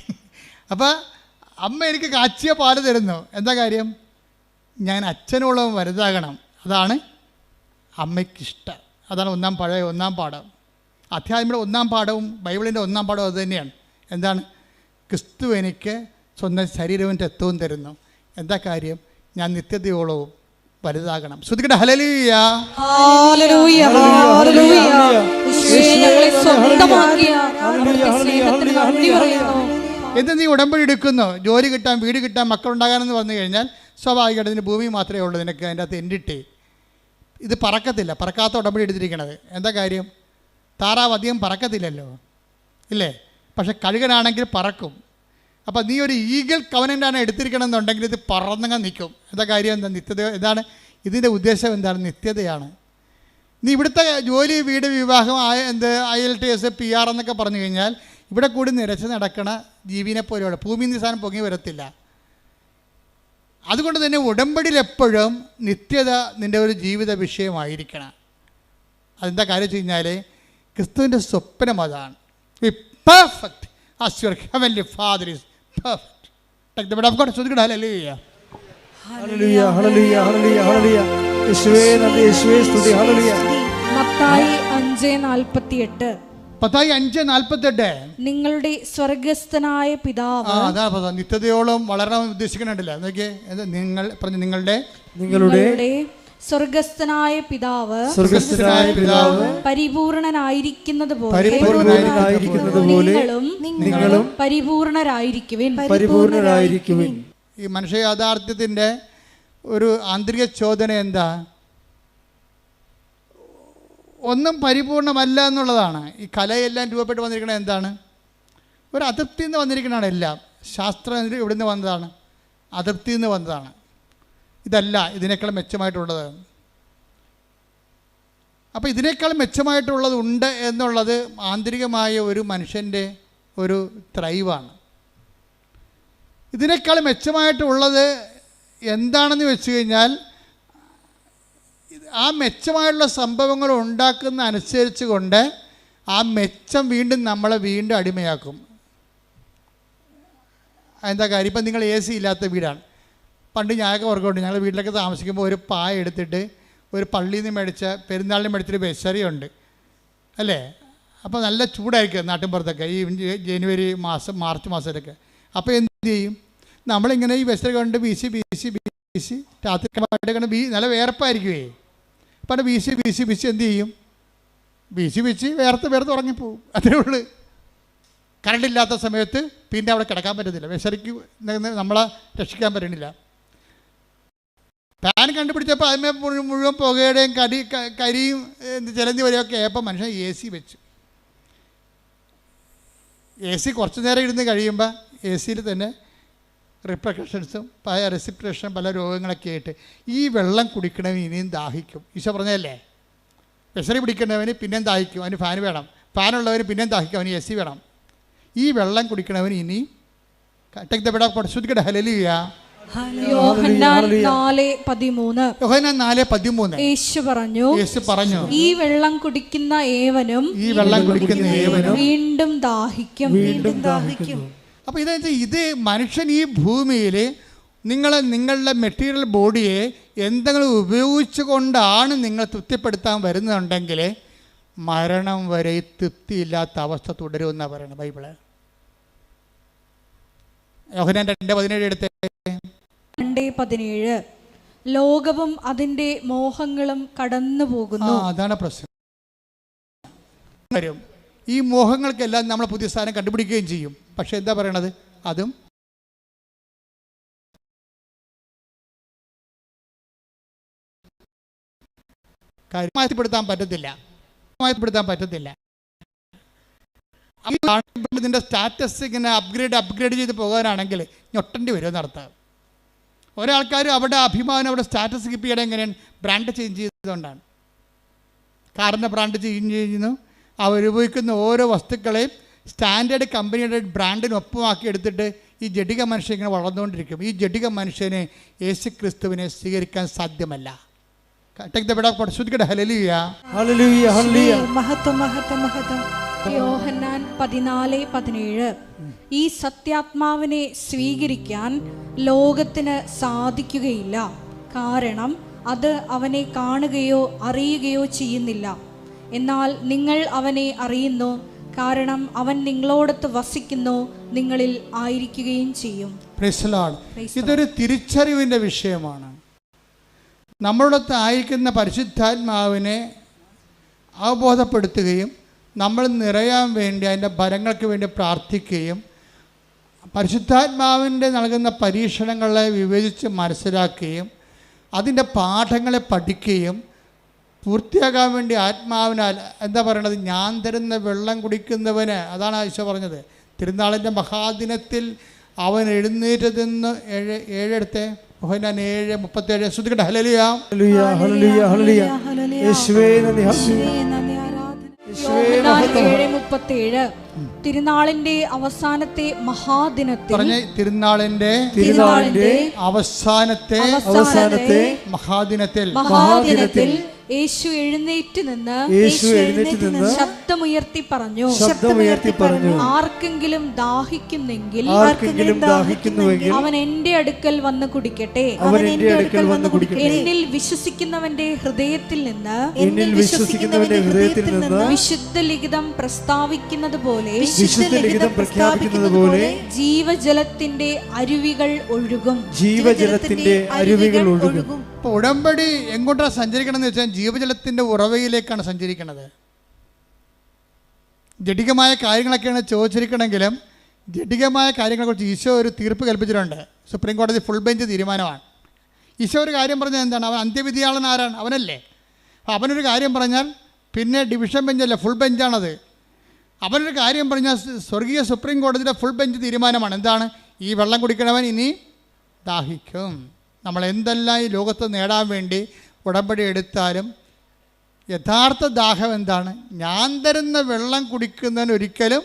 അപ്പോൾ അമ്മ എനിക്ക് കാച്ചിയ പാല് തരുന്നു. എന്താ കാര്യം? ഞാൻ അച്ഛനോളം വലുതാകണം. അതാണ് അമ്മയ്ക്കിഷ്ടം. അതാണ് 1ാം പാഠം. അധ്യാത്മിക 1ാം പാഠവും ബൈബിളിൻ്റെ 1ാം പാഠവും അത് തന്നെയാണ്. എന്താണ്? ക്രിസ്തു എനിക്ക് സ്വന്തം ശരീരവും രക്തവും തരുന്നു. എന്താ കാര്യം? ഞാൻ നിത്യതയോളവും വലുതാകണം. ശ്രദ്ധിക്കട്ടെ. ഹല്ലേലൂയ, ഹല്ലേലൂയ, ഹല്ലേലൂയ. യേശുവേ ഞങ്ങളെ സ്വന്തമാക്കിയ അവിടുത്തെ സ്നേഹത്തിന് നന്ദി പറയുന്നു. എന്ത് നീ ഉടമ്പടി എടുക്കുന്നു? ജോലി കിട്ടാൻ, വീട് കിട്ടാൻ, മക്കളുണ്ടാകാനെന്ന് പറഞ്ഞു കഴിഞ്ഞാൽ സ്വാഭാവികമായിട്ട് ഇതിന് ഭൂമി മാത്രമേ ഉള്ളൂ നിനക്ക്. അതിൻ്റെ അകത്ത് എൻഡിട്ടേ ഇത് പറക്കത്തില്ല. പറക്കാത്ത ഉടമ്പടി എടുത്തിരിക്കണത്. എന്താ കാര്യം? താറാവ് അധികം പറക്കത്തില്ലല്ലോ, ഇല്ലേ? പക്ഷെ കഴുകനാണെങ്കിൽ പറക്കും. അപ്പോൾ നീ ഒരു ഈഗിൾ കവനൻ്റാണ് എടുത്തിരിക്കണമെന്നുണ്ടെങ്കിൽ ഇത് പറന്നങ്ങ് നിൽക്കും. എന്താ കാര്യം? എന്താ? നിത്യത. എന്താണ് ഇതിൻ്റെ ഉദ്ദേശം? എന്താണ്? നിത്യതയാണ്. നീ ഇവിടുത്തെ ജോലി, വീട്, വിവാഹം, IELTS, PR എന്നൊക്കെ പറഞ്ഞു കഴിഞ്ഞാൽ ഇവിടെ കൂടി നിരച്ച് നടക്കണ ജീവിനെ പോലെയുള്ള ഭൂമി നിസാനം പൊങ്ങി വരത്തില്ല. അതുകൊണ്ട് തന്നെ ഉടമ്പടിയിൽ എപ്പോഴും നിത്യത നിൻ്റെ ഒരു ജീവിത വിഷയമായിരിക്കണം. അതെന്താ കാര്യം വെച്ച് കഴിഞ്ഞാൽ ക്രിസ്തുവിൻ്റെ സ്വപ്നം അതാണ്. Perfect as your heavenly Father is perfect. Take the word of God. Hallelujah. Hallelujah, ഹല്ലേലൂയ, ഹല്ലേലൂയ, ഹല്ലേലൂയ. യേശുവേ നന്ദി, യേശുവേ സ്തുതി. ഹല്ലേലൂയ. മത്തായി 5:48. മത്തായി 5:48. നിങ്ങളുടെ സ്വർഗസ്ഥനായ പിതാവ്. അതാ നിത്യതയോളം വളരാൻ ഉദ്ദേശിക്കണുണ്ടല്ലോ. എന്നൊക്കെ നിങ്ങൾ പറഞ്ഞു, നിങ്ങളുടെ സ്വർഗസ്ഥനായ പിതാവ് പരിപൂർണനായിരിക്കുന്നത് പോലെ നിങ്ങളും പരിപൂർണരായിരിക്കുവിൻ. ഈ മനുഷ്യ യാഥാർത്ഥ്യത്തിൻ്റെ ഒരു ആന്തരിക ചോദന എന്താ? ഒന്നും പരിപൂർണമല്ല എന്നുള്ളതാണ്. ഈ കലയെല്ലാം രൂപപ്പെട്ട് വന്നിരിക്കുന്നത് എന്താണ്? ഒരു അതൃപ്തിയിൽ നിന്ന് വന്നിരിക്കുന്നതാണ് എല്ലാം. ശാസ്ത്രം ഇവിടെ നിന്ന് വന്നതാണ്, അതൃപ്തിയിൽ നിന്ന് വന്നതാണ്. ഇതല്ല, ഇതിനേക്കാൾ മെച്ചമായിട്ടുള്ളത്. അപ്പോൾ ഇതിനേക്കാൾ മെച്ചമായിട്ടുള്ളത് ഉണ്ട് എന്നുള്ളത് ആന്തരികമായ ഒരു മനുഷ്യൻ്റെ ഒരു ത്രൈവാണ്. ഇതിനേക്കാൾ മെച്ചമായിട്ടുള്ളത് എന്താണെന്ന് വെച്ച് കഴിഞ്ഞാൽ ആ മെച്ചമായിട്ടുള്ള സംഭവങ്ങൾ ഉണ്ടാക്കുന്ന അനുസരിച്ച് കൊണ്ട് ആ മെച്ചം നമ്മളെ വീണ്ടും അടിമയാക്കും. എന്താ കാര്യം? ഇപ്പം നിങ്ങൾ AC ഇല്ലാത്ത വീടാണ്. പണ്ട് ഞാനൊക്കെ ഓർക്കുന്നുണ്ട്, ഞങ്ങൾ വീട്ടിലൊക്കെ താമസിക്കുമ്പോൾ ഒരു പായ എടുത്തിട്ട് ഒരു പള്ളിയിൽ നിന്ന് മേടിച്ച, പെരുന്നാളിന് മേടിച്ചൊരു ബെസറിയുണ്ട് അല്ലേ? അപ്പോൾ നല്ല ചൂടായിരിക്കും നാട്ടിൻപുറത്തൊക്കെ ഈ ജനുവരി മാസം, മാർച്ച് മാസത്തിലൊക്കെ. അപ്പോൾ എന്ത് ചെയ്യും? നമ്മളിങ്ങനെ ഈ ബെസറി കൊണ്ട് വീശി രാത്രി നല്ല വേർപ്പായിരിക്കുമേ. അപ്പോൾ വീശി എന്ത് ചെയ്യും? വീശി വേർത്ത് ഉറങ്ങിപ്പോവും. അതേ ഉള്ളൂ. കറണ്ട് ഇല്ലാത്ത സമയത്ത് പിന്നെ അവിടെ കിടക്കാൻ പറ്റത്തില്ല. വിശറിക്ക് നമ്മളെ രക്ഷിക്കാൻ പറ്റണില്ല. ഫാൻ കണ്ടുപിടിച്ചപ്പോൾ അതിനെ മുഴുവൻ പുകയുടെയും കരിയും ചിലന്തി വരെയൊക്കെ ആയപ്പോൾ മനുഷ്യൻ AC വെച്ചു. AC കുറച്ച് നേരം ഇരുന്ന് കഴിയുമ്പോൾ AC തന്നെ റിപ്രക്കഷൻസും റെസിപ്രേഷനും പല രോഗങ്ങളൊക്കെ ആയിട്ട് ഈ വെള്ളം കുടിക്കണവന് ഇനിയും ദാഹിക്കും. ഈശോ പറഞ്ഞതല്ലേ, വിശറി പിടിക്കുന്നവന് പിന്നെയും ദാഹിക്കും, അവന് ഫാൻ വേണം. ഫാനുള്ളവന് പിന്നെയും ദാഹിക്കും, അവന് AC വേണം. ഈ വെള്ളം കുടിക്കണവന് ഇനി യോഹന്നാൻ 4:13 യേശു പറഞ്ഞു, ഈ വെള്ളം കുടിക്കുന്ന ഏവനും വീണ്ടും ദാഹിക്കും. അപ്പോൾ ഇത് മനുഷ്യൻ ഈ ഭൂമിയിൽ നിങ്ങളുടെ മെറ്റീരിയൽ ബോഡിയെ എന്തെങ്കിലും ഉപയോഗിച്ചു കൊണ്ടാണ് നിങ്ങൾ തൃപ്തിപ്പെടുത്താൻ വരുന്നുണ്ടെങ്കിൽ മരണം വരെ തൃപ്തിയില്ലാത്ത അവസ്ഥ തുടരുമെന്നാണ് പറയുന്നത് ബൈബിള്. യോഹന്നാൻ 2:17 എടുത്തേ. 2:17 ലോകവും അതിൻ്റെ മോഹങ്ങളും കടന്നു പോകുന്നു. അതാണ് പ്രശ്നം. ഈ മോഹങ്ങൾക്കെല്ലാം നമ്മൾ പുതിയ സ്ഥാനം കണ്ടുപിടിക്കുകയും ചെയ്യും. പക്ഷെ എന്താ പറയണത്, അതും മാറ്റിപ്പെടുത്താൻ പറ്റത്തില്ല. ഇതിൻ്റെ സ്റ്റാറ്റസ് ഇങ്ങനെ അപ്ഗ്രേഡ് ചെയ്ത് പോകാനാണെങ്കിൽ ഞൊട്ടേണ്ടി വരുമെന്ന് അർത്ഥം. ഒരാൾക്കാർ അവിടെ അഭിമാനം, അവിടെ സ്റ്റാറ്റസ് കീപ്പ് ചെയ്യണം. എങ്ങനെയാണ്? ബ്രാൻഡ് ചേഞ്ച് ചെയ്തുകൊണ്ടാണ്. കാറിൻ്റെ ബ്രാൻഡ് ചേഞ്ച് ചെയ്യുന്നു. അവരുപയോഗിക്കുന്ന ഓരോ വസ്തുക്കളെയും സ്റ്റാൻഡേർഡ് കമ്പനിയുടെ ബ്രാൻഡിനൊപ്പമാക്കി എടുത്തിട്ട് ഈ ജഡിക മനുഷ്യൻ ഇങ്ങനെ വളർന്നുകൊണ്ടിരിക്കും. ഈ ജഡിക മനുഷ്യനെ യേശു ക്രിസ്തുവിനെ സ്വീകരിക്കാൻ സാധ്യമല്ല. യോഹന്നാൻ 14:17 ഈ സത്യാത്മാവിനെ സ്വീകരിക്കാൻ ലോകത്തിന് സാധിക്കുകയില്ല, കാരണം അത് അവനെ കാണുകയോ അറിയുകയോ ചെയ്യുന്നില്ല. എന്നാൽ നിങ്ങൾ അവനെ അറിയുന്നു, കാരണം അവൻ നിങ്ങളോടൊത്ത് വസിക്കുന്നു, നിങ്ങളിൽ ആയിരിക്കുകയും ചെയ്യും. ഇതൊരു തിരിച്ചറിവിൻ്റെ വിഷയമാണ്. നമ്മളോടൊത്ത് ആയിരിക്കുന്ന പരിശുദ്ധാത്മാവിനെ അവബോധപ്പെടുത്തുകയും നമ്മൾ നിറയാൻ വേണ്ടി അതിൻ്റെ ഫലങ്ങൾക്ക് വേണ്ടി പ്രാർത്ഥിക്കുകയും പരിശുദ്ധാത്മാവിൻ്റെ നൽകുന്ന പരീക്ഷണങ്ങളെ വിവേചിച്ച് മനസ്സിലാക്കുകയും അതിൻ്റെ പാഠങ്ങളെ പഠിക്കുകയും പൂർത്തിയാകാൻ വേണ്ടി ആത്മാവിനാൽ എന്താ പറയണത്, ഞാൻ തരുന്ന വെള്ളം കുടിക്കുന്നവന്, അതാണ് ഈശോ പറഞ്ഞത്. തിരുനാളിൻ്റെ മഹാദിനത്തിൽ അവൻ എഴുന്നേറ്റതെന്ന് 7 യോഹന്നാൻ 7:37 ശ്രുതിക്കട്ടെ. ഹല്ലേലൂയ ഹല്ലേലൂയ ഹല്ലേലൂയ യേശുവേ നന്ദി. യോഹന്നാൻ 7:37 തിരുനാളിന്റെ അവസാനത്തെ മഹാദിനത്തിൽ തിരുനാളിന്റെ അവസാനത്തെ മഹാദിനത്തിൽ യേശു എഴുന്നേറ്റ് നിന്ന് ശബ്ദമുയർത്തി പറഞ്ഞു, ആർക്കെങ്കിലും ദാഹിക്കുന്നെങ്കിൽ അവൻ എന്റെ അടുക്കൽ വന്ന് കുടിക്കട്ടെ. എന്നിൽ വിശ്വസിക്കുന്നവന്റെ ഹൃദയത്തിൽ നിന്ന് വിശുദ്ധ ലിഖിതം പ്രസ്താവിക്കുന്നത് പോലെ ജീവജലത്തിന്റെ അരുവികൾ ഒഴുകും. ഉടമ്പടി എങ്ങോട്ടാണ് സഞ്ചരിക്കണം എന്ന് വെച്ചാൽ ജീവജലത്തിൻ്റെ ഉറവയിലേക്കാണ് സഞ്ചരിക്കുന്നത്. ജഡികമായ കാര്യങ്ങളൊക്കെയാണ് ചോദിച്ചിരിക്കണമെങ്കിലും ജഡികമായ കാര്യങ്ങളെക്കുറിച്ച് ഈശോ ഒരു തീർപ്പ് കൽപ്പിച്ചിട്ടുണ്ട്. സുപ്രീം കോടതി ഫുൾ ബെഞ്ച് തീരുമാനമാണ്. ഈശോ ഒരു കാര്യം പറഞ്ഞാൽ എന്താണ്? അവൻ അന്ത്യവിധിയാളൻ ആരാണ്? അവനല്ലേ. അവനൊരു കാര്യം പറഞ്ഞാൽ പിന്നെ ഡിവിഷൻ ബെഞ്ചല്ല, ഫുൾ ബെഞ്ചാണത്. അവനൊരു കാര്യം പറഞ്ഞാൽ സ്വർഗീയ സുപ്രീം കോടതിയുടെ ഫുൾ ബെഞ്ച് തീരുമാനമാണ്. എന്താണ്? ഈ വെള്ളം കുടിക്കണവൻ ഇനി ദാഹിക്കും. നമ്മൾ എന്തെല്ലാം ഈ ലോകത്ത് നേടാൻ വേണ്ടി ഉടമ്പടി എടുത്താലും യഥാർത്ഥ ദാഹം എന്താണ്? ഞാൻ തരുന്ന വെള്ളം കുടിക്കുന്നതിന് ഒരിക്കലും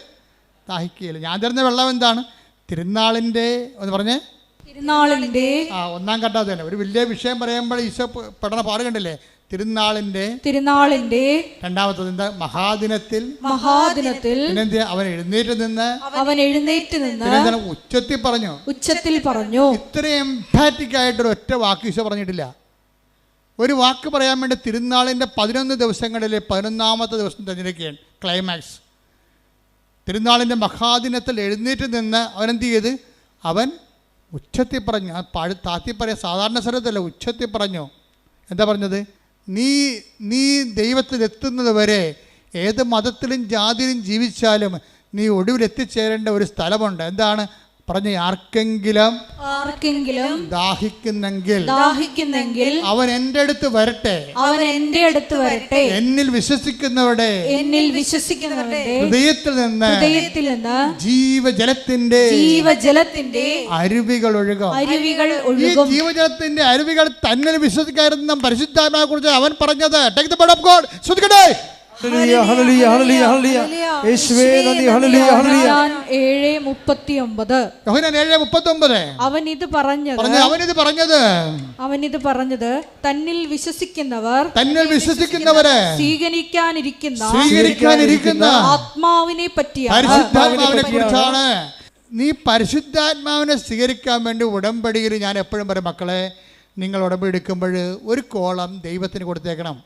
ദാഹിക്കുകയില്ല. ഞാൻ തരുന്ന വെള്ളം എന്താണ്? തിരുനാളിൻ്റെ ഒന്ന് പറഞ്ഞേ, തിരുനാളിൻ്റെ 1-ാം ഘട്ടം തന്നെ. ഒരു വലിയ വിഷയം പറയുമ്പോൾ ഈശോ പഠന പാട് കണ്ടില്ലേ? തിരുനാളിൻ്റെ രണ്ടാമത്തത് എന്താ? മഹാദിനത്തിൽ അവൻ എഴുന്നേറ്റ് നിന്ന് ഉച്ചത്തിൽ പറഞ്ഞു. ഇത്രയും എംഫാറ്റിക് ആയിട്ടൊരു ഒറ്റ വാക്ക് ഈശോ പറഞ്ഞിട്ടില്ല. ഒരു വാക്ക് പറയാൻ വേണ്ടി തിരുനാളിൻ്റെ 11 ദിവസങ്ങളിൽ 11ാമത്തെ ദിവസം തിരഞ്ഞെടുക്കുകയാണ് ക്ലൈമാക്സ്. തിരുനാളിൻ്റെ മഹാദിനത്തിൽ എഴുന്നേറ്റ് നിന്ന് അവനെന്ത് ചെയ്ത്? അവൻ ഉച്ചത്തിൽ പറഞ്ഞു. താത്തി പറയാം, സാധാരണ സ്വരത്തല്ല, ഉച്ചത്തിൽ പറഞ്ഞു. എന്താ പറഞ്ഞത്? നീ ദൈവത്തിലെത്തുന്നത് വരെ ഏത് മതത്തിലും ജാതിയിലും ജീവിച്ചാലും നീ ഒടുവിൽ എത്തിച്ചേരേണ്ട ഒരു സ്ഥലമുണ്ട്. എന്താണ് പറഞ്ഞ? ആർക്കെങ്കിലും ദാഹിക്കുന്നെങ്കിൽ അവൻ എൻ്റെ അടുത്ത് വരട്ടെ, എന്നിൽ വിശ്വസിക്കുന്നവരുടെ ഹൃദയത്തിൽ നിന്ന് ജീവജലത്തിന്റെ അരുവികൾ ഒഴുകും. ഈ ജീവജലത്തിന്റെ അരുവികൾ തന്നിൽ വിശ്വസിക്കാതിരുന്ന പരിശുദ്ധാത്മാവിനെ കുറിച്ച് അവൻ പറഞ്ഞത്. Take the word of God. ശ്രദ്ധിക്കട്ടെ. ഹല്ലേലൂയ ഹല്ലേലൂയ ഹല്ലേലൂയ ഹല്ലേലൂയ. യേശുവേ നന്ദി. ഹല്ലേലൂയ ഹല്ലേലൂയ. യോഹന്നാൻ 7:39 അവൻ ഇത് പറഞ്ഞത് തന്നിൽ വിശ്വസിക്കുന്നവരെ സ്വീകരിക്കാനിരിക്കുന്ന ആത്മാവിനെ കുറിച്ചാണ്. നീ പരിശുദ്ധാത്മാവിനെ സ്വീകരിക്കാൻ വേണ്ടി ഉടമ്പടിയിൽ ഞാൻ എപ്പോഴും പറയും, മക്കളെ, നിങ്ങൾ ഉടമ്പടി എടുക്കുമ്പോൾ ഒരു കോളം ദൈവത്തിന് കൊടുത്തേക്കണം.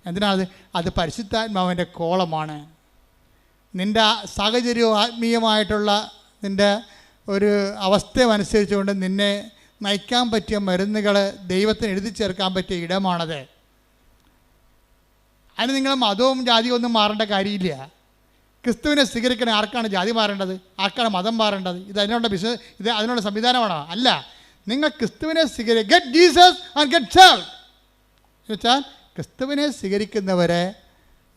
എന്തിനാണ്? അത് പരിശുദ്ധാത്മാവിൻ്റെ കോളമാണ്. നിൻ്റെ സാഹചര്യവും ആത്മീയമായിട്ടുള്ള നിൻ്റെ ഒരു അവസ്ഥയനുസരിച്ചുകൊണ്ട് നിന്നെ നയിക്കാൻ പറ്റിയ മരുന്നുകൾ ദൈവത്തിന് എഴുതി ചേർക്കാൻ പറ്റിയ ഇടമാണത്. അതിന് നിങ്ങൾ മതവും ജാതിയും ഒന്നും മാറേണ്ട കാര്യമില്ല. ക്രിസ്തുവിനെ സ്വീകരിക്കണേ ആർക്കാണ് ജാതി മാറേണ്ടത്? ആർക്കാണ് മതം മാറേണ്ടത്? ഇത് അതിനുള്ള സംവിധാനമാണോ? അല്ല. നിങ്ങൾ ക്രിസ്തുവിനെ get Jesus and get saved എന്ന് വെച്ചാൽ ക്രിസ്തുവിനെ സ്വീകരിക്കുന്നവരെ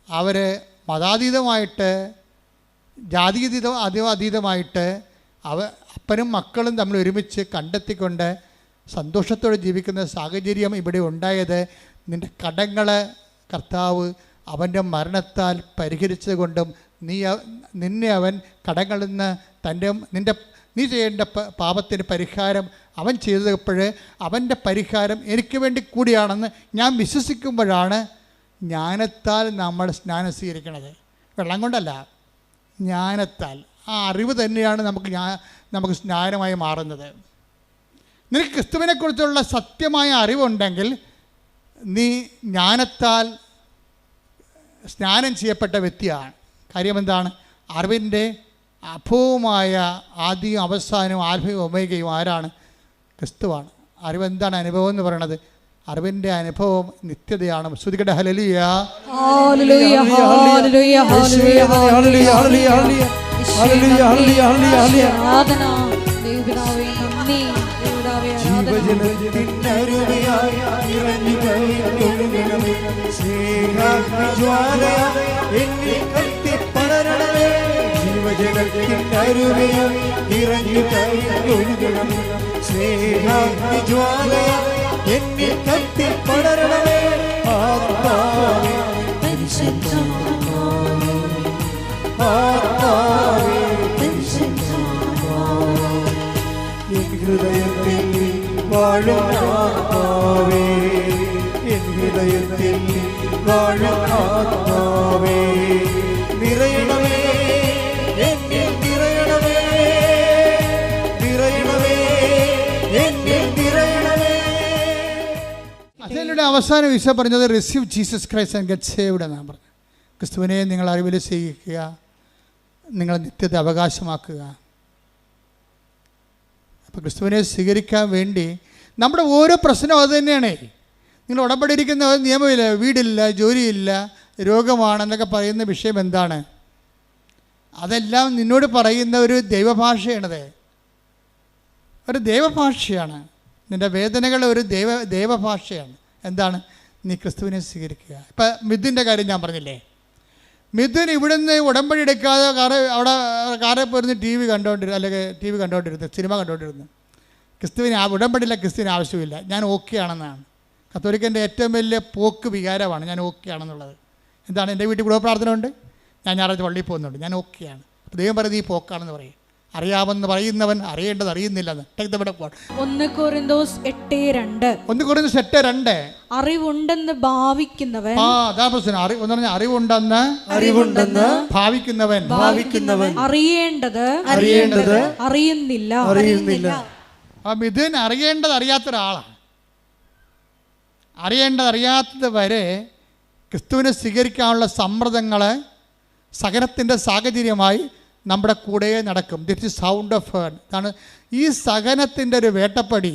അവർ മതാതീതമായിട്ട് അതീതമായിട്ട് അപ്പനും മക്കളും തമ്മിൽ ഒരുമിച്ച് കണ്ടെത്തിക്കൊണ്ട് സന്തോഷത്തോടെ ജീവിക്കുന്ന സാഹചര്യം ഇവിടെ ഉണ്ടായത് നിൻ്റെ കടങ്ങൾ കർത്താവ് അവൻ്റെ മരണത്താൽ പരിഹരിച്ചത് കൊണ്ടും നിന്നെ അവൻ കടങ്ങളിൽ നിന്ന് നീ ചെയ്യേണ്ട പാപത്തിന് പരിഹാരം അവൻ ചെയ്തപ്പോൾ അവൻ്റെ പരിഹാരം എനിക്ക് വേണ്ടി കൂടിയാണെന്ന് ഞാൻ വിശ്വസിക്കുമ്പോഴാണ് ജ്ഞാനത്താൽ നമ്മൾ സ്നാനം സ്വീകരിക്കുന്നത്. വെള്ളം കൊണ്ടല്ല, ജ്ഞാനത്താൽ. ആ അറിവ് തന്നെയാണ് നമുക്ക് സ്നാനമായി മാറുന്നത്. നിനക്ക് ക്രിസ്തുവിനെക്കുറിച്ചുള്ള സത്യമായ അറിവുണ്ടെങ്കിൽ നീ ജ്ഞാനത്താൽ സ്നാനം ചെയ്യപ്പെട്ട വ്യക്തിയാണ്. കാര്യം എന്താണ്? അറിവിൻ്റെ അഭവമായ ആദ്യവും അവസാനവും ആൽഫയും ഒമേഗയും ആരാണ്? ക്രിസ്തുവാണ്. അറിവ് എന്താണ്? അനുഭവം എന്ന് പറയുന്നത്. അറിവിൻ്റെ അനുഭവം നിത്യതയാണ്. ശ്രുതിക്കട്ടെ. ഹല്ലേലൂയ ഹല്ലേലൂയ ഹല്ലേലൂയ ഹല്ലേലൂയ ഹല്ലേലൂയ ഹല്ലേലൂയ. ആരാധന ദൈവപിതാവേ, നന്ദി ദൈവപിതാവേ. ജീവജലത്തിനരുവിയായി ഇറങ്ങി ഒഴുകണമേ, സ്നേഹാഗ്നിജ്വാലയായി എന്നിൽ കത്തിപ്പടരണമേ. ജീവജലത്തിനരുവിയായി ഇറങ്ങി ഒഴുകണമേ, സ്നേഹാഗ്നിജ്വാലയായി എന്നിൽ കത്തിപ്പടരണമേ. ആത്മാവേ പരിശുദ്ധാത്മാവേ, ആത്മാവേ പരിശുദ്ധാത്മാവേ, എൻ ഹൃദയത്തിൽ വാഴും ആത്മാവേ, എൻ ഹൃദയത്തിൽ വാഴും ആത്മാവേ, നിറയണമേ എന്നിൽ, നിറയണമേ, നിറയണമേ എന്നിൽ, നിറയണമേ. അതിലൂടെ അവസാനം ഈശോ പറഞ്ഞത് receive Jesus Christ and get saved എന്നാണ് പറഞ്ഞത്. ക്രിസ്തുവിനെ നിങ്ങൾ അറിവിൽ സ്വീകരിക്കുക, നിങ്ങൾ നിത്യത അവകാശമാക്കുക. അപ്പോൾ ക്രിസ്തുവിനെ സ്വീകരിക്കാൻ വേണ്ടി നമ്മുടെ ഓരോ പ്രശ്നവും അത് തന്നെയാണ്. നിങ്ങൾ ഉടമ്പടിയിരിക്കുന്ന നിയമമില്ല, വീടില്ല, ജോലിയില്ല, രോഗമാണെന്നൊക്കെ പറയുന്ന വിഷയം എന്താണ്? അതെല്ലാം നിന്നോട് പറയുന്ന ഒരു ദൈവഭാഷയാണത്. ഒരു ദൈവഭാഷയാണ്. നിൻ്റെ വേദനകൾ ഒരു ദൈവഭാഷയാണ്. എന്താണ്? നീ ക്രിസ്തുവിനെ സ്വീകരിക്കുക. ഇപ്പം മിഥുൻ്റെ കാര്യം ഞാൻ പറഞ്ഞില്ലേ, മിഥുൻ ഇവിടുന്ന് ഉടമ്പടി എടുക്കാതെ കാറിൽ പോയിരുന്ന് ടി വി കണ്ടുകൊണ്ടിരുന്നു, സിനിമ കണ്ടുകൊണ്ടിരുന്നു. ക്രിസ്തുവിന് ഉടമ്പടിയില്ല, ക്രിസ്തുവിന് ആവശ്യമില്ല, ഞാൻ ഓക്കെ ആണെന്നാണ്. കത്തോലിക്കൻ്റെ ഏറ്റവും വലിയ പോക്ക് വികാരമാണ് ഞാൻ ഓക്കെ ആണെന്നുള്ളത്. എന്താണ്? എൻ്റെ വീട്ടിൽ ഗൃഹപ്രാർത്ഥന ഉണ്ട്, ഞാൻ ഞായറാഴ്ച പള്ളിയിൽ പോകുന്നുണ്ട്, ഞാൻ ഓക്കെയാണ്. അപ്പോൾ ദൈവം പറയുന്നത് ഈ പോക്കാണെന്ന് പറയും. അറിയാമെന്ന് പറയുന്നവൻ അറിയേണ്ടത് അറിയുന്നില്ലെന്ന്. 1 കൊരിന്തോസ് 8:2 അറിവുണ്ടെന്ന് ഭാവിക്കുന്നവൻ, അറിവുണ്ടെന്ന് ഭാവിക്കുന്നവൻ അറിയേണ്ടത് അറിയുന്നില്ല. മിഥുൻ അറിയേണ്ടത് അറിയാത്ത ഒരാളാണ്. അറിയേണ്ടത് അറിയാത്തത് വരെ ക്രിസ്തുവിനെ സ്വീകരിക്കാനുള്ള സമ്മർദ്ദങ്ങൾ സഹനത്തിൻ്റെ സാഹചര്യമായി നമ്മുടെ കൂടെ നടക്കും. ദിറ്റ് ഈസ് സൗണ്ട് ഓഫ് ഹേർഡ്. ഇതാണ് ഈ സഹനത്തിൻ്റെ ഒരു വേട്ടപ്പടി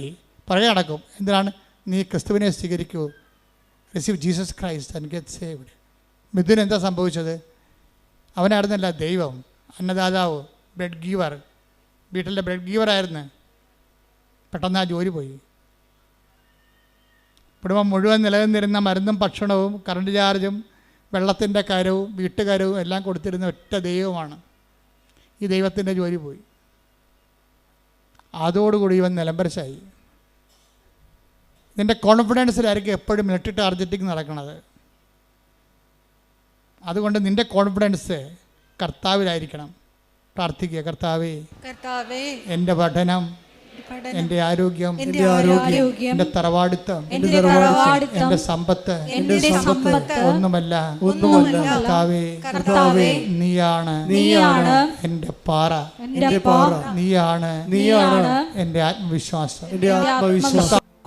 പുറകെ നടക്കും. എന്തിനാണ്? നീ ക്രിസ്തുവിനെ സ്വീകരിക്കൂ, receive Jesus Christ and get saved. Mithun എന്താ സംഭവിച്ചത്? അവനായിരുന്നല്ല ദൈവം, അന്നദാതാവ്, ബ്രെഡ് ഗീവർ, വീട്ടിലെ ബ്രെഡ് ഗീവറായിരുന്നു. പെട്ടെന്ന് ആ ജോലി പോയി. കുടുംബം മുഴുവൻ നിലനിന്നിരുന്ന മരുന്നും ഭക്ഷണവും കറണ്ട് ചാർജും വെള്ളത്തിൻ്റെ കരവും വീട്ടുകാരവും എല്ലാം കൊടുത്തിരുന്ന ഒറ്റ ദൈവമാണ്. ഈ ദൈവത്തിൻ്റെ ജോലി പോയി. അതോടുകൂടി ഇവൻ നിലംപരിശായി. നിൻ്റെ കോൺഫിഡൻസിലായിരിക്കും എപ്പോഴും മിലിറ്ററി ടാർഗറ്റിങ് നടക്കുന്നത്. അതുകൊണ്ട് നിൻ്റെ കോൺഫിഡൻസ് കർത്താവിലായിരിക്കണം. പ്രാർത്ഥിക്കുക, കർത്താവേ, എൻ്റെ പഠനം, എൻ്റെ ആരോഗ്യം, എൻ്റെ തറവാടിത്തം, എൻ്റെ സമ്പത്ത് ഒന്നുമല്ല. കർത്താവേ, നീയാണ് എൻ്റെ പാറ, നീയാണ് എൻ്റെ ആത്മവിശ്വാസം.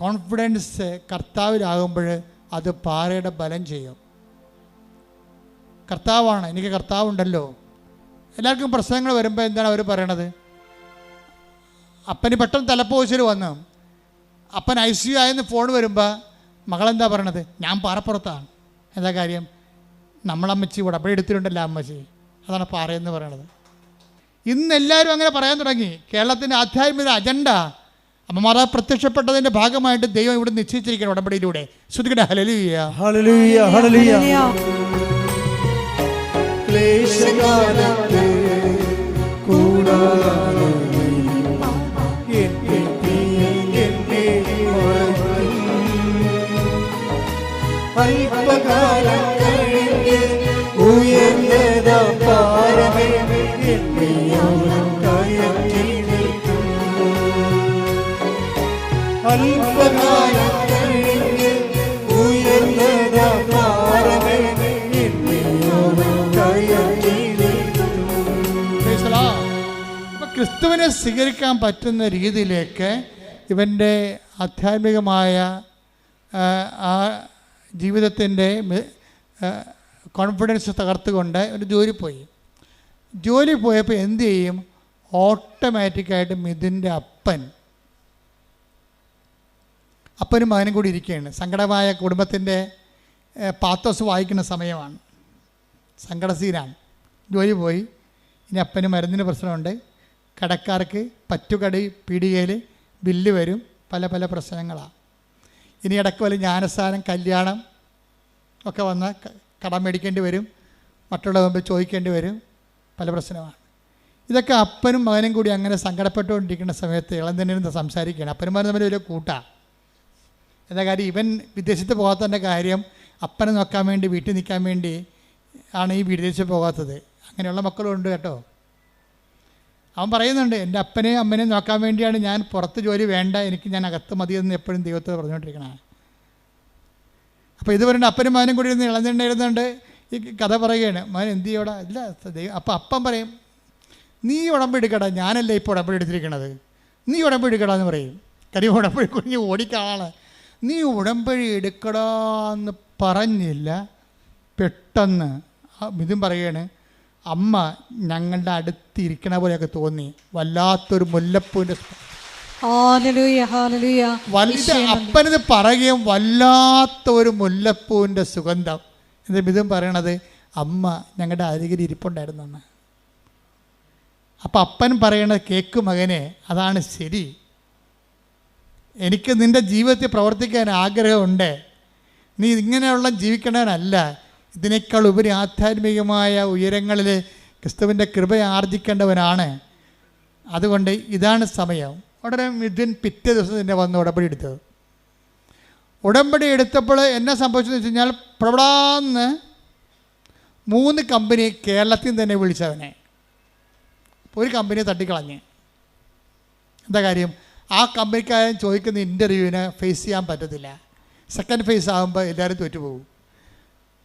കോൺഫിഡൻസ് കർത്താവിലാകുമ്പോൾ അത് പാറയുടെ ബലം ചെയ്യും. കർത്താവാണ്, എനിക്ക് കർത്താവുണ്ടല്ലോ. എല്ലാവർക്കും പ്രശ്നങ്ങൾ വരുമ്പോൾ എന്താണ് അവർ പറയണത്? അപ്പന് പെട്ടെന്ന് തലപ്പോശൽ വന്നു, അപ്പൻ ICU ആയെന്ന് ഫോൺ വരുമ്പോൾ മകളെന്താ പറയണത്? ഞാൻ പാറപ്പുറത്താണ്. എന്താ കാര്യം? നമ്മളമ്മച്ചി ഉടമ്പടി എടുത്തിട്ടുണ്ടല്ലോ അമ്മച്ചി, അതാണ് പാറയെന്ന് പറയണത്. ഇന്ന് എല്ലാവരും അങ്ങനെ പറയാൻ തുടങ്ങി. കേരളത്തിൻ്റെ ആധ്യാത്മിക അജണ്ട അമ്മമാരെ പ്രത്യക്ഷപ്പെട്ടതിൻ്റെ ഭാഗമായിട്ട് ദൈവം ഇവിടെ നിശ്ചയിച്ചിരിക്കണം ഉടമ്പടിയിലൂടെ. ശ്രുതിക്കട്ടെ, ഹല്ലേലൂയ, ഹല്ലേലൂയ, ഹല്ലേലൂയ. ക്ലേശകാലത്തെ കൂടാതെ അല്പകാലം കഴിഞ്ഞ് ഉയർന്നതാ പാറമേ അല്പകാലം കഴിഞ്ഞ് ഉയർന്നതാ പാറമേ ക്രിസ്തുവിനെ സ്വീകരിക്കാൻ പറ്റുന്ന രീതിയിലേക്ക് ഇവൻ്റെ ആധ്യാത്മികമായ ആ ജീവിതത്തിൻ്റെ കോൺഫിഡൻസ് തകർത്തുകൊണ്ട് ഒരു ജോലി പോയി. ജോലി പോയപ്പോൾ എന്തു ചെയ്യും? ഓട്ടോമാറ്റിക്കായിട്ട് മിഥുൻ്റെ അപ്പനും മകനും കൂടി ഇരിക്കുകയാണ്. സങ്കടമായ കുടുംബത്തിൻ്റെ പാത്തോസ് വായിക്കുന്ന സമയമാണ്, സങ്കടസീനാണ്. ജോലി പോയി. ഇനി അപ്പന് മരുന്നിന് പ്രശ്നമുണ്ട്, കടക്കാർക്ക് പറ്റുകടി പീടികയിൽ ബില്ല് വരും, പല പല പ്രശ്നങ്ങളാണ്. ഇനി ഇടയ്ക്ക് വല്ല ജ്ഞാനസ്ഥാനം, കല്യാണം ഒക്കെ വന്നാൽ കടം മേടിക്കേണ്ടി വരും, മറ്റുള്ള മുമ്പിൽ ചോദിക്കേണ്ടി വരും, പല പ്രശ്നമാണ്. ഇതൊക്കെ അപ്പനും മകനും കൂടി അങ്ങനെ സങ്കടപ്പെട്ടുകൊണ്ടിരിക്കുന്ന സമയത്ത് ഇളം തന്നെ ഇരുന്ന് സംസാരിക്കുകയാണ്. അപ്പനും തമ്മിൽ വലിയ കൂട്ടാണ്. എന്താ കാര്യം? ഇവൻ വിദേശത്ത് പോകാത്തതിൻ്റെ കാര്യം അപ്പനെ നോക്കാൻ വേണ്ടി, വീട്ടിൽ നിൽക്കാൻ വേണ്ടി ആണ് ഈ വിദേശത്ത് പോകാത്തത്. അങ്ങനെയുള്ള മക്കളുണ്ട് കേട്ടോ. അവൻ പറയുന്നുണ്ട്, എൻ്റെ അപ്പനെയും അമ്മനെയും നോക്കാൻ വേണ്ടിയാണ് ഞാൻ പുറത്ത് ജോലി വേണ്ട, എനിക്ക് ഞാൻ അകത്ത് മതിയെന്ന് എപ്പോഴും ദൈവത്തോട് പറഞ്ഞുകൊണ്ടിരിക്കണേ. അപ്പോൾ ഇത് പറയുന്നത് അപ്പനും മകനും കൂടി ഇരുന്ന് ഇളഞ്ഞിരുന്നുണ്ട് ഈ കഥ പറയുകയാണ്. മകൻ എന്ത് ചെയ്യോടാ? ഇല്ല ദൈവം. അപ്പോൾ അപ്പം പറയും, നീ ഉടമ്പെടുക്കടാ, ഞാനല്ലേ ഇപ്പോൾ ഉടമ്പെടുത്തിരിക്കണത്, നീ ഉടമ്പെടുക്കടാ എന്ന് പറയും. കാര്യം ഉടമ്പടി കുഞ്ഞ് ഓടിക്കാളാണ്. നീ ഉടമ്പടി എടുക്കടാന്ന് പറഞ്ഞില്ല, പെട്ടെന്ന് ഇതും പറയുകയാണ്, അമ്മ ഞങ്ങളുടെ അടുത്തിരിക്കണ പോലെയൊക്കെ തോന്നി, വല്ലാത്തൊരു മുല്ലപ്പൂവിൻ്റെ വലുത്. അപ്പനത് പറയുകയും വല്ലാത്തൊരു മുല്ലപ്പൂവിൻ്റെ സുഗന്ധം. എന്നിട്ട് ഇതും പറയണത് അമ്മ ഞങ്ങളുടെ അരികിൽ ഇരിപ്പുണ്ടായിരുന്നു എന്ന്. അപ്പം അപ്പൻ പറയണത് കേക്ക് മകനെ, അതാണ് ശരി, എനിക്ക് നിൻ്റെ ജീവിതത്തിൽ പ്രവർത്തിക്കാൻ ആഗ്രഹമുണ്ട്, നീ ഇങ്ങനെയുള്ള ജീവിക്കണവനല്ല, ഇതിനേക്കാൾ ഉപരി ആധ്യാത്മികമായ ഉയരങ്ങളിൽ ക്രിസ്തുവിൻ്റെ കൃപ ആർജിക്കേണ്ടവനാണ്. അതുകൊണ്ട് ഇതാണ് സമയം. ഉടനെ മിഥുൻ പിറ്റേ ദിവസം തന്നെ വന്ന് ഉടമ്പടി എടുത്തത്. ഉടമ്പടി എടുത്തപ്പോൾ എന്നെ സംഭവിച്ചതെന്ന് വെച്ച് കഴിഞ്ഞാൽ, പ്രവടാന്ന് 3 കമ്പനി കേരളത്തിൽ തന്നെ വിളിച്ചവനെ ഒരു കമ്പനി തട്ടിക്കളഞ്ഞ്. എന്താ കാര്യം? ആ കമ്പനിക്കാരൻ ചോദിക്കുന്ന ഇൻ്റർവ്യൂവിന് ഫേസ് ചെയ്യാൻ പറ്റത്തില്ല. സെക്കൻഡ് ഫേസ് ആകുമ്പോൾ എല്ലാവരും തോറ്റുപോകും.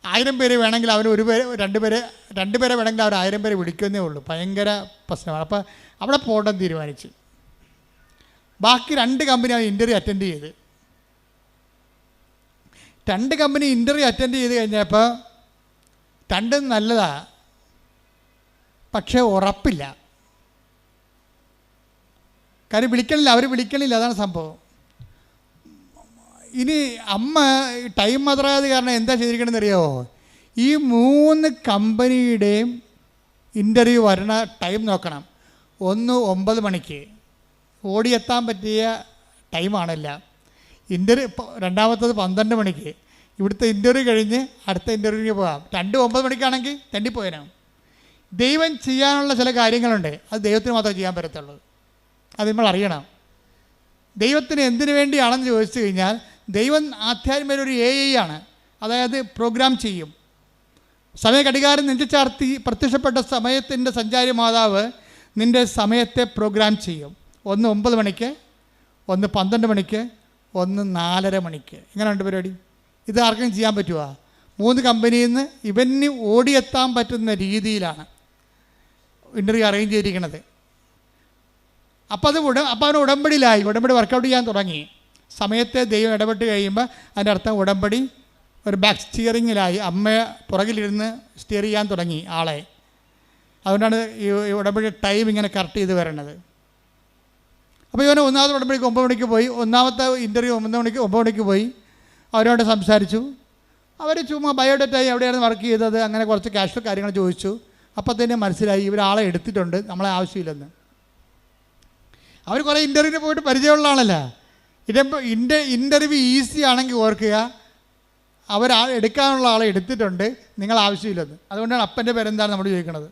1000 പേര് വേണമെങ്കിൽ അവർ 1 പേര് 2 പേരെ വേണമെങ്കിൽ അവർ 1000 പേരെ വിളിക്കുന്നേ ഉള്ളൂ. ഭയങ്കര പ്രശ്നമാണ്. അപ്പോൾ അവിടെ പോകണമെന്ന് തീരുമാനിച്ചു. ബാക്കി 2 കമ്പനി അവർ ഇൻ്റർവ്യൂ അറ്റൻഡ് ചെയ്ത്. 2 കമ്പനി ഇൻ്റർവ്യൂ അറ്റൻഡ് ചെയ്ത് കഴിഞ്ഞപ്പോൾ 2 നല്ലതാണ്, പക്ഷേ ഉറപ്പില്ല. കാര്യം വിളിക്കണില്ല, അവർ വിളിക്കണില്ല, അതാണ് സംഭവം. ഇനി അമ്മ ടൈം മാത്രമായത് കാരണം എന്താ ചെയ്തിരിക്കണമെന്ന് അറിയാമോ? ഈ 3 കമ്പനിയുടെയും ഇൻ്റർവ്യൂ വരണ ടൈം നോക്കണം. ഒന്ന് 9 മണിക്ക് ഓടിയെത്താൻ പറ്റിയ ടൈമാണല്ല. രണ്ടാമത്തത് 12 മണിക്ക്. ഇവിടുത്തെ ഇൻ്റർവ്യൂ കഴിഞ്ഞ് അടുത്ത ഇൻ്റർവ്യൂവിന് പോകാം. 9 മണിക്കാണെങ്കിൽ തെണ്ടിപ്പോയനാവും. ദൈവം ചെയ്യാനുള്ള ചില കാര്യങ്ങളുണ്ട്, അത് ദൈവത്തിന് മാത്രമേ ചെയ്യാൻ പറ്റത്തുള്ളൂ. അത് നമ്മൾ അറിയണം. ദൈവത്തിന് എന്തിനു വേണ്ടിയാണെന്ന് ചോദിച്ചു കഴിഞ്ഞാൽ, ദൈവം ആധ്യാത്മിക ഒരു AI ആണ്. അതായത് പ്രോഗ്രാം ചെയ്യും. സമയ ഘടികാരം നെഞ്ചുചാർത്തി പ്രത്യക്ഷപ്പെട്ട സമയത്തിൻ്റെ സഞ്ചാരി മാതാവ് നിൻ്റെ സമയത്തെ പ്രോഗ്രാം ചെയ്യും. ഒന്ന് 9 മണിക്ക്, ഒന്ന് 12 മണിക്ക്, ഒന്ന് 4:30 മണിക്ക്. എങ്ങനെയുണ്ട് പരിപാടി? ഇത് ആർക്കും ചെയ്യാൻ പറ്റുമോ? 3 കമ്പനിയിൽ നിന്ന് ഇവന് ഓടിയെത്താൻ പറ്റുന്ന രീതിയിലാണ് ഇൻ്റർവ്യൂ അറേഞ്ച് ചെയ്തിരിക്കുന്നത്. അപ്പോൾ അവൻ ഉടമ്പടിയിലായി. ഉടമ്പടി വർക്കൗട്ട് ചെയ്യാൻ തുടങ്ങി. സമയത്തെ ദൈവം ഇടപെട്ട് കഴിയുമ്പോൾ അതിൻ്റെ അർത്ഥം ഉടമ്പടി ഒരു ബാക്ക് സ്റ്റിയറിങ്ങിലായി. അമ്മയെ പുറകിലിരുന്ന് സ്റ്റിയർ ചെയ്യാൻ തുടങ്ങി ആളെ. അതുകൊണ്ടാണ് ഈ ഉടമ്പടി ടൈം ഇങ്ങനെ കറക്റ്റ് ചെയ്ത് വരണത്. അപ്പോൾ ഇവന് 1ാമത്തെ ഉടമ്പടിക്ക് 9 മണിക്ക് പോയി. 1ാമത്തെ ഇൻ്റർവ്യൂ 9 മണിക്ക് പോയി. അവരോട് സംസാരിച്ചു. അവർ ചുമ്മാ ബയോഡേറ്റായി എവിടെയാണ് വർക്ക് ചെയ്തത്, അങ്ങനെ കുറച്ച് ക്യാഷ്വൽ കാര്യങ്ങൾ ചോദിച്ചു. അപ്പോൾ തന്നെ മനസ്സിലായി ഇവരാളെ എടുത്തിട്ടുണ്ട്, നമ്മളെ ആവശ്യമില്ലെന്ന്. അവർ കുറേ ഇൻ്റർവ്യൂവിന് പോയിട്ട് പരിചയമുള്ള ആളല്ല. ഇൻ്റർവ്യൂ ഈസി ആണെങ്കിൽ ഓർക്കുക, എടുക്കാനുള്ള ആളെ എടുത്തിട്ടുണ്ട്, നിങ്ങൾ ആവശ്യമില്ലെന്ന്. അതുകൊണ്ടാണ് അപ്പൻ്റെ പേരെന്താണ് നമ്മൾ ചോദിക്കണത്.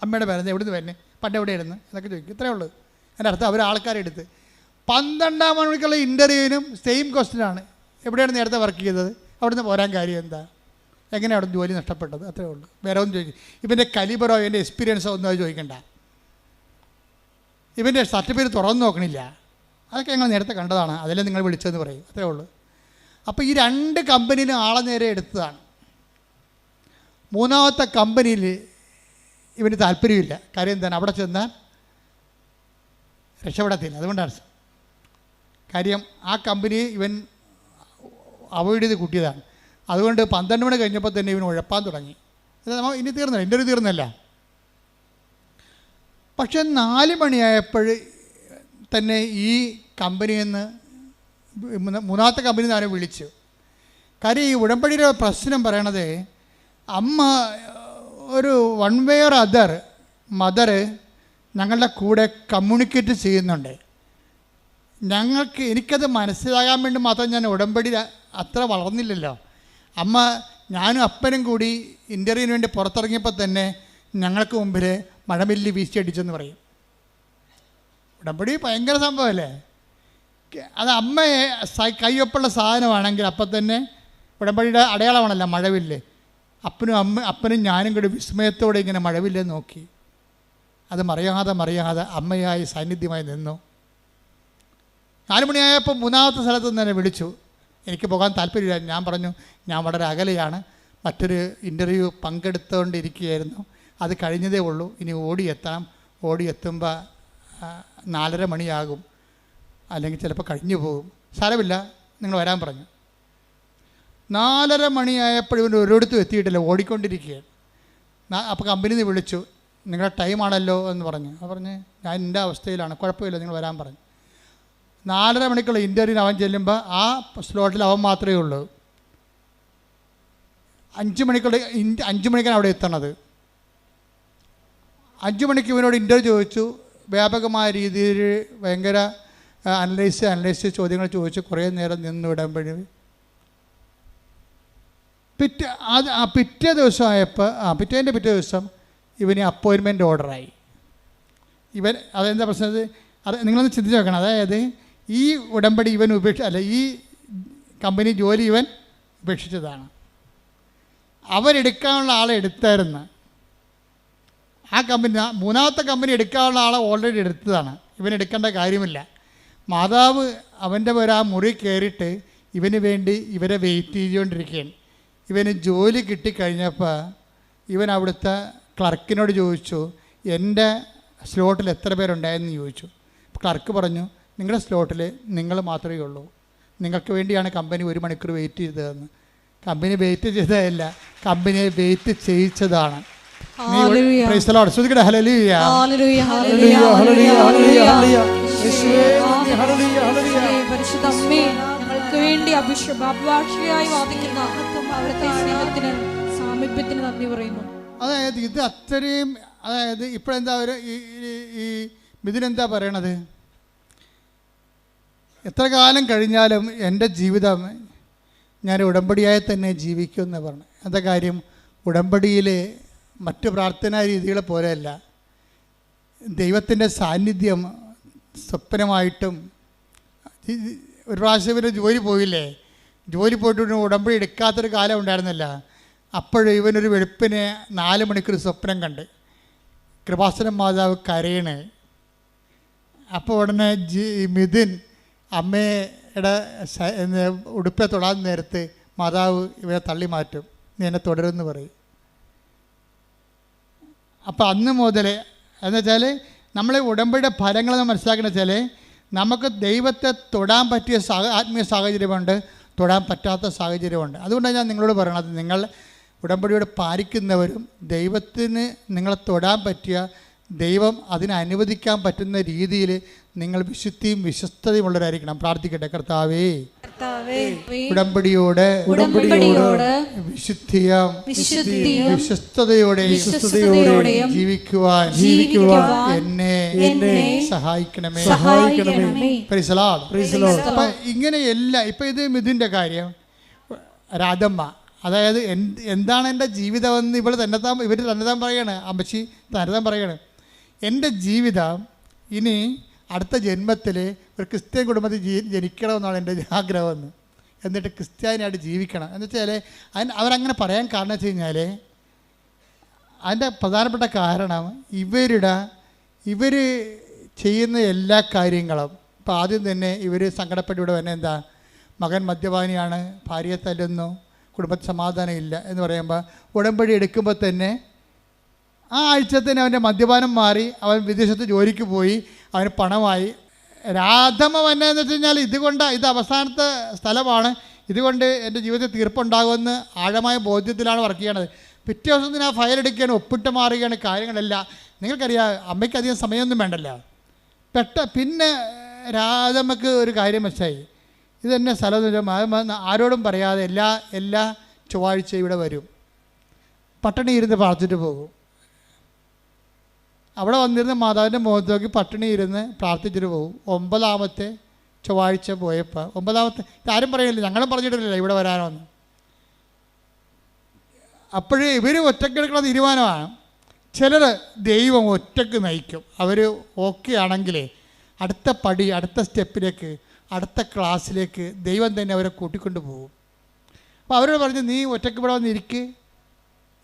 അമ്മയുടെ പേരെന്താ, എവിടുന്ന് വരുന്നത്, പണ്ട് എവിടെയായിരുന്നു എന്നൊക്കെ ചോദിക്കും. ഇത്രയേ ഉള്ളൂ. അതിൻ്റെ അർത്ഥം അവർ ആൾക്കാരെടുത്ത്. 12 മണിക്കുള്ള ഇൻ്റർവ്യൂവിനും സെയിം ക്വസ്റ്റ്യനാണ്. എവിടെയാണ് നേരത്തെ വർക്ക് ചെയ്തത്, അവിടുന്ന് പോരാൻ കാര്യം എന്താ, എങ്ങനെയാണ് അവിടെ ജോലി നഷ്ടപ്പെട്ടത്, അത്രേ ഉള്ളൂ. വേറെ ഒന്നും ചോദിക്കും. ഇവൻ്റെ കലിബറോ ഇവൻ്റെ എക്സ്പീരിയൻസോ ഒന്നും അത് ചോദിക്കണ്ട. ഇവൻ്റെ സർട്ടിഫിക്കറ്റ് തുറന്നു നോക്കണില്ല. അതൊക്കെ ഞങ്ങൾ നേരത്തെ കണ്ടതാണ്, അതിലെ നിങ്ങൾ വിളിച്ചതെന്ന് പറയും. അത്രേ ഉള്ളൂ. അപ്പോൾ ഈ 2 കമ്പനിയിലും ആളെ നേരെ എടുത്തതാണ്. 3ാമത്തെ കമ്പനിയിൽ ഇവന് താല്പര്യമില്ല. കാര്യം എന്താണ്, അവിടെ ചെന്നാൽ രക്ഷപ്പെടത്തില്ല. അതുകൊണ്ടാണ് കാര്യം ആ കമ്പനി ഇവൻ അവോയ്ഡ് ചെയ്ത് കൂട്ടിയതാണ്. അതുകൊണ്ട് 12 മണി കഴിഞ്ഞപ്പോൾ തന്നെ ഇവൻ ഉഴപ്പാൻ തുടങ്ങി. ഇനി തീർന്നില്ല, ഇൻ്റർവ്യൂ തീർന്നില്ല. പക്ഷെ 4 മണിയായപ്പോൾ തന്നെ ഈ കമ്പനിയിൽ നിന്ന് 3ാമത്തെ കമ്പനിയിൽ നിന്ന് അവനെ വിളിച്ചു. കാര്യം ഈ ഉടമ്പടിയുടെ പ്രശ്നം പറയണത്, അമ്മ ഒരു 1 way or other മദർ ഞങ്ങളുടെ കൂടെ കമ്മ്യൂണിക്കേറ്റ് ചെയ്യുന്നുണ്ട്. എനിക്കത് മനസ്സിലാകാൻ വേണ്ടി മാത്രം ഞാൻ ഉടമ്പടി അത്ര വളർന്നില്ലല്ലോ. അമ്മ ഞാനും അപ്പനും കൂടി ഇൻ്റർവ്യൂവിന് വേണ്ടി പുറത്തിറങ്ങിയപ്പോൾ തന്നെ ഞങ്ങൾക്ക് മുമ്പിൽ മഴമില്ലി വീശിയടിച്ചെന്ന് പറയും. ഉടമ്പടി ഭയങ്കര സംഭവമല്ലേ. അത് അമ്മയെ കയ്യൊപ്പുള്ള സാധനമാണെങ്കിൽ അപ്പം തന്നെ ഉടമ്പടിയുടെ അടയാളമാണല്ലോ മഴവില്ല്. അപ്പനും ഞാനും കൂടി വിസ്മയത്തോടെ ഇങ്ങനെ മഴവില്ല് നോക്കി. അത് മറിയാതെ അമ്മയായി സാന്നിധ്യമായി നിന്നു. 4 മണിയായപ്പോൾ 3ാമത്തെ സ്ഥലത്ത് നിന്ന് തന്നെ വിളിച്ചു. എനിക്ക് പോകാൻ താല്പര്യമില്ല. ഞാൻ പറഞ്ഞു ഞാൻ വളരെ അകലെയാണ്, മറ്റൊരു ഇൻ്റർവ്യൂ പങ്കെടുത്തുകൊണ്ടിരിക്കുകയായിരുന്നു, അത് കഴിഞ്ഞതേ ഉള്ളൂ, ഇനി ഓടിയെത്തുമ്പോൾ 4:30 മണിയാകും, അല്ലെങ്കിൽ ചിലപ്പോൾ കഴിഞ്ഞു പോകും, സാരമില്ല നിങ്ങൾ വരാൻ പറഞ്ഞു. 4:30 മണിയായപ്പോൾ ഇവൻ ഒരിടത്തും എത്തിയിട്ടില്ല, ഓടിക്കൊണ്ടിരിക്കുകയാണ്. അപ്പോൾ കമ്പനിയിൽ നിന്ന് വിളിച്ചു, നിങ്ങളുടെ ടൈമാണല്ലോ എന്ന് പറഞ്ഞു. അപ്പോൾ പറഞ്ഞ് ഞാൻ എൻ്റെ അവസ്ഥയിലാണ്, കുഴപ്പമില്ല നിങ്ങൾ വരാൻ പറഞ്ഞു. 4:30 മണിക്കുള്ള ഇൻ്റർവ്യൂവിന് അവൻ ചെല്ലുമ്പോൾ ആ സ്ലോട്ടിൽ അവൻ മാത്രമേ ഉള്ളൂ. 5 മണിക്കാണ് അവിടെ എത്തണത്. 5 മണിക്ക് ഇവനോട് ഇൻ്റർവ്യൂ ചോദിച്ചു. വ്യാപകമായ രീതിയിൽ ഭയങ്കര അനലൈസ് ചോദ്യങ്ങൾ ചോദിച്ചു. കുറേ നേരം നിന്ന് വിടുമ്പോഴും പിറ്റേ ദിവസം ഇവന് അപ്പോയിൻമെൻറ്റ് ഓർഡറായി. അതെന്താ പ്രശ്നം, അത് നിങ്ങളൊന്ന് ചിന്തിച്ച് നോക്കണം. അതായത് ഈ ഉടമ്പടി ഇവൻ ഈ കമ്പനി ജോലി ഇവൻ ഉപേക്ഷിച്ചതാണ്. അവരെടുക്കാനുള്ള ആളെ എടുത്തായിരുന്നു. ആ കമ്പനി 3ാമത്തെ കമ്പനി എടുക്കാനുള്ള ആളെ ഓൾറെഡി എടുത്തതാണ്. ഇവൻ എടുക്കേണ്ട കാര്യമില്ല. മാതാവ് അവൻ്റെ ആ മുറി കയറിയിട്ട് ഇവന് വേണ്ടി ഇവരെ വെയിറ്റ് ചെയ്തുകൊണ്ടിരിക്കുകയാണ്. ഇവന് ജോലി കിട്ടിക്കഴിഞ്ഞപ്പോൾ ഇവൻ അവിടുത്തെ ക്ലർക്കിനോട് ചോദിച്ചു, എൻ്റെ സ്ലോട്ടിൽ എത്ര പേരുണ്ടായെന്ന് ചോദിച്ചു. ക്ലർക്ക് പറഞ്ഞു, നിങ്ങളുടെ സ്ലോട്ടിൽ നിങ്ങൾ മാത്രമേ ഉള്ളൂ, നിങ്ങൾക്ക് വേണ്ടിയാണ് കമ്പനി 1 മണിക്കൂർ വെയിറ്റ് ചെയ്തതെന്ന്. കമ്പനി വെയിറ്റ് ചെയ്തതല്ല, കമ്പനിയെ വെയിറ്റ് ചെയ്യിച്ചതാണ്. ഞങ്ങൾക്ക് വേണ്ടി അഭിഭാഷകയായി വാദിക്കുന്ന അവിടുത്തെ സ്നേഹത്തിന് സാമീപ്യത്തിന് നന്ദി പറയുന്നു. അതായത് ഇത് അത്രയും, അതായത് ഇപ്പോഴെന്താ അവർ ഈ മിഥുനെന്താ പറയണത്? എത്ര കാലം കഴിഞ്ഞാലും എൻ്റെ ജീവിതം ഞാൻ ഉടമ്പടിയായി തന്നെ ജീവിക്കുമെന്ന് പറഞ്ഞു. എന്താ കാര്യം? ഉടമ്പടിയിൽ മറ്റ് പ്രാർത്ഥനാ രീതികളെ പോലെയല്ല, ദൈവത്തിൻ്റെ സാന്നിധ്യം സ്വപ്നമായിട്ടും. ഒരു പ്രാവശ്യം ഇവർ ജോലി പോയില്ലേ, ജോലി പോയിട്ട് ഉടമ്പടി എടുക്കാത്തൊരു കാലം ഉണ്ടായിരുന്നില്ല. അപ്പോഴും ഇവനൊരു വെളുപ്പിന് 4 മണിക്കൂർ സ്വപ്നം കണ്ട് കൃപാസനം മാതാവ് കരയണേ. അപ്പോൾ ഉടനെ മിഥുൻ അമ്മയുടെ ഉടുപ്പെ തൊടാൻ നേരത്ത് മാതാവ് ഇവരെ തള്ളി മാറ്റും, നീ എന്നെ തുടരുമെന്ന് പറയും. അപ്പോൾ അന്ന് മുതൽ എന്ന് വെച്ചാൽ നമ്മളെ ഉടമ്പടിയുടെ ഫലങ്ങൾ മനസ്സിലാക്കുന്ന വെച്ചാൽ നമുക്ക് ദൈവത്തെ തൊടാൻ പറ്റിയ ആത്മീയ സാഹചര്യമുണ്ട്, തൊടാൻ പറ്റാത്ത സാഹചര്യമുണ്ട്. അതുകൊണ്ടാണ് ഞാൻ നിങ്ങളോട് പറയണത്, നിങ്ങൾ ഉടമ്പടിയോട് പാലിക്കുന്നവരും ദൈവത്തിന് നിങ്ങളെ തൊടാൻ പറ്റിയ, ദൈവം അതിനെ അനുവദിക്കാൻ പറ്റുന്ന രീതിയിൽ നിങ്ങൾ വിശുദ്ധിയും വിശ്വസ്തതയുമുള്ളവരായിരിക്കണം. പ്രാർത്ഥിക്കട്ടെ. കർത്താവേ, ഉടമ്പടിയോട് വിശ്വസ്തതയോടെയും ജീവിക്കുവാൻ എന്നെ സഹായിക്കണമേ. അപ്പം ഇങ്ങനെയല്ല. ഇപ്പം ഇത് മിഥുൻ്റെ കാര്യം, രാധമ്മ, അതായത് എന്താണ് എൻ്റെ ജീവിതമെന്ന് ഇവർ തന്നെത്താൻ പറയാണ്, അമ്മച്ചി തന്നെത്താൻ പറയാണ്. എൻ്റെ ജീവിതം ഇനി അടുത്ത ജന്മത്തിൽ ഒരു ക്രിസ്ത്യൻ കുടുംബത്തിൽ ജനിക്കണമെന്നാണ് എൻ്റെ ആഗ്രഹമെന്ന്. എന്നിട്ട് ക്രിസ്ത്യാനിയായിട്ട് ജീവിക്കണം എന്ന് വെച്ചാൽ അവരങ്ങനെ പറയാൻ കാരണം വെച്ച് കഴിഞ്ഞാൽ അതിൻ്റെ പ്രധാനപ്പെട്ട കാരണം ഇവർ ചെയ്യുന്ന എല്ലാ കാര്യങ്ങളും. ഇപ്പോൾ ആദ്യം തന്നെ ഇവർ സങ്കടപ്പെട്ട് ഇവിടെ തന്നെ എന്താ, മകൻ മദ്യപാനിയാണ്, ഭാര്യയെ തല്ലുന്നു, കുടുംബത്തിൽ സമാധാനം ഇല്ല എന്ന് പറയുമ്പോൾ ഉടമ്പടി എടുക്കുമ്പോൾ തന്നെ ആ ആഴ്ച തന്നെ അവൻ്റെ മദ്യപാനം മാറി, അവൻ വിദേശത്ത് ജോലിക്ക് പോയി, അവന് പണമായി. രാധമ്മ വന്നതെന്ന് വെച്ച് കഴിഞ്ഞാൽ ഇത് അവസാനത്തെ സ്ഥലമാണ്, ഇതുകൊണ്ട് എൻ്റെ ജീവിതത്തിൽ തീർപ്പുണ്ടാകുമെന്ന് ആഴമായ ബോധ്യത്തിലാണ് വർക്ക് ചെയ്യണത്. പിറ്റേ ദിവസത്തിന് ആ ഫയൽ എടുക്കുകയാണ്, ഒപ്പിട്ട് മാറുകയാണ് കാര്യങ്ങളെല്ലാം. നിങ്ങൾക്കറിയാം, അമ്മയ്ക്ക് അധികം സമയമൊന്നും വേണ്ടല്ലോ. പിന്നെ രാധമ്മക്ക് ഒരു കാര്യം വെച്ചായി, ഇതെന്നെ സ്ഥലം ആരോടും പറയാതെ എല്ലാ ചൊവ്വാഴ്ച ഇവിടെ വരും, പട്ടിണി ഇരുന്ന് പ്രാർത്ഥിച്ചിട്ട് പോകും. അവിടെ വന്നിരുന്ന് മാതാവിൻ്റെ മുഖത്ത് നോക്കി പട്ടിണി ഇരുന്ന് പ്രാർത്ഥിച്ചിട്ട് പോകും. 9ാമത്തെ ചൊവ്വാഴ്ച പോയപ്പോൾ, 9ാമത്തെ ആരും പറയില്ല, ഞങ്ങളും പറഞ്ഞിട്ടില്ല ഇവിടെ വരാനോന്ന്. അപ്പോഴേ ഇവർ ഒറ്റക്കെടുക്കുന്ന തീരുമാനമാണ്. ചിലർ ദൈവം ഒറ്റക്ക് നയിക്കും. അവർ ഓക്കെ ആണെങ്കിലേ അടുത്ത പടി, അടുത്ത സ്റ്റെപ്പിലേക്ക്, അടുത്ത ക്ലാസ്സിലേക്ക് ദൈവം തന്നെ അവരെ കൂട്ടിക്കൊണ്ട് പോകും. അപ്പോൾ അവരോട് പറഞ്ഞ്, നീ ഒറ്റക്ക് ഇവിടെ വന്നിരിക്ക്,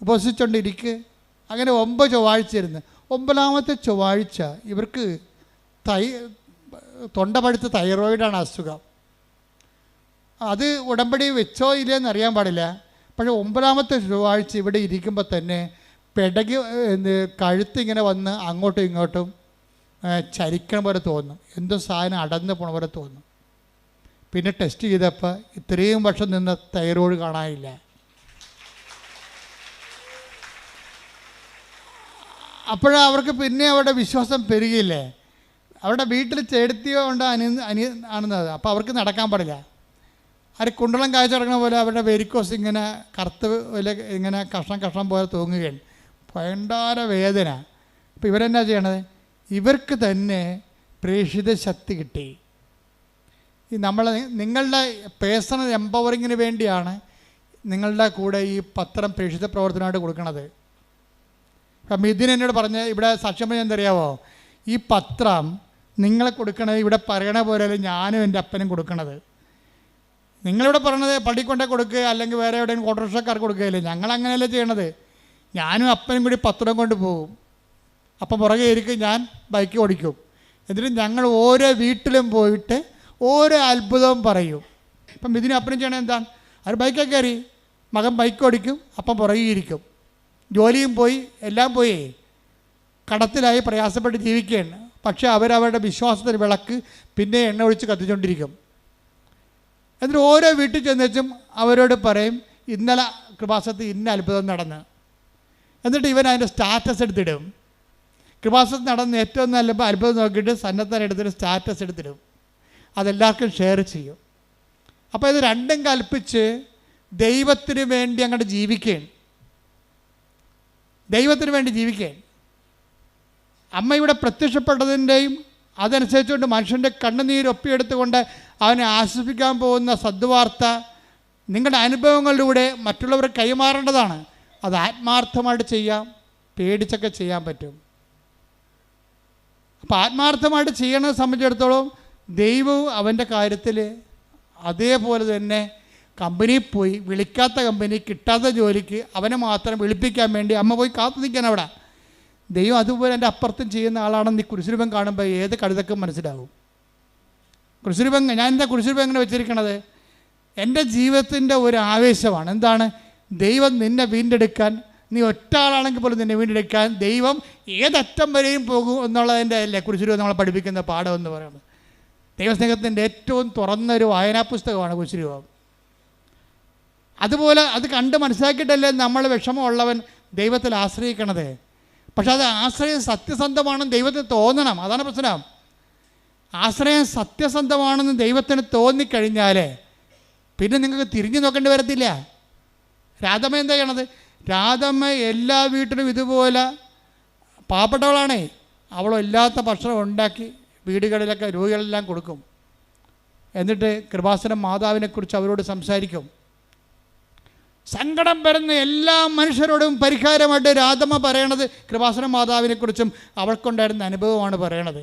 ഉപസിച്ചുകൊണ്ടിരിക്ക്. അങ്ങനെ 9 ചൊവ്വാഴ്ച ഇരുന്ന് 9ാമത്തെ ചൊവ്വാഴ്ച ഇവർക്ക് തൊണ്ട പഴുത്ത തൈറോയിഡാണ് അസുഖം. അത് ഉടമ്പടി വെച്ചോ ഇല്ലയെന്ന് അറിയാൻ പാടില്ല. പക്ഷേ 9ാമത്തെ ചൊവ്വാഴ്ച ഇവിടെ ഇരിക്കുമ്പോൾ തന്നെ പെടകി കഴുത്തിങ്ങനെ വന്ന് അങ്ങോട്ടും ഇങ്ങോട്ടും ചരിക്കണ പോലെ തോന്നും, എന്തോ സാധനം അടന്ന് പോണ പോലെ തോന്നും. പിന്നെ ടെസ്റ്റ് ചെയ്തപ്പോൾ ഇത്രയും വർഷം നിന്ന് തൈറോയ്ഡ് കാണാനില്ല. അപ്പോഴവർക്ക് പിന്നെ അവരുടെ വിശ്വാസം പെരുകിയില്ലേ. അവരുടെ വീട്ടിൽ ചേടത്തിയോ ഉണ്ട് ആണെന്നത്. അപ്പോൾ അവർക്ക് നടക്കാൻ പാടില്ല. അവർ കുണ്ടളം കാഴ്ച കിടക്കുന്ന പോലെ അവരുടെ വെരിക്കോസ് ഇങ്ങനെ കറുത്ത് പോലെ ഇങ്ങനെ കഷ്ണം പോലെ തൂങ്ങുകയാണ്. ഭയങ്കര വേദന. അപ്പോൾ ഇവരെന്നാ ചെയ്യണത്? ഇവർക്ക് തന്നെ പ്രേക്ഷിത ശക്തി കിട്ടി. നിങ്ങളുടെ പേഴ്സണൽ എംപവറിങ്ങിന് വേണ്ടിയാണ് നിങ്ങളുടെ കൂടെ ഈ പത്രം പ്രേക്ഷിത പ്രവർത്തനമായിട്ട് കൊടുക്കുന്നത്. അപ്പം ഇതിന് എന്നോട് പറഞ്ഞ് ഇവിടെ സാക്ഷ്യം പറഞ്ഞാൽ എന്തറിയാവോ, ഈ പത്രം നിങ്ങളെ കൊടുക്കണത് ഇവിടെ പറയണ പോലെയല്ല ഞാനും എൻ്റെ അപ്പനും കൊടുക്കണത്. നിങ്ങളിവിടെ പറയണത് പള്ളി കൊണ്ടേ കൊടുക്കുക, അല്ലെങ്കിൽ വേറെ എവിടെയും ഓട്ടോറിക്ഷക്കാർക്ക് കൊടുക്കുകയില്ലേ. ഞങ്ങളങ്ങനെയല്ലേ ചെയ്യണത്. ഞാനും അപ്പനും കൂടി പത്രം കൊണ്ട് പോകും. അപ്പം പുറകെ ഇരിക്കും, ഞാൻ ബൈക്ക് ഓടിക്കും. എന്നിട്ട് ഞങ്ങൾ ഓരോ വീട്ടിലും പോയിട്ട് ഓരോ അത്ഭുതവും പറയും. ഇപ്പം ഇതിന് അപ്പനും ചെയ്യണത് എന്താണ്? അവർ ബൈക്കൊക്കെ കയറി, മകൻ ബൈക്ക് ഓടിക്കും, അപ്പം പുറകെ ഇരിക്കും. ജോലിയും പോയി, എല്ലാം പോയി, കടത്തിലായി പ്രയാസപ്പെട്ട് ജീവിക്കുകയാണ്. പക്ഷേ അവരവരുടെ വിശ്വാസത്തിന് വിളക്ക് പിന്നെ എണ്ണ ഒഴിച്ച് കത്തിച്ചുകൊണ്ടിരിക്കും. എന്നിട്ട് ഓരോ വീട്ടിൽ ചെന്നുവെച്ചും അവരോട് പറയും, ഇന്നലെ കൃപാസനത്തിൽ ഇന്ന അത്ഭുതം നടന്ന്. എന്നിട്ട് ഇവൻ അതിൻ്റെ സ്റ്റാറ്റസ് എടുത്തിടും. കൃപാസനത്തിൽ നടന്ന് ഏറ്റവും നല്ല അത്ഭുതം നോക്കിയിട്ട് സന്നദ്ധൻ എടുത്തിട്ട് സ്റ്റാറ്റസ് എടുത്തിടും. അതെല്ലാവർക്കും ഷെയർ ചെയ്യും. അപ്പോൾ ഇത് രണ്ടും കൽപ്പിച്ച് ദൈവത്തിന് വേണ്ടി അങ്ങോട്ട് ജീവിക്കുകയാണ്. ദൈവത്തിന് വേണ്ടി ജീവിക്കുകയാണ്. അമ്മ ഇവിടെ പ്രത്യക്ഷപ്പെട്ടതിൻ്റെയും അതനുസരിച്ചുകൊണ്ട് മനുഷ്യൻ്റെ കണ്ണുനീരൊപ്പിയെടുത്തുകൊണ്ട് അവനെ ആശ്വസിപ്പിക്കാൻ പോകുന്ന സദ്വാർത്ത നിങ്ങളുടെ അനുഭവങ്ങളിലൂടെ മറ്റുള്ളവർ കൈമാറേണ്ടതാണ്. അത് ആത്മാർത്ഥമായിട്ട് ചെയ്യാം, പേടിച്ചൊക്കെ ചെയ്യാൻ പറ്റും. അപ്പോൾ ആത്മാർത്ഥമായിട്ട് ചെയ്യണത് സംബന്ധിച്ചിടത്തോളം ദൈവവും അവൻ്റെ കാര്യത്തിൽ അതേപോലെ തന്നെ കമ്പനിയിൽ പോയി, വിളിക്കാത്ത കമ്പനി, കിട്ടാത്ത ജോലിക്ക് അവനെ മാത്രം വിളിപ്പിക്കാൻ വേണ്ടി അമ്മ പോയി കാത്തു നിൽക്കാൻ അവിടെ. ദൈവം അതുപോലെ എൻ്റെ അപ്പുറത്തും ചെയ്യുന്ന ആളാണെന്ന് ഈ കുരിശുരൂപം കാണുമ്പോൾ ഏത് കഴുതക്കും മനസ്സിലാവും. കുരിശുരൂപം, ഞാൻ എന്താ കുരിശുരൂപം എങ്ങനെ വെച്ചിരിക്കണത്? എൻ്റെ ജീവിതത്തിൻ്റെ ഒരു ആവേശമാണ്. എന്താണ്? ദൈവം നിന്നെ വീണ്ടെടുക്കാൻ, നീ ഒറ്റ ആളാണെങ്കിൽ പോലും നിന്നെ വീണ്ടെടുക്കാൻ ദൈവം ഏതറ്റം വരെയും പോകും എന്നുള്ളതിൻ്റെ അല്ലേ കുരിശുരൂപം നമ്മളെ പഠിപ്പിക്കുന്ന പാഠം എന്ന് പറയുന്നത്. ദൈവസ്നേഹത്തിൻ്റെ ഏറ്റവും തുറന്നൊരു വായനാ പുസ്തകമാണ് കുരിശുരൂപം. അതുപോലെ അത് കണ്ട് മനസ്സിലാക്കിയിട്ടല്ലേ നമ്മൾ വിഷമമുള്ളവൻ ദൈവത്തിൽ ആശ്രയിക്കണത്. പക്ഷെ അത് ആശ്രയം സത്യസന്ധമാണെന്ന് ദൈവത്തിന് തോന്നണം. അതാണ് പ്രശ്നം. ആശ്രയം സത്യസന്ധമാണെന്ന് ദൈവത്തിന് തോന്നിക്കഴിഞ്ഞാൽ പിന്നെ നിങ്ങൾക്ക് തിരിഞ്ഞു നോക്കേണ്ടി വരത്തില്ല. രാധമ്മ എന്താ ചെയ്യണത്? രാധമ്മ എല്ലാ വീട്ടിലും ഇതുപോലെ പാവപ്പെട്ടവളാണേ, അവളില്ലാത്ത ഭക്ഷണം ഉണ്ടാക്കി വീടുകളിലൊക്കെ രോഗികളെല്ലാം കൊടുക്കും. എന്നിട്ട് കൃപാസനം മാതാവിനെക്കുറിച്ച് അവരോട് സംസാരിക്കും. സങ്കടം വരുന്ന എല്ലാ മനുഷ്യരോടും പരിഹാരമായിട്ട് രാധമ്മ പറയണത് കൃപാസനം മാതാവിനെക്കുറിച്ചും അവൾക്കുണ്ടായിരുന്ന അനുഭവമാണ് പറയണത്.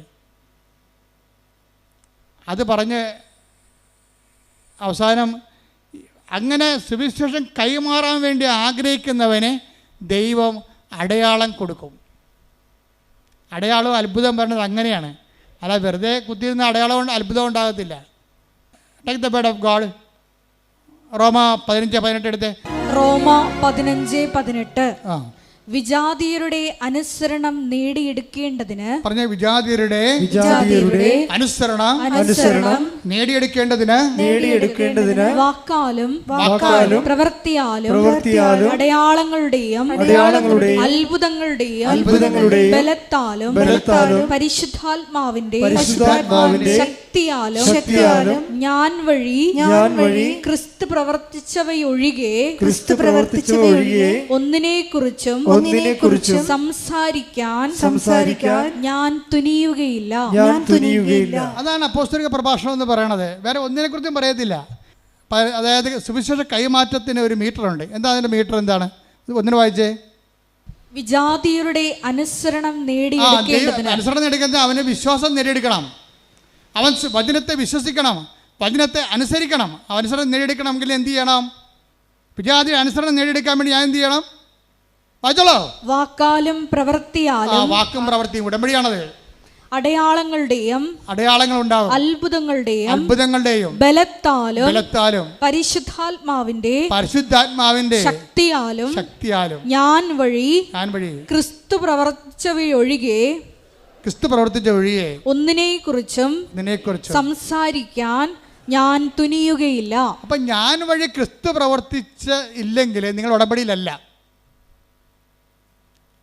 അത് പറഞ്ഞ് അവസാനം അങ്ങനെ സുവിശേഷം കൈമാറാൻ വേണ്ടി ആഗ്രഹിക്കുന്നവനെ ദൈവം അടയാളം കൊടുക്കും. അടയാളം അത്ഭുതം പറയുന്നത് അങ്ങനെയാണ്. അല്ല വെറുതെ കുത്തിയിരുന്ന അടയാളം കൊണ്ട് അത്ഭുതം ഉണ്ടാകത്തില്ല. Take the word of God. റോമ 15:18 എടുത്തേ. റോമ 15:18. വിജാതിയരുടെ അനുസരണം നേടിയെടുക്കേണ്ടതിന് പറഞ്ഞ വിജാതിയരുടെ അനുസരണം നേടിയെടുക്കേണ്ടതിന് വാക്കാലും പ്രവൃത്തിയാലും അടയാളങ്ങളുടെയും അത്ഭുതങ്ങളുടെയും ബലത്താലും പരിശുദ്ധാത്മാവിന്റെ ശക്തിയാലും ഞാൻ വഴി ക്രിസ്തു പ്രവർത്തിച്ചവയൊഴികെ ഒന്നിനെക്കുറിച്ചും സംസാരിക്കാൻ ഞാൻ തുനിയുകയില്ല. അതാണ് അപ്പോസ്തലിക പ്രഭാഷണം എന്ന് പറയണത്. വേറെ ഒന്നിനെ കുറിച്ചും പറയത്തില്ല. അതായത് സുവിശേഷ കൈമാറ്റത്തിന് ഒരു മീറ്റർ ഉണ്ട്. എന്താ അതിന്റെ മീറ്റർ? എന്താണ്? ഒന്നിന് വായിച്ചേ. വിജാതിയരുടെ അനുസരണം നേടിയെടുക്കേണ്ടതിന് അവന് വിശ്വാസം നേടിയെടുക്കണം. അവൻ വചനത്തെ വിശ്വസിക്കണം, വചനത്തെ അനുസരിക്കണം. അനുസരണം നേടിയെടുക്കണമെങ്കിൽ എന്ത് ചെയ്യണം? വിജാതി അനുസരണം നേടിയെടുക്കാൻ വേണ്ടി ഞാൻ എന്ത് ചെയ്യണം? വാക്കാലും പ്രവൃത്തിയാലും. വാക്കും പ്രവൃത്തിയും ഉടമ്പടിയാണത്. അടയാളങ്ങൾ ഉണ്ടാവും, അത്ഭുതങ്ങളുടെയും ബലത്താലും പരിശുദ്ധാത്മാവിന്റെ ശക്തിയാലും ഞാൻ വഴി ക്രിസ്തു പ്രവർത്തിച്ചവയൊഴികെ ഒന്നിനെക്കുറിച്ചും സംസാരിക്കാൻ ഞാൻ തുനിയുകയില്ല. അപ്പൊ ഞാൻ വഴി ക്രിസ്തു പ്രവർത്തിച്ച ഇല്ലെങ്കിൽ നിങ്ങൾ ഉടമ്പടിയിലല്ല.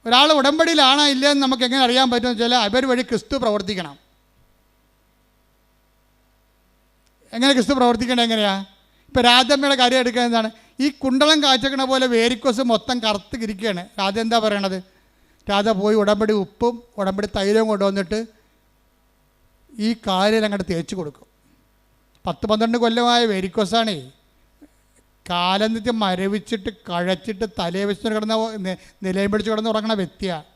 ഒരാൾ ഉടമ്പടിയിലാണോ ഇല്ലയെന്ന് നമുക്ക് എങ്ങനെ അറിയാൻ പറ്റുമെന്ന് വെച്ചാൽ അവർ വഴി ക്രിസ്തു പ്രവർത്തിക്കണം. എങ്ങനെ ക്രിസ്തു പ്രവർത്തിക്കേണ്ടത് എങ്ങനെയാ? ഇപ്പോൾ രാധമ്മയുടെ കാര്യം എടുക്കുക. എന്താണ്? ഈ കുണ്ടളം കാച്ചക്കണ പോലെ വേരിക്കോസ് മൊത്തം കറുത്ത് കിരിക്കുകയാണ്. രാധ എന്താ പറയണത്? രാധ പോയി ഉടമ്പടി ഉപ്പും ഉടമ്പടി തൈലവും കൊണ്ടുവന്നിട്ട് ഈ കാലിൽ അങ്ങോട്ട് തേച്ച് കൊടുക്കും. 10-12 കൊല്ലമായ വേരിക്കോസാണേ. കാലെന്നിട്ട് മരവിച്ചിട്ട് കഴച്ചിട്ട് തലയെ വെച്ചിട്ട് കിടന്ന നിലയും പിടിച്ച് കിടന്ന് ഉറങ്ങണ വ്യക്തിയാണ്.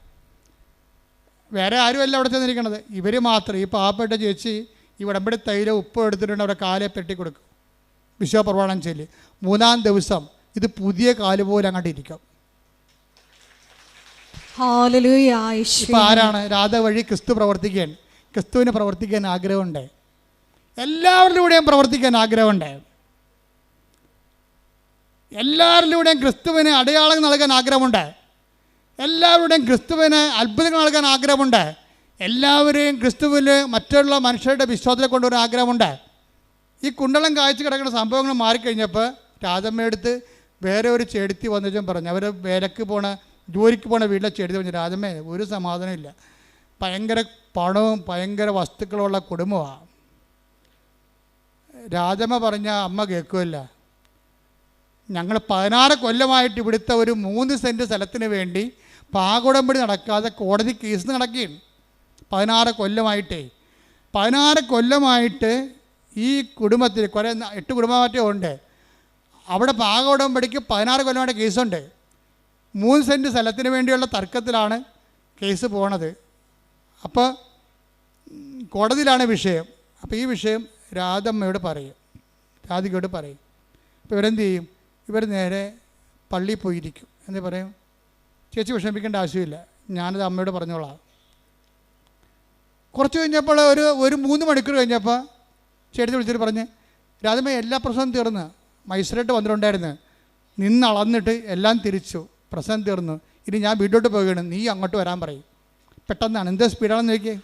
വേറെ ആരുമല്ല അവിടെ ചെന്നിരിക്കണത്, ഇവർ മാത്രം. ഈ പാവപ്പെട്ട ചേച്ചി ഈ ഉടമ്പടി തൈല ഉപ്പ് എടുത്തിട്ടുണ്ട്, അവരുടെ കാലെ പെട്ടി കൊടുക്കും. വിശ്വപ്രമാണം ചൊല്ലി 3-ാം ദിവസം ഇത് പുതിയ കാല് പോലെ അങ്ങോട്ട് ഇരിക്കും. ഇപ്പം ആരാണ്? രാധ വഴി ക്രിസ്തു പ്രവർത്തിക്കാൻ, ക്രിസ്തുവിന് പ്രവർത്തിക്കാൻ ആഗ്രഹമുണ്ട്. എല്ലാവരിലൂടെയും പ്രവർത്തിക്കാൻ ആഗ്രഹമുണ്ട്. എല്ലാവരിലൂടെയും ക്രിസ്തുവിന് അടയാളം നൽകാൻ ആഗ്രഹമുണ്ട്. എല്ലാവരുടെയും ക്രിസ്തുവിന് അത്ഭുതങ്ങൾ നൽകാൻ ആഗ്രഹമുണ്ട്. എല്ലാവരെയും ക്രിസ്തുവിൽ മറ്റുള്ള മനുഷ്യരുടെ വിശ്വാസത്തിൽ കൊണ്ടുവരാൻ ആഗ്രഹമുണ്ട്. ഈ കുണ്ടളം കാഴ്ച കിടക്കുന്ന സംഭവങ്ങൾ മാറിക്കഴിഞ്ഞപ്പോൾ രാധമ്മയെടുത്ത് വേറെ ഒരു ചെടുത്തി വന്നിട്ടും പറഞ്ഞു. അവർ വേലക്ക് ജോലിക്ക് പോണ വീട്ടിലെ ചെടുത്തി പറഞ്ഞു, രാധമ്മേ ഒരു സമാധാനമില്ല, ഭയങ്കര പണവും ഭയങ്കര വസ്തുക്കളുള്ള കുടുംബമാണ്. രാജമ്മ പറഞ്ഞ അമ്മ കേൾക്കുമല്ല. ഞങ്ങൾ 16 കൊല്ലമായിട്ട് ഇവിടുത്തെ ഒരു 3 സെൻറ്റ് സ്ഥലത്തിന് വേണ്ടി പാകുടമ്പടി നടക്കാതെ കോടതി കേസ് നടക്കുകയാണ്. 16 കൊല്ലമായിട്ടേ 16 കൊല്ലമായിട്ട് ഈ കുടുംബത്തിൽ കുറേ 8 കുടുംബമാറ്റേ ഉണ്ട്. അവിടെ പാകുടമ്പടിക്ക് 16 കൊല്ലമായിട്ട് കേസുണ്ട്. 3 സെൻറ്റ് സ്ഥലത്തിന് വേണ്ടിയുള്ള തർക്കത്തിലാണ് കേസ് പോണത്. അപ്പോൾ കോടതിയിലാണ് വിഷയം. അപ്പോൾ ഈ വിഷയം രാധമ്മയോട് പറയും, രാധികയോട് പറയും. അപ്പോൾ ഇവരെന്ത് ചെയ്യും? ഇവർ നേരെ പള്ളിയിൽ പോയിരിക്കും. എന്ന് പറയും, ചേച്ചി വിഷമിക്കേണ്ട ആവശ്യമില്ല, ഞാനത് അമ്മയോട് പറഞ്ഞോളാം. കുറച്ച് കഴിഞ്ഞപ്പോൾ ഒരു 3 മണിക്കൂർ കഴിഞ്ഞപ്പോൾ ചേട്ടത്തി വിളിച്ചിട്ട് പറഞ്ഞ്, രാധമ്മ എല്ലാ പ്രശ്നവും തീർന്ന്, മജിസ്ട്രേറ്റ് വന്നിട്ടുണ്ടായിരുന്നു, നിന്നളന്നിട്ട് എല്ലാം തിരിച്ചു, പ്രശ്നം തീർന്നു, ഇനി ഞാൻ വീട്ടിലോട്ട് പോവുകയാണ്, നീ അങ്ങോട്ട് വരാൻ പറയും. പെട്ടെന്നാണ്, എന്ത് സ്പീഡാണെന്ന് നോക്കിയേ.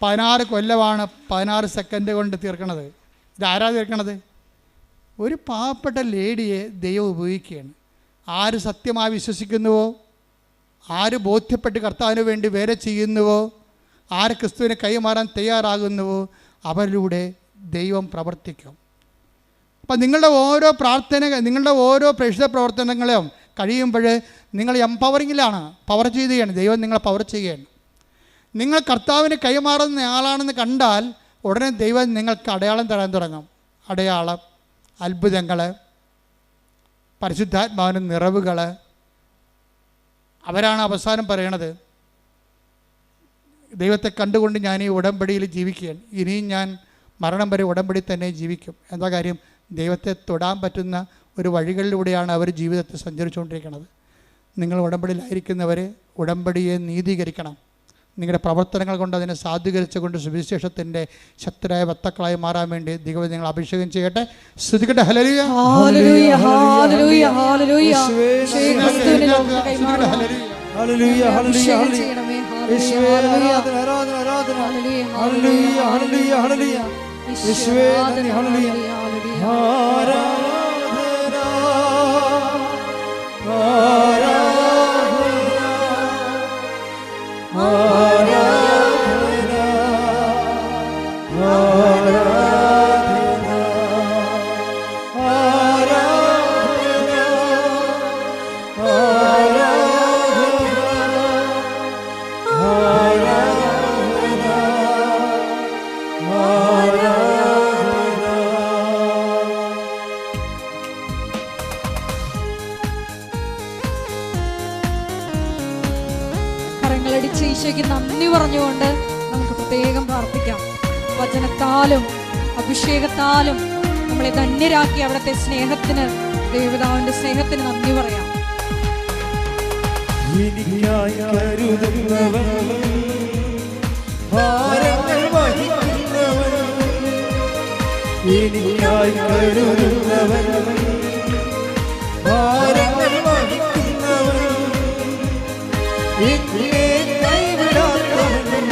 16 കൊല്ലമാണ് 16 സെക്കൻഡ് കൊണ്ട് തീർക്കണത്. ഇതാരാ തീർക്കണത്? ഒരു പാവപ്പെട്ട ലേഡിയെ ദൈവം ഉപയോഗിക്കുകയാണ്. ആര് സത്യമായി വിശ്വസിക്കുന്നുവോ, ആര് ബോധ്യപ്പെട്ട് കർത്താവിന് വേണ്ടി വേറെ ചെയ്യുന്നുവോ, ആര് ക്രിസ്തുവിനെ കൈമാറാൻ തയ്യാറാകുന്നുവോ, അവരിലൂടെ ദൈവം പ്രവർത്തിക്കും. അപ്പം നിങ്ങളുടെ ഓരോ നിങ്ങളുടെ ഓരോ പ്രേക്ഷിത പ്രവർത്തനങ്ങളും കഴിയുമ്പോൾ നിങ്ങൾ എംപവറിങ്ങിലാണ്, പവർ ചെയ്യുകയാണ്. ദൈവം നിങ്ങളെ പവർ ചെയ്യുകയാണ്. നിങ്ങൾ കർത്താവിന് കൈമാറുന്ന ആളാണെന്ന് കണ്ടാൽ ഉടനെ ദൈവം നിങ്ങൾക്ക് അടയാളം തരാൻ തുടങ്ങും. അടയാളം, അത്ഭുതങ്ങൾ, പരിശുദ്ധാത്മാവിന് നിറവുകൾ. അവരാണ് അവസാനം പറയണത്, ദൈവത്തെ കണ്ടുകൊണ്ട് ഞാൻ ഈ ഉടമ്പടിയിൽ ജീവിക്കുകയാണ്, ഇനിയും ഞാൻ മരണം വരെ ഉടമ്പടി തന്നെ ജീവിക്കും. എന്താ കാര്യം? ദൈവത്തെ തൊടാൻ പറ്റുന്ന ഒരു വഴികളിലൂടെയാണ് അവർ ജീവിതത്തെ സഞ്ചരിച്ചുകൊണ്ടിരിക്കുന്നത്. നിങ്ങൾ ഉടമ്പടിയിലായിരിക്കുന്നവർ ഉടമ്പടിയെ നീതീകരിക്കണം. നിങ്ങളുടെ പ്രവർത്തനങ്ങൾ കൊണ്ട് അതിനെ സാധൂകരിച്ചുകൊണ്ട് സുവിശേഷത്തിൻ്റെ ശക്തരായ വക്താക്കളായി മാറാൻ വേണ്ടി ദൈവം നിങ്ങൾ അഭിഷേകം ചെയ്യട്ടെ. സ്തുതിക്കട്ടെ. ഹല്ലേലൂയ, ഹല്ലേലൂയ, ഹല്ലേലൂയ, ഹല്ലേലൂയ. ഹല്ലേലൂയ, ഹല്ലേലൂയ, ഹല്ലേലൂയ. യേശുവേ ആരാധന, ആരാധന, ആരാധന. ഹല്ലേലൂയ, ഹല്ലേലൂയ, ഹല്ലേലൂയ. യേശുവേ നന്ദി. ഹല്ലേലൂയ, ആരാധന, ആരാധന, കരങ്ങളടിച്ച് ഈശോയ്ക്ക് നന്ദി പറഞ്ഞുകൊണ്ട് നമുക്ക് പ്രത്യേകം പ്രാർത്ഥിക്കാം. വചനത്താലും അഭിഷേകത്താലും നമ്മളെ ധന്യരാക്കി അവിടുത്തെ സ്നേഹത്തിന്, ദൈവപിതാവിന്റെ സ്നേഹത്തിന് നന്ദി പറയാം. എനിക്കായി കരുതുന്നവൻ, ഭാരങ്ങൾ വഹിക്കുന്നവൻ, എനിക്കായി കരുതുന്നവൻ, ഭാരങ്ങൾ വഹിക്കുന്നവൻ, എന്നെ കൈവിടാത്തവൻ,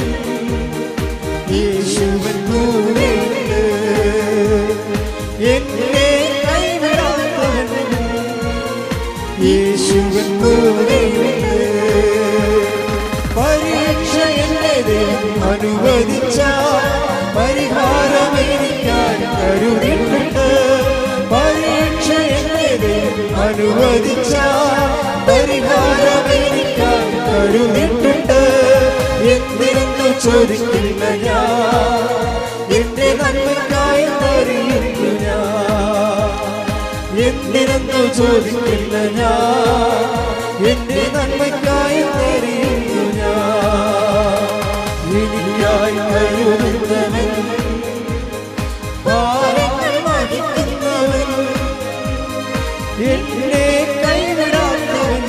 യേശുവിൻ കൂടെയുണ്ട്. എന്നെ കൈവിടാത്തവൻ, യേശുവിൻ കൂടെയുണ്ട്. പരീക്ഷ എന്നെ അനുവദിച്ച പരിഹാരം എനിക്കായി കരുതിയിട്ടുണ്ട്. പരീക്ഷ എന്നെ അനുവദിച്ച പരിഹാരം എനിക്കായി കരുതിയിട്ടുണ്ട്. എന്തിനെന്ന് ചോദിക്കില്ല ഞാൻ, എന്റെ നന്മയ്ക്കായി അറിയുന്നു ഞാൻ. എന്തിനെന്ന് ചോദിക്കില്ല ഞാൻ, എന്റെ നന്മയ്ക്കായി അറിയുന്നു ഞാൻ. എനിക്കായി കരുതുന്നവൻ, ഭാരങ്ങൾ വഹിക്കുന്നവൻ, എന്നെ കൈവിടാത്തവൻ,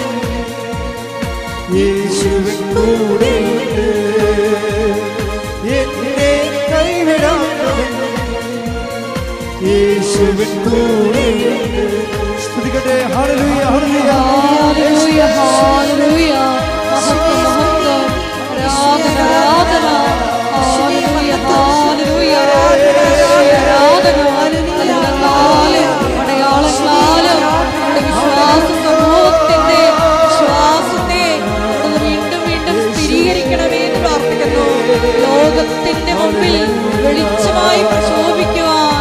യേശുവിൻ കൂടെയുണ്ട്. എന്നെ കൈവിടാത്തവൻ, യേശുവിൻ കൂടെയുണ്ട്. സ്തുതിക്കട്ടെ. ഹല്ലേലൂയ, ഹല്ലേലൂയ, ഹല്ലേലൂയ, ഹല്ലേലൂയ. മഹത്വം, മഹത്വം. ആരാധന, ആരാധന. ഹല്ലേലൂയ, ഹല്ലേലൂയ. ആരാധന, അത്ഭുതങ്ങളാലും അടയാളങ്ങളാലും നമ്മുടെ വിശ്വാസ സമൂഹത്തിന്റെ വിശ്വാസത്തെ വീണ്ടും വീണ്ടും സ്ഥിരീകരിക്കണമേ എന്ന് പ്രാർത്ഥിക്കുന്നു. ലോകത്തിന്റെ മുമ്പിൽ വെളിച്ചമായി പ്രശോഭിക്കുവാൻ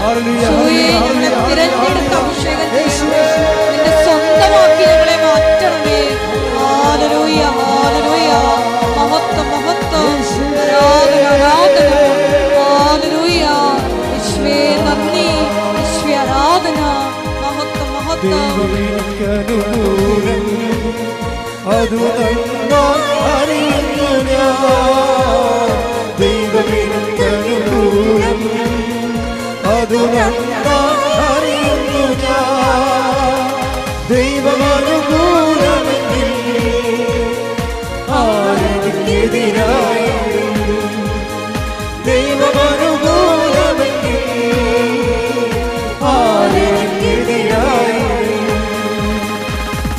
അതു നന്നായി അറിയുന്നു ഞാൻ. ദൈവമെനിക്കനുകൂലം അതു നന്നായി അറിയുന്നു ഞാൻ. ദൈവമനുകൂലമെങ്കിൽ ആരെനിക്കെതിരായി? ദൈവമനുകൂലമെങ്കിൽ ആരെനിക്കെതിരായി?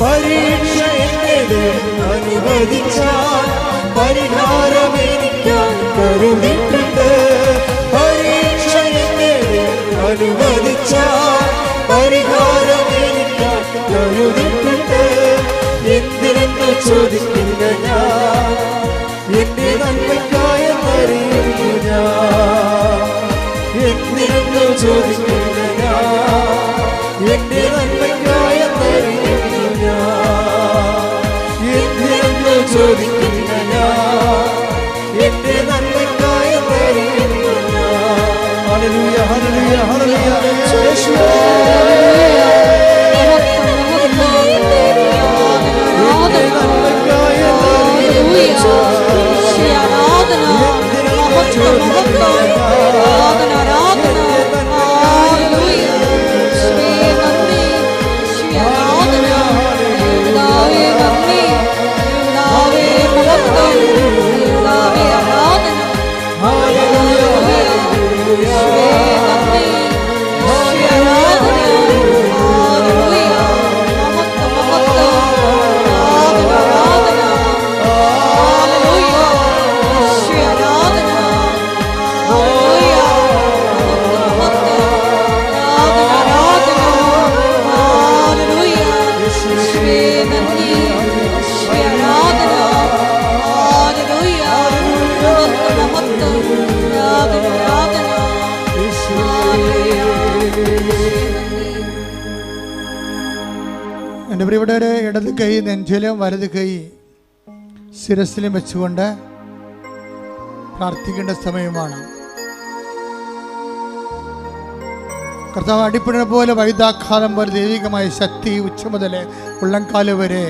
പരീക്ഷ എന്നത് അനുവദിച്ചാൽ പരിഹാരം എനിക്കാൻ കരുതിട്ടുണ്ട്. പരീക്ഷ എന്നത് അനുവദിച്ചാൽ പരിഹാരം എനിക്കാൻ കരുതിട്ടുണ്ട്. എന്തിനെന്ന് ചോദിക്കില്ല ഞാൻ, എന്റെ നന്മയ്ക്കായെന്നറിയുന്നു ഞാൻ. എന്തിനെന്ന് ചോദിക്കില്ല ഞാൻ, എന്റെ നന്മയ്ക്കായെന്നറിയുന്നു ഞാൻ. എന്തിനെന്ന് ചോദിക്കില്ല ഞാൻ, എന്റെ നന്മയ്ക്കായെന്നറിയുന്നു ഞാൻ. ഹല്ലേലൂയ ഹല്ലേലൂയ ഹല്ലേലൂയ യേശുവേ. എൻ്റെ പ്രിയപ്പെട്ടവരെ, ഇടത് കൈ നെഞ്ചിലും വലത് കൈ ശിരസിലും വെച്ചുകൊണ്ട് പ്രാർത്ഥിക്കേണ്ട സമയമാണ്. കർത്താവ് അടിപ്പിണ പോലെ വൈദ്യാഘാതം പോലെ ദൈവികമായ ശക്തി ഉച്ച മുതൽ ഉള്ളംകാല് വരെ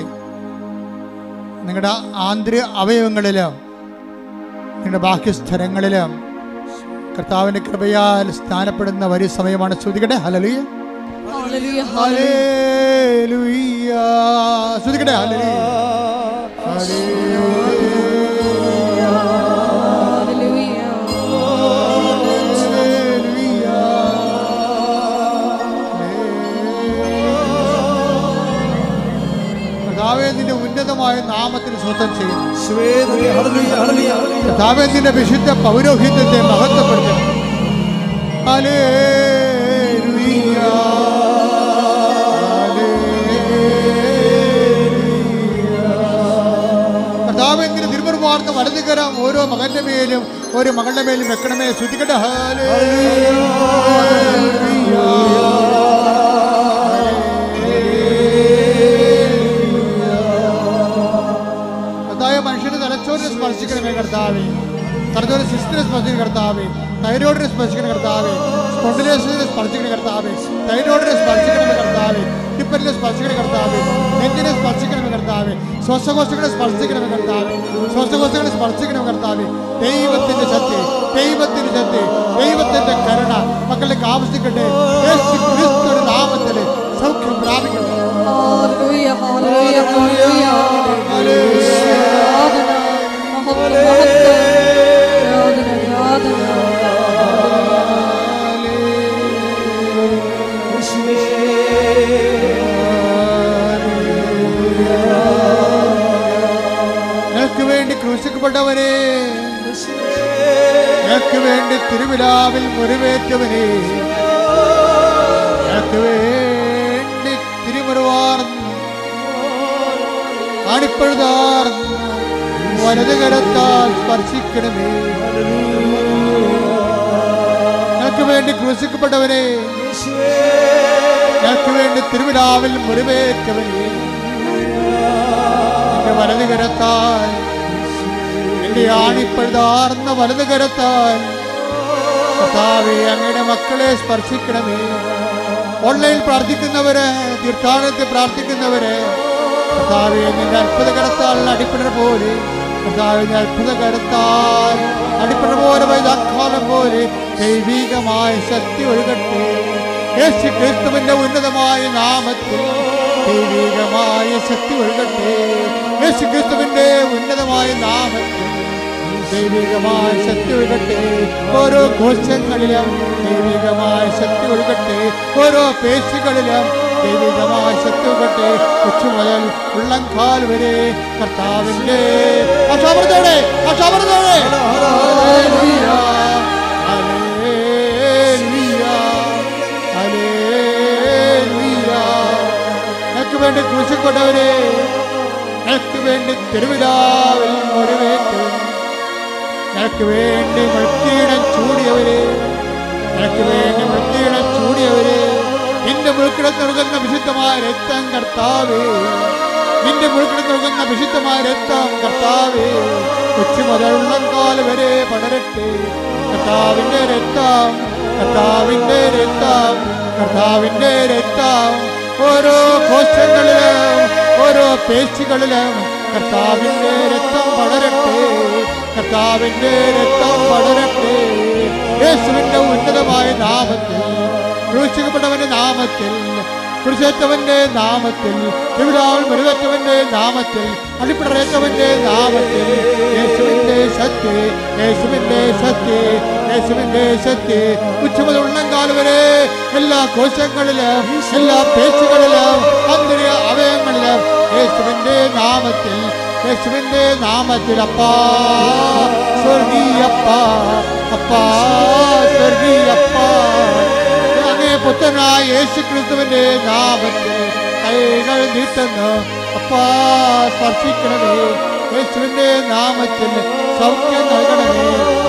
നിങ്ങളുടെ ആന്തരിക അവയവങ്ങളിലും നിങ്ങളുടെ ബാഹ്യസ്ഥലങ്ങളിലും കർത്താവിൻ്റെ കൃപയാൽ സ്നാനപ്പെടുന്ന വലിയ സമയമാണ്. ശ്രദ്ധിക്കട്ടെ. ഹല്ലേലൂയ ഹല്ലേലൂയ. ശ്രദ്ധിക്കട്ടെ. ഹല്ലേലൂയ കർത്താവേ, നിന്റെ ഉന്നതമായ നാമത്തിന് സ്വന്തം ചെയ്യുന്നു. കർത്താവേ, നിന്റെ വിശുദ്ധ പൗരോഹിത്യത്തെ മഹത്വപ്പെടുത്തുന്നു. ഹല്ലേലൂയ കർത്താവേ, നിന്റെ തിരുമുറുമാർന്ന വലതുകരം ഓരോ മകന്റെ മേലും ഓരോ മകളുടെ മേലും വെക്കണമേ. ശ്രദ്ധിക്കട്ടെ. മനുഷ്യന്റെ തലച്ചോറിനെ സ്പർശിക്കണമേ കർത്താവേ. തലച്ചോറ് സിസ്റ്റിനെ സ്പർശിക്കുന്ന കർത്താവേ. തൈറോയിഡിനെ സ്പർശിക്കുന്ന കർത്താവേ. സ്പോണ്ടിലോസിസിനെ സ്പർശിക്കുന്ന കർത്താവേ. തൈറോയിഡിനെ സ്പർശിക്കണമേ കർത്താവേ. ടിപ്പലിനെ സ്പർശിക്കുന്ന കർത്താവേ. നെഞ്ചിനെ സ്പർശിക്കണമേ കർത്താവേ. ശ്വാസകോശങ്ങളെ സ്പർശിക്കണമേ കർത്താവേ. ശ്വാസകോശങ്ങളെ സ്പർശിക്കണമേ കർത്താവേ. ദൈവത്തിന്റെ ശക്തി, ദൈവത്തിന്റെ ശക്തി, ദൈവത്തിന്റെ കരുണ മക്കളിലേക്ക് ആവശ്യിക്കട്ടെ. യേശു ക്രിസ്തുവിന്റെ നാമത്തിൽ സൗഖ്യം പ്രാപിക്കട്ടെ. ഞങ്ങൾക്ക് വേണ്ടി ക്രൂശിക്കപ്പെട്ടവനെ, ഞങ്ങൾക്ക് വേണ്ടി തിരുവിലാവിൽ മുറിവേറ്റവനെ, ഞങ്ങൾക്ക് വേണ്ടി തിരുമുറുവാർന്ന് ആണിപ്പഴുതാർന്ന് വലത് കരത്താൽ സ്പർശിക്കണമേ. ഞങ്ങൾക്ക് വേണ്ടി ക്രൂശിക്കപ്പെട്ടവനെ, ഞങ്ങൾക്ക് വേണ്ടി തിരുവിലാവിൽ മുറിവേറ്റവനെ, എന്റെ വലത് കരത്താൽ, എന്റെ ആണിപ്പഴുതാർന്ന വലത് കരത്താൽ കർത്താവേ അങ്ങയുടെ മക്കളെ സ്പർശിക്കണമേ. ഓൺലൈനിൽ പ്രാർത്ഥിക്കുന്നവര്, തീർത്ഥാടനത്തിൽ പ്രാർത്ഥിക്കുന്നവര്, കർത്താവേ, നിന്റെ അത്ഭുത കരത്താൽ അടിപ്പിടർ പോലെ, കർത്താവിന്റെ അത്ഭുത കരത്താൽ അടിപ്പിടർ പോലെ വൈദാക്കാലം പോലെ ദൈവികമായ ശക്തി ഒഴുകട്ടെ. യേശു ക്രിസ്തുവിന്റെ ഉന്നതമായ നാമത്തിൽ ദൈവികമായ ശക്തി ഒഴുകട്ടെ. യേശു ക്രിസ്തുവിന്റെ ഉന്നതമായ നാമത്തിൽ ദൈവികമായ ശക്തി ഒഴുകട്ടെ. ഓരോ കോശങ്ങളിലും ദൈവികമായ ശക്തി ഒഴുകട്ടെ. ഓരോ പേശികളിലും ദൈവികമായ ശക്തി ഒഴുകട്ടെ. കൊച്ചു മുതൽ ഉള്ളംകാൽ വരെ കർത്താവിന്റെ അക്ഷാപുരത്തോടെ എനിക്ക് വേണ്ടി ക്രൂശിക്കൊണ്ടവരെ, എനിക്ക് വേണ്ടി തിരുവിതാവിൽ മുറിവേറ്റ്, എനിക്ക് വേണ്ടി മൃത്യുടം ചൂടിയവരെ, എനിക്ക് വേണ്ടി മൃത്യുടം ചൂടിയവരെ, നിന്റെ മുഴുക്കിടത്ത് നൽകുന്ന വിശുദ്ധമായ രക്തം കർത്താവേ, നിന്റെ മുഴുക്കിടത്ത് നൽകുന്ന വിശുദ്ധമായ രക്തം കർത്താവേ, കൊച്ചു മുതലുള്ളംകാൽ വരെ പടരട്ടെ. കർത്താവിന്റെ രക്തം, കർത്താവിന്റെ രക്തം, കർത്താവിന്റെ രക്തം ഓരോ കോശങ്ങളിലും ഓരോ പേശികളിലും കർത്താവിന്റെ രക്തം പടരട്ടെ. കർത്താവിന്റെ രക്തം പടരട്ടെ. യേശുവിന്റെ ഉന്നതമായ നാമത്തിൽ, ക്രൂശിക്കപ്പെട്ടവന്റെ നാമത്തിൽ, കുരിശേറ്റവന്റെ നാമത്തിൽ, തിരുവിതാവിൽ മുറിവേറ്റവന്റെ നാമത്തിൽ, അടിപ്പിടറേറ്റവന്റെ നാമത്തിൽ യേശുവിന്റെ ശക്തി, യേശുവിന്റെ ശക്തി, യേശുവിന്റെ ശക്തി ഉച്ചമുതൽ ഉള്ളംകാൽ വരെ എല്ലാ കോശങ്ങളിലും എല്ലാ പേശികളിലും ആന്തരിക അവയവങ്ങളിലും യേശുവിന്റെ നാമത്തിൽ, യേശുവിന്റെ നാമത്തിൽ അപ്പാ സ്വർഗീയപ്പാ, അപ്പാ സ്വർഗീയപ്പാ, അങ്ങേ പുത്രനായ യേശു ക്രിസ്തുവിന്റെ നാമത്തിൽ കൈകൾ നീട്ടുന്നു. അപ്പാ സ്പർശിക്കണമേ. യേശുവിന്റെ നാമത്തിൽ സൗഖ്യം നൽകണമേ.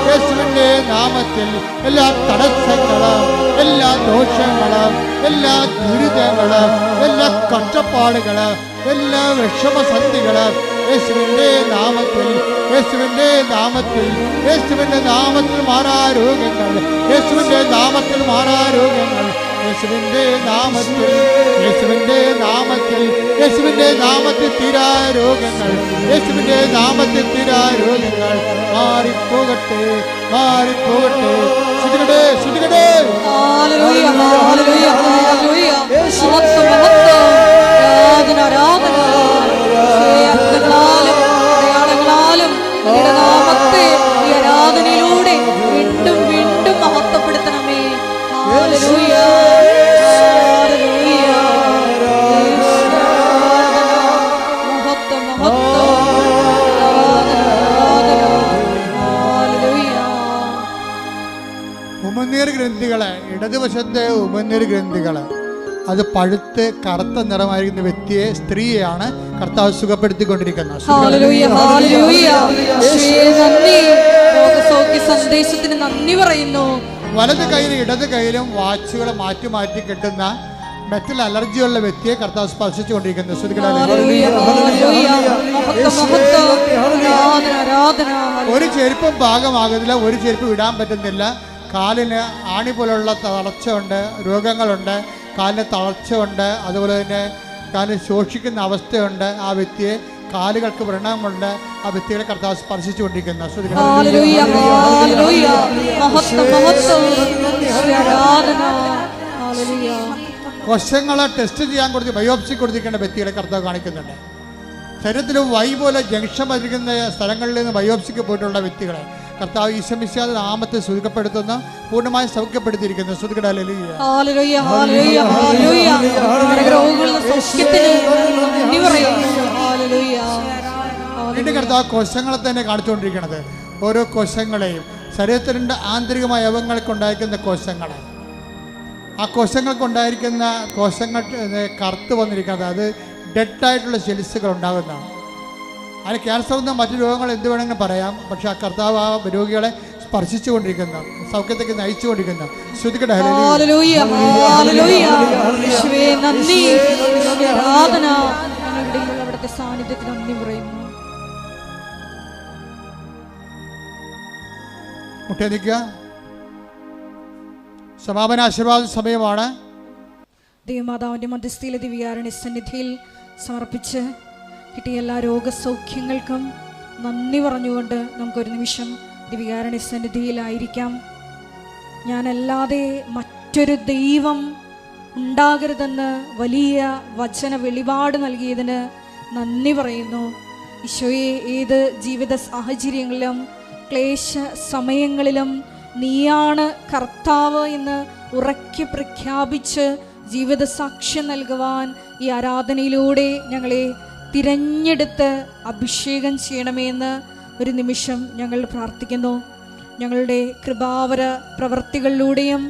യേശുവിന്റെ നാമത്തിൽ എല്ലാ തടസ്സങ്ങളും എല്ലാ ദോഷങ്ങളും എല്ലാ ദുരിതങ്ങളും എല്ലാ കഷ്ടപ്പാടുകളും എല്ലാ വിഷമസന്ധികളും യേശുവിന്റെ നാമത്തിൽ, യേശുവിന്റെ നാമത്തിൽ, യേശുവിന്റെ നാമത്തിൽ മാറാ രോഗങ്ങൾ, യേശുവിന്റെ നാമത്തിൽ മാറാ രോഗങ്ങൾ, യേശുവിന്റെ നാമത്തിൽ, യേശുവിന്റെ നാമത്തിൽ, യേശുവിന്റെ നാമത്തിൽ തീരാ രോഗങ്ങൾ, യേശുവിന്റെ നാമത്തിൽ തീരാ രോഗങ്ങൾ മാറിപ്പോകട്ടെ, മാറിപ്പോകട്ടെ. ശ്രുതികടേ, ശ്രുതികടേ. ഹല്ലേലൂയ, ഹല്ലേലൂയ, ഹല്ലേലൂയ. മഹത്വം, മഹത്വം. ആരാധന, ആരാധന. അത്ഭുതങ്ങളാലും അടയാളങ്ങളാലും അങ്ങയുടെ നാമത്തെ ഈ ആരാധനയിലൂടെ വീണ്ടും വീണ്ടും മഹത്വപ്പെടുത്തണമേ. ഹല്ലേലൂയ, ഹല്ലേലൂയ. മഹത്വം, മഹത്വം. ആരാധന, ഹല്ലേലൂയ. ഉമനീർ ഗ്രന്ഥികള്, ഇടതുവശത്തെ ഉമനീർ ഗ്രന്ഥികള് അത് പഴുത്ത് കറുത്ത നിറമായിരിക്കുന്ന വ്യക്തിയെ, സ്ത്രീയെയാണ് കർത്താവ് സുഖപ്പെടുത്തിക്കൊണ്ടിരിക്കുന്നത്. ഹല്ലേലൂയ, ഹല്ലേലൂയ. യേശുവേ നന്ദി. രോഗസൗഖ്യ സന്ദേശത്തിന് നന്ദി പറയുന്നു. വലത് കൈയിലും ഇടത് കൈയിലും വാച്ചുകൾ മാറ്റി മാറ്റി കെട്ടുന്ന മെറ്റൽ അലർജിയുള്ള വ്യക്തിയെ കർത്താവ് സ്പർശിച്ചുകൊണ്ടിരിക്കുന്നു. ഹല്ലേലൂയ, ഹല്ലേലൂയ. മഹത്വം, മഹത്വം. ആരാധന, ആരാധന. ഒരു ചെരുപ്പും പാകമാകുന്നില്ല, ഒരു ചെരുപ്പ് ഇടാൻ പറ്റുന്നില്ല. കാലിന് ആണി പോലുള്ള തളർച്ചയുണ്ട്, രോഗങ്ങളുണ്ട്, കാലിന് തളർച്ചയുണ്ട്, അതുപോലെ തന്നെ കാലിന് ശോഷിക്കുന്ന അവസ്ഥയുണ്ട്. ആ വ്യക്തിയെ കാലുകൾക്ക് വ്രണമുണ്ട്. ആ വ്യക്തികളെ കർത്താവ് സ്പർശിച്ചുകൊണ്ടിരിക്കുന്ന ഹല്ലേലൂയ, ഹല്ലേലൂയ. മഹത്വം, മഹത്വം. ആരാധന, ഹല്ലേലൂയ. കോശങ്ങളെ ടെസ്റ്റ് ചെയ്യാൻ കൊടുത്ത് ബയോപ്സി കൊടുത്തിരിക്കേണ്ട വ്യക്തികളെ കർത്താവ് കാണിക്കുന്നുണ്ട്. ശരീരത്തിൽ വൈ പോലെ ജംഗ്ഷൻ പതിക്കുന്ന സ്ഥലങ്ങളിൽ നിന്ന് ബയോപ്സിക്ക് പോയിട്ടുള്ള വ്യക്തികളെ കർത്താവ് ഈശോമിശിഹായുടെ നാമത്തെ സുഖപ്പെടുത്തുന്ന പൂർണ്ണമായി സൗഖ്യപ്പെടുത്തിയിരിക്കുന്നു. ഹല്ലേലൂയ, ഹല്ലേലൂയ, ഹല്ലേലൂയ. രോഗങ്ങളുടെ സൗഖ്യത്തിന് നന്ദി പറയുന്നു. ഹല്ലേലൂയ. വീണ്ടും കർത്താവ് കോശങ്ങളെ തന്നെ കാണിച്ചുകൊണ്ടിരിക്കുന്നത്. ഓരോ കോശങ്ങളെയും ശരീരത്തിൻ്റെ ആന്തരികമായ അവയവങ്ങൾക്കുണ്ടായിരിക്കുന്ന കോശങ്ങളെ, ആ കോശങ്ങൾക്കുണ്ടായിരിക്കുന്ന കോശങ്ങൾ കറുത്ത് വന്നിരിക്കുന്നത് അത് ഡെഡായിട്ടുള്ള സെൽസുകൾ ഉണ്ടാകുന്നതാണ്. അതിന് ക്യാൻസർ എന്ന മറ്റു രോഗങ്ങൾ എന്ത് വേണമെങ്കിലും പറയാം. പക്ഷെ ആ കർത്താവ് ആ രോഗികളെ സ്പർശിച്ചുകൊണ്ടിരിക്കുന്നു, സൗഖ്യത്തേക്ക് നയിച്ചുകൊണ്ടിരിക്കുന്നു. ശ്രുതികട ഹല്ലേലൂയ, ഹല്ലേലൂയ. യേശുവേ നന്ദി. ആരാധന. ഞങ്ങളുടെ അവിടുത്തെ സാന്നിധ്യത്തിന് നന്ദി പറയുന്നു. മുട്ടേ നിൽക്കുക. സമാപന ആശീർവാദ സമയമാണ്. ദേവമാതാവിന്റെ മധ്യസ്ഥയിലെ ദിവ്യാരണി സന്നിധിയിൽ സമർപ്പിച്ച് കിട്ടിയ എല്ലാ രോഗസൗഖ്യങ്ങൾക്കും നന്ദി പറഞ്ഞുകൊണ്ട് നമുക്കൊരു നിമിഷം ദിവികാരുണ്യ സന്നിധിയിലായിരിക്കാം. ഞാനല്ലാതെ മറ്റൊരു ദൈവം ഉണ്ടാകരുതെന്ന് വലിയ വചന വെളിപാട് നൽകിയതിന് നന്ദി പറയുന്നു. ഈശോയെ, ഏത് ജീവിത സാഹചര്യങ്ങളിലും ക്ലേശ സമയങ്ങളിലും നീയാണ് കർത്താവ് എന്ന് ഉറക്കെ പ്രഖ്യാപിച്ച് ജീവിത സാക്ഷ്യം നൽകുവാൻ ഈ ആരാധനയിലൂടെ ഞങ്ങളെ തിരഞ്ഞെടുത്ത് അഭിഷേകം ചെയ്യണമെന്ന് ഒരു നിമിഷം ഞങ്ങൾ പ്രാർത്ഥിക്കുന്നു. ഞങ്ങളുടെ കൃപാവര പ്രവൃത്തികളിലൂടെയും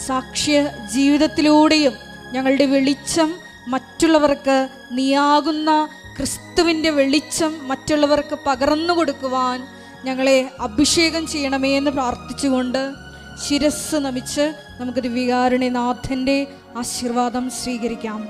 സാക്ഷ്യ ജീവിതത്തിലൂടെയും ഞങ്ങളുടെ വെളിച്ചം മറ്റുള്ളവർക്ക്, നീയാകുന്ന ക്രിസ്തുവിൻ്റെ വെളിച്ചം മറ്റുള്ളവർക്ക് പകർന്നു കൊടുക്കുവാൻ ഞങ്ങളെ അഭിഷേകം ചെയ്യണമേ എന്ന് പ്രാർത്ഥിച്ചുകൊണ്ട് ശിരസ് നമിച്ച് നമുക്ക് ദിവികാരുണ്യനാഥൻ്റെ ആശീർവാദം സ്വീകരിക്കാം.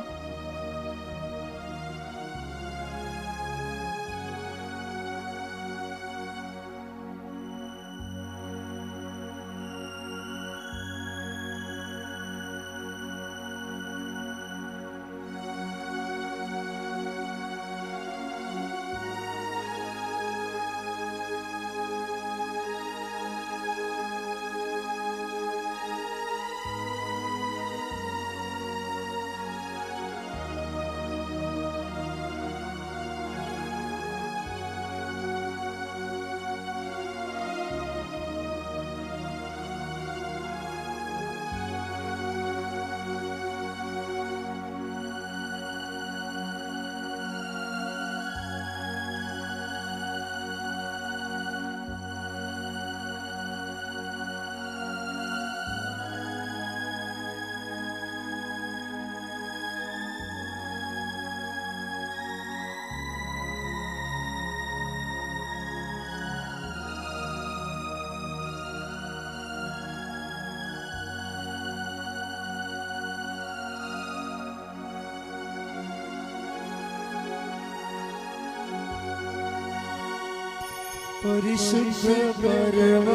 പരിശുദ്ധ പരമ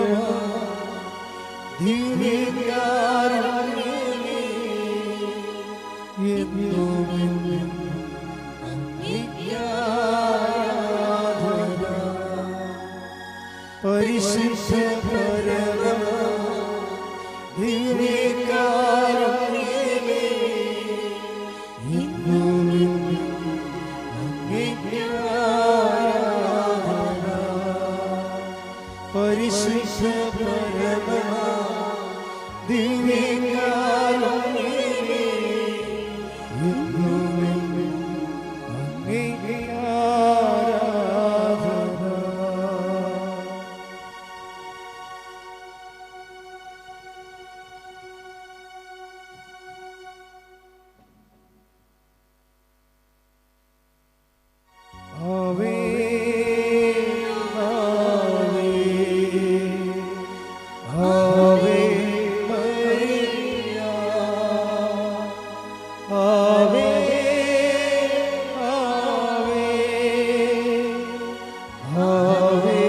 ദിവ്യകാരുണ്യമേ, എന്നും അങ്ങേക്കാരാധന. പരിശുദ്ധ പരമ ദിവ്യകാരുണ്യമേ, എന്നും അങ്ങേക്കാരാധന. പരിശുദ്ധ പരമ ദിവ്യകാരുണ്യമേ, എന്നും അങ്ങേക്ക് ആരാധന. ആവേ ആവേ മരിയ, ആവേ ആവേ ആവേ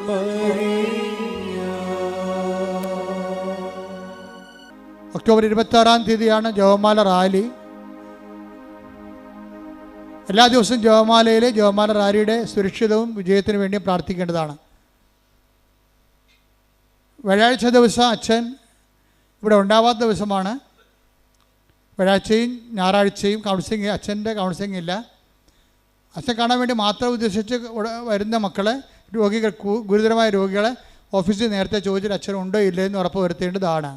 മരിയ. ഒക്ടോബർ 26-ാം തീയതിയാണ് ജപമാല റാലി. എല്ലാ ദിവസവും ജപമാല റാലിയുടെ സുരക്ഷിതവും വിജയത്തിനു വേണ്ടി പ്രാർത്ഥിക്കേണ്ടതാണ്. വ്യാഴാഴ്ച ദിവസം അച്ഛൻ ഇവിടെ ഉണ്ടാവാത്ത ദിവസമാണ്. വ്യാഴാഴ്ചയും ഞായറാഴ്ചയും കൗൺസിലിംഗ്, അച്ഛൻ്റെ കൗൺസിലിംഗ് ഇല്ല. അച്ഛൻ കാണാൻ വേണ്ടി മാത്രം ഉദ്ദേശിച്ച് വരുന്ന മക്കളെ, രോഗികൾ, ഗുരുതരമായ രോഗികളെ ഓഫീസിൽ നേരത്തെ ചോദിച്ചിട്ട് അച്ഛൻ ഉണ്ടോ ഇല്ലയോ എന്ന് ഉറപ്പ് വരുത്തേണ്ടതാണ്.